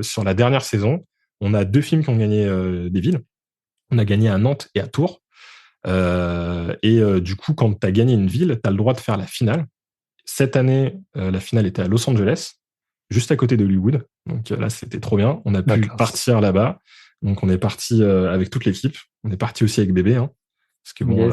sur la dernière saison, on a 2 films qui ont gagné des villes. On a gagné à Nantes et à Tours. Du coup, quand tu as gagné une ville, tu as le droit de faire la finale. Cette année, la finale était à Los Angeles, juste à côté de Hollywood. Donc là, c'était trop bien. On a pu partir là-bas. Donc on est parti avec toute l'équipe. On est parti aussi avec bébé, hein, parce que bon,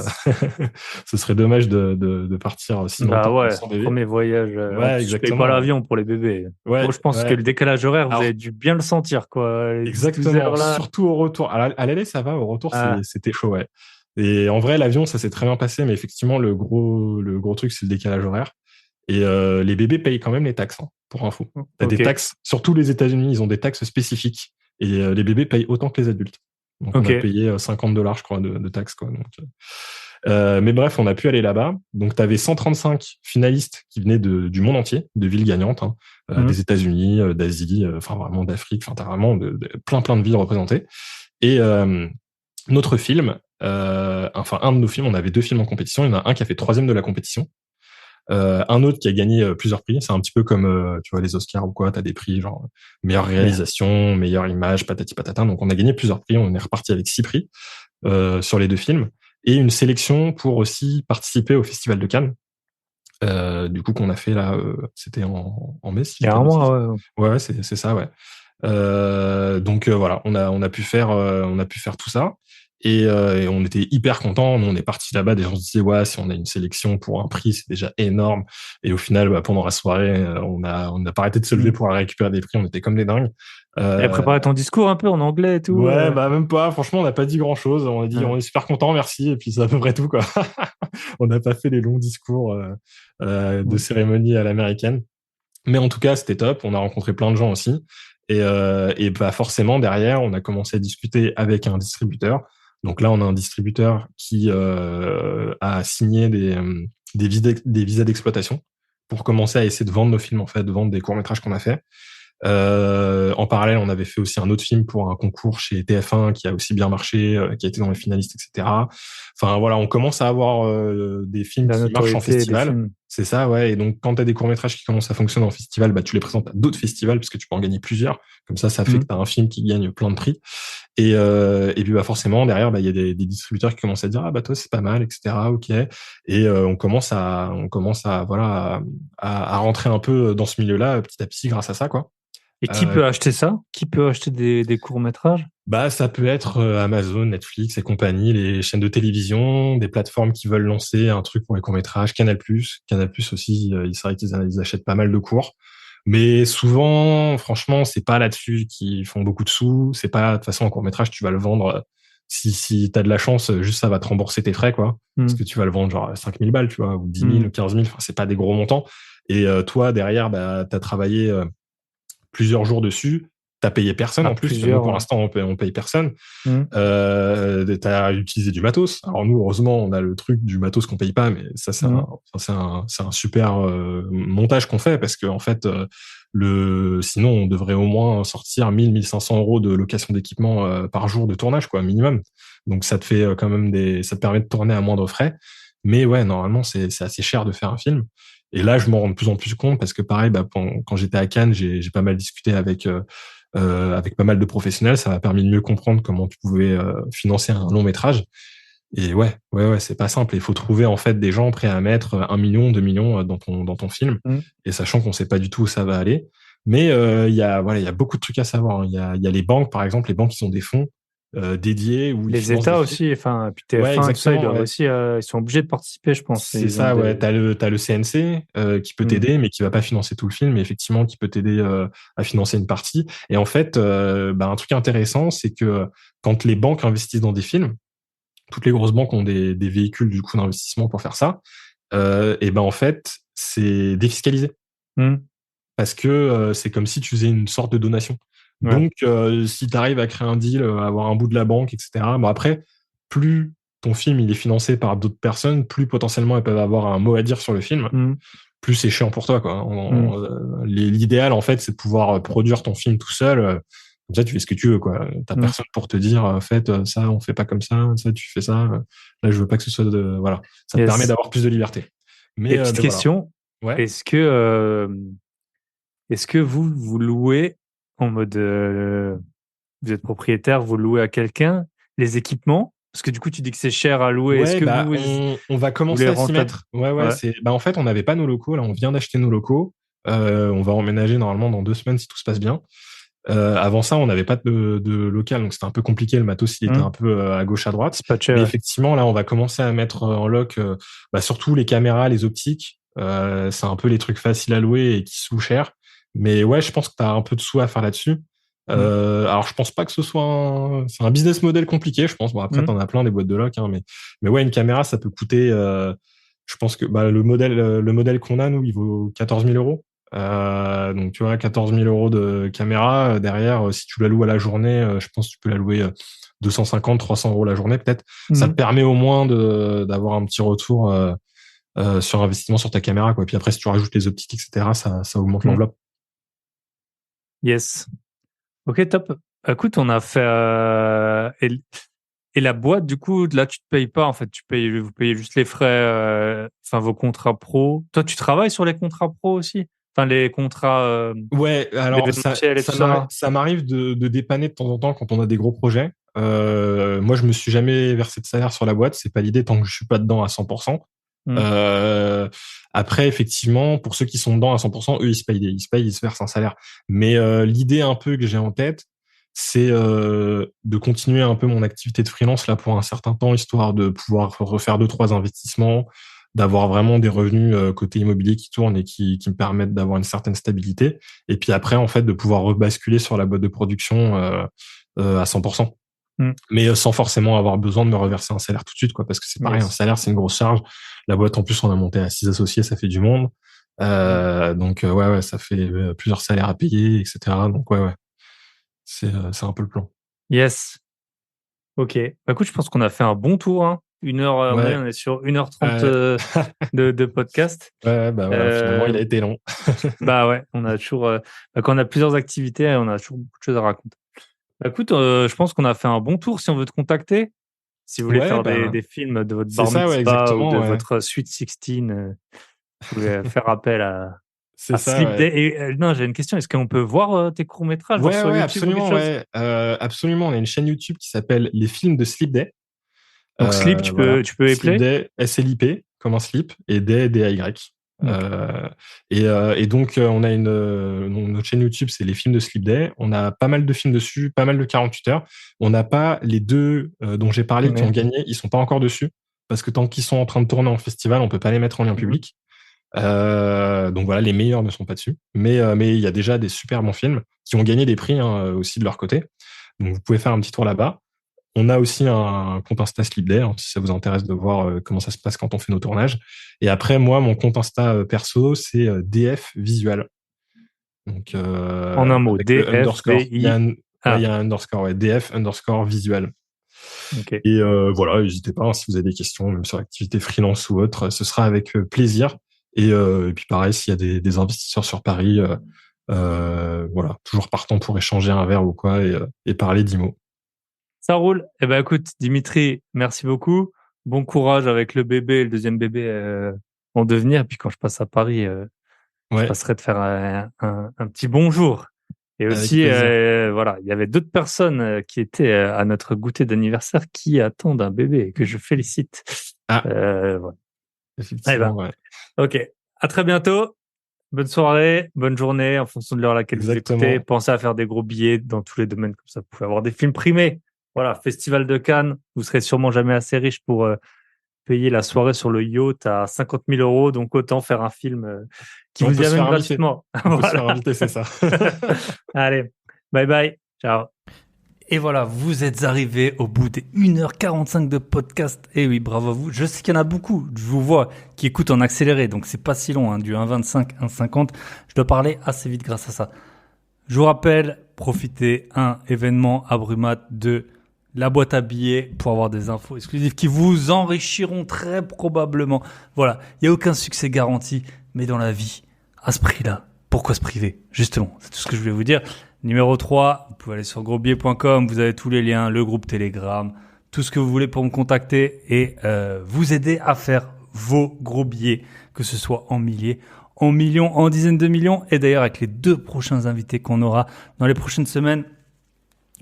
ce serait dommage de partir si longtemps sans bébé. Premier voyage. Je paye pas l'avion pour les bébés. Ouais, moi, je pense que le décalage horaire, vous avez dû bien le sentir, quoi. Exactement. Surtout au retour. À l'aller, ça va. Au retour, c'était chaud, ouais. Et en vrai, l'avion, ça s'est très bien passé, mais effectivement, le gros truc, c'est le décalage horaire. Et les bébés payent quand même les taxes, hein, pour info. T'as des taxes, surtout les États-Unis, ils ont des taxes spécifiques. Et les bébés payent autant que les adultes. Donc on a payé $50, je crois, de taxes, quoi. Donc, mais bref, on a pu aller là-bas. Donc t'avais 135 finalistes qui venaient du monde entier, de villes gagnantes, hein, des États-Unis, d'Asie, enfin vraiment d'Afrique. Enfin, t'as vraiment plein de villes représentées. Et notre film, un de nos films, on avait 2 films en compétition. Il y en a un qui a fait 3e de la compétition. Un autre qui a gagné plusieurs prix. C'est un petit peu comme tu vois les Oscars ou quoi, t'as des prix genre meilleure réalisation, meilleure image, patati patata. Donc on a gagné plusieurs prix, on est reparti avec 6 prix sur les 2 films et une sélection pour aussi participer au Festival de Cannes. Du coup qu'on a fait là, c'était en mai. Il y a un mois, ouais, c'est ça, ouais. Donc voilà, on a pu faire tout ça. Et on était hyper contents. Nous, on est partis là-bas. Des gens se disaient, si on a une sélection pour un prix, c'est déjà énorme. Et au final, pendant la soirée, on n'a pas arrêté de se lever pour récupérer des prix. On était comme des dingues. Et préparé ton discours un peu en anglais et tout. Ouais, même pas. Franchement, on n'a pas dit grand-chose. On a dit, on est super contents, merci. Et puis c'est à peu près tout, quoi. On n'a pas fait les longs discours de cérémonie à l'américaine. Mais en tout cas, c'était top. On a rencontré plein de gens aussi. Et forcément, derrière, on a commencé à discuter avec un distributeur. Donc là, on a un distributeur qui a signé des visas d'exploitation pour commencer à essayer de vendre nos films, en fait, de vendre des courts-métrages qu'on a fait. En parallèle, on avait fait aussi un autre film pour un concours chez TF1 qui a aussi bien marché, qui a été dans les finalistes, etc. Enfin voilà, on commence à avoir des films qui marchent en festival. C'est ça, ouais. Et donc, quand tu as des courts-métrages qui commencent à fonctionner en festival, tu les présentes à d'autres festivals parce que tu peux en gagner plusieurs. Comme ça fait que tu as un film qui gagne plein de prix. Et puis, forcément, derrière, il y a des distributeurs qui commencent à dire, toi, c'est pas mal, etc. OK. Et on commence à rentrer un peu dans ce milieu-là, petit à petit, grâce à ça, quoi. Et qui peut acheter ça? Qui peut acheter des courts-métrages? Ça peut être Amazon, Netflix et compagnie, les chaînes de télévision, des plateformes qui veulent lancer un truc pour les courts-métrages, Canal+. Canal+ aussi, c'est vrai qu'ils achètent pas mal de courts. Mais souvent, franchement, c'est pas là-dessus qu'ils font beaucoup de sous. C'est pas, de toute façon, un court-métrage, tu vas le vendre, si t'as de la chance, juste ça va te rembourser tes frais, quoi. Parce que tu vas le vendre genre 5 000 balles, tu vois, ou 10 000, ou 15 000. Enfin, c'est pas des gros montants. Et toi, derrière, t'as travaillé plusieurs jours dessus. T'as payé personne en plus. Nous, pour l'instant, on paye personne. T'as utilisé du matos. Alors nous, heureusement, on a le truc du matos qu'on paye pas, mais ça, c'est un super montage qu'on fait parce que en fait, sinon, on devrait au moins sortir 1 500 euros de location d'équipement par jour de tournage, quoi, minimum. Donc ça te fait quand même ça te permet de tourner à moindre frais. Mais ouais, normalement, c'est assez cher de faire un film. Et là, je m'en rends de plus en plus compte parce que pareil, quand j'étais à Cannes, j'ai pas mal discuté avec pas mal de professionnels. Ça m'a permis de mieux comprendre comment tu pouvais financer un long métrage. Et ouais, c'est pas simple. Il faut trouver en fait des gens prêts à mettre 1 million, 2 millions dans ton film. Et sachant qu'on sait pas du tout où ça va aller. Mais il y a beaucoup de trucs à savoir. Il y a les banques, par exemple, les banques qui ont des fonds dédiés où les États aussi, enfin, puis TF1 et tout ça, ils doivent aussi, ils sont obligés de participer, je pense. C'est ça, ouais. T'as le CNC qui peut t'aider, mais qui va pas financer tout le film, mais effectivement qui peut t'aider à financer une partie. Et en fait, un truc intéressant, c'est que quand les banques investissent dans des films, toutes les grosses banques ont des véhicules du coup d'investissement pour faire ça. En fait, c'est défiscalisé parce que c'est comme si tu faisais une sorte de donation. Ouais. Donc, si tu arrives à créer un deal, à avoir un bout de la banque, etc. Après, plus ton film il est financé par d'autres personnes, plus potentiellement elles peuvent avoir un mot à dire sur le film. Plus c'est chiant pour toi, quoi. L'idéal, en fait, c'est de pouvoir produire ton film tout seul. Comme ça, tu fais ce que tu veux, quoi. T'as personne pour te dire, en fait, ça, on fait pas comme ça tu fais ça. Là, je veux pas que ce soit voilà. Ça te permet d'avoir plus de liberté. Mais petite question. Voilà. Ouais. Est-ce que vous louez en mode, vous êtes propriétaire, vous louez à quelqu'un les équipements? Parce que du coup, tu dis que c'est cher à louer. Ouais, est-ce que on va commencer à s'y mettre. Ouais. En fait, on n'avait pas nos locaux. Là, on vient d'acheter nos locaux. On va emménager normalement dans 2 semaines si tout se passe bien. Avant ça, on n'avait pas de local, donc c'était un peu compliqué. Le matos, il était un peu à gauche, à droite. C'est pas cher. Mais effectivement, là, on va commencer à mettre en loc surtout les caméras, les optiques. C'est un peu les trucs faciles à louer et qui se louent cher. Mais ouais, je pense que tu as un peu de sous à faire là-dessus. Alors, je pense pas que ce soit c'est un business model compliqué, je pense. Bon, après, t'en as plein des boîtes de loc, hein, mais ouais, une caméra, ça peut coûter, je pense que le modèle qu'on a, nous, il vaut 14 000 euros. Donc, tu vois, 14 000 euros de caméra, derrière, si tu la loues à la journée, je pense que tu peux la louer 250, 300 euros la journée, peut-être. Ça te permet au moins d'avoir un petit retour sur investissement sur ta caméra, quoi. Et puis après, si tu rajoutes les optiques, etc., ça augmente l'enveloppe. Yes. Ok, top. Écoute, on a fait et la boîte, du coup, là, tu te payes pas. En fait, vous payez juste les frais, vos contrats pro. Toi, tu travailles sur les contrats pro aussi? Enfin, les contrats. Ouais, alors ça m'arrive de dépanner de temps en temps quand on a des gros projets. Moi, je me suis jamais versé de salaire sur la boîte. C'est pas l'idée tant que je suis pas dedans à 100%. Après, effectivement, pour ceux qui sont dedans à 100%, eux, ils se versent un salaire. Mais l'idée un peu que j'ai en tête, c'est de continuer un peu mon activité de freelance là pour un certain temps, histoire de pouvoir refaire 2-3 investissements, d'avoir vraiment des revenus côté immobilier qui tournent et qui me permettent d'avoir une certaine stabilité. Et puis après, en fait, de pouvoir rebasculer sur la boîte de production à 100%. Mais sans forcément avoir besoin de me reverser un salaire tout de suite, quoi, parce que c'est pareil, un salaire, c'est une grosse charge. La boîte, en plus, on a monté à 6 associés, ça fait du monde. Donc, ouais, ça fait plusieurs salaires à payer, etc. Donc, ouais. C'est un peu le plan. Yes. Ok. Écoute, je pense qu'on a fait un bon tour, hein. 1 heure, on est sur 1h30 de podcast. Ouais, finalement, il a été long. Ouais, on a toujours, quand on a plusieurs activités, on a toujours beaucoup de choses à raconter. Écoute, je pense qu'on a fait un bon tour. Si on veut te contacter, si vous voulez faire des films de votre bar mitzvah ou de votre Sweet 16, Vous pouvez faire appel à C'est ça, Sleep ouais. Day. Et non, j'ai une question. Est-ce qu'on peut voir tes courts-métrages genre sur Ouais, YouTube ou quelque absolument, chose? ouais. Absolument. On a une chaîne YouTube qui s'appelle Les films de Sleep Day. Donc Sleep, Voilà. tu peux Sleep épeler? Day, SLIP, comme un slip, et Day, DAY. Ok. Et donc, on a notre chaîne YouTube, c'est les films de Sleep Day. On a pas mal de films dessus, pas mal de 48 heures. On n'a pas les deux dont j'ai parlé qui ont gagné, ils sont pas encore dessus. Parce que tant qu'ils sont en train de tourner en festival, on peut pas les mettre en lien public. Donc voilà, les meilleurs ne sont pas dessus. Mais il y a déjà des super bons films qui ont gagné des prix aussi de leur côté. Donc vous pouvez faire un petit tour là-bas. On a aussi un compte Insta Sleep Day, si ça vous intéresse de voir comment ça se passe quand on fait nos tournages. Et après, moi, mon compte Insta perso, c'est DF Visual. Donc, En un mot, avec le underscore. Il y a DFVI. il y Ah, a un underscore, ouais, DF underscore Visual. ok. Et voilà, n'hésitez pas, si vous avez des questions, même sur l'activité freelance ou autre, ce sera avec plaisir. Et puis pareil, s'il y a des investisseurs sur Paris, voilà, toujours partant pour échanger un verre ou quoi et parler d'IMO. Ça roule. Eh ben, écoute, Dimitri, merci beaucoup. Bon courage avec le bébé et le deuxième bébé en devenir. Et puis quand je passe à Paris, je Ouais, passerai de faire un petit bonjour. Et avec aussi, plaisir. voilà, il y avait d'autres personnes qui étaient à notre goûter d'anniversaire qui attendent un bébé et que je félicite. Ah, Voilà. Eh effectivement, ben, ouais. ok. À très bientôt. Bonne soirée, bonne journée en fonction de l'heure à laquelle vous écoutez. Exactement. Pensez à faire des gros billets dans tous les domaines comme ça. Vous pouvez avoir des films primés. Voilà, Festival de Cannes. Vous serez sûrement jamais assez riche pour payer la soirée sur le yacht à 50 000 euros. Donc autant faire un film qui On vous peut y se amène faire inviter. gratuitement. On peut se faire Voilà. inviter, c'est ça. Allez, bye bye. Ciao. Et voilà, vous êtes arrivés au bout des 1h45 de podcast. Et oui, bravo à vous. Je sais qu'il y en a beaucoup, je vous vois, qui écoutent en accéléré. Donc c'est pas si long, hein, du 1,25, 1,50. Je dois parler assez vite grâce à ça. Je vous rappelle, profitez, événement à Brumat, 2, la boîte à billets pour avoir des infos exclusives qui vous enrichiront très probablement. Voilà, il n'y a aucun succès garanti, mais dans la vie, à ce prix-là, pourquoi se priver? Justement, c'est tout ce que je voulais vous dire. Numéro 3, vous pouvez aller sur grosbillet.com, vous avez tous les liens, le groupe Telegram, tout ce que vous voulez pour me contacter et vous aider à faire vos gros billets, que ce soit en milliers, en millions, en dizaines de millions. Et d'ailleurs, avec les 2 prochains invités qu'on aura dans les prochaines semaines,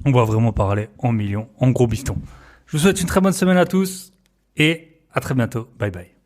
on va vraiment parler en millions, en gros bifton. Je vous souhaite une très bonne semaine à tous et à très bientôt. Bye bye.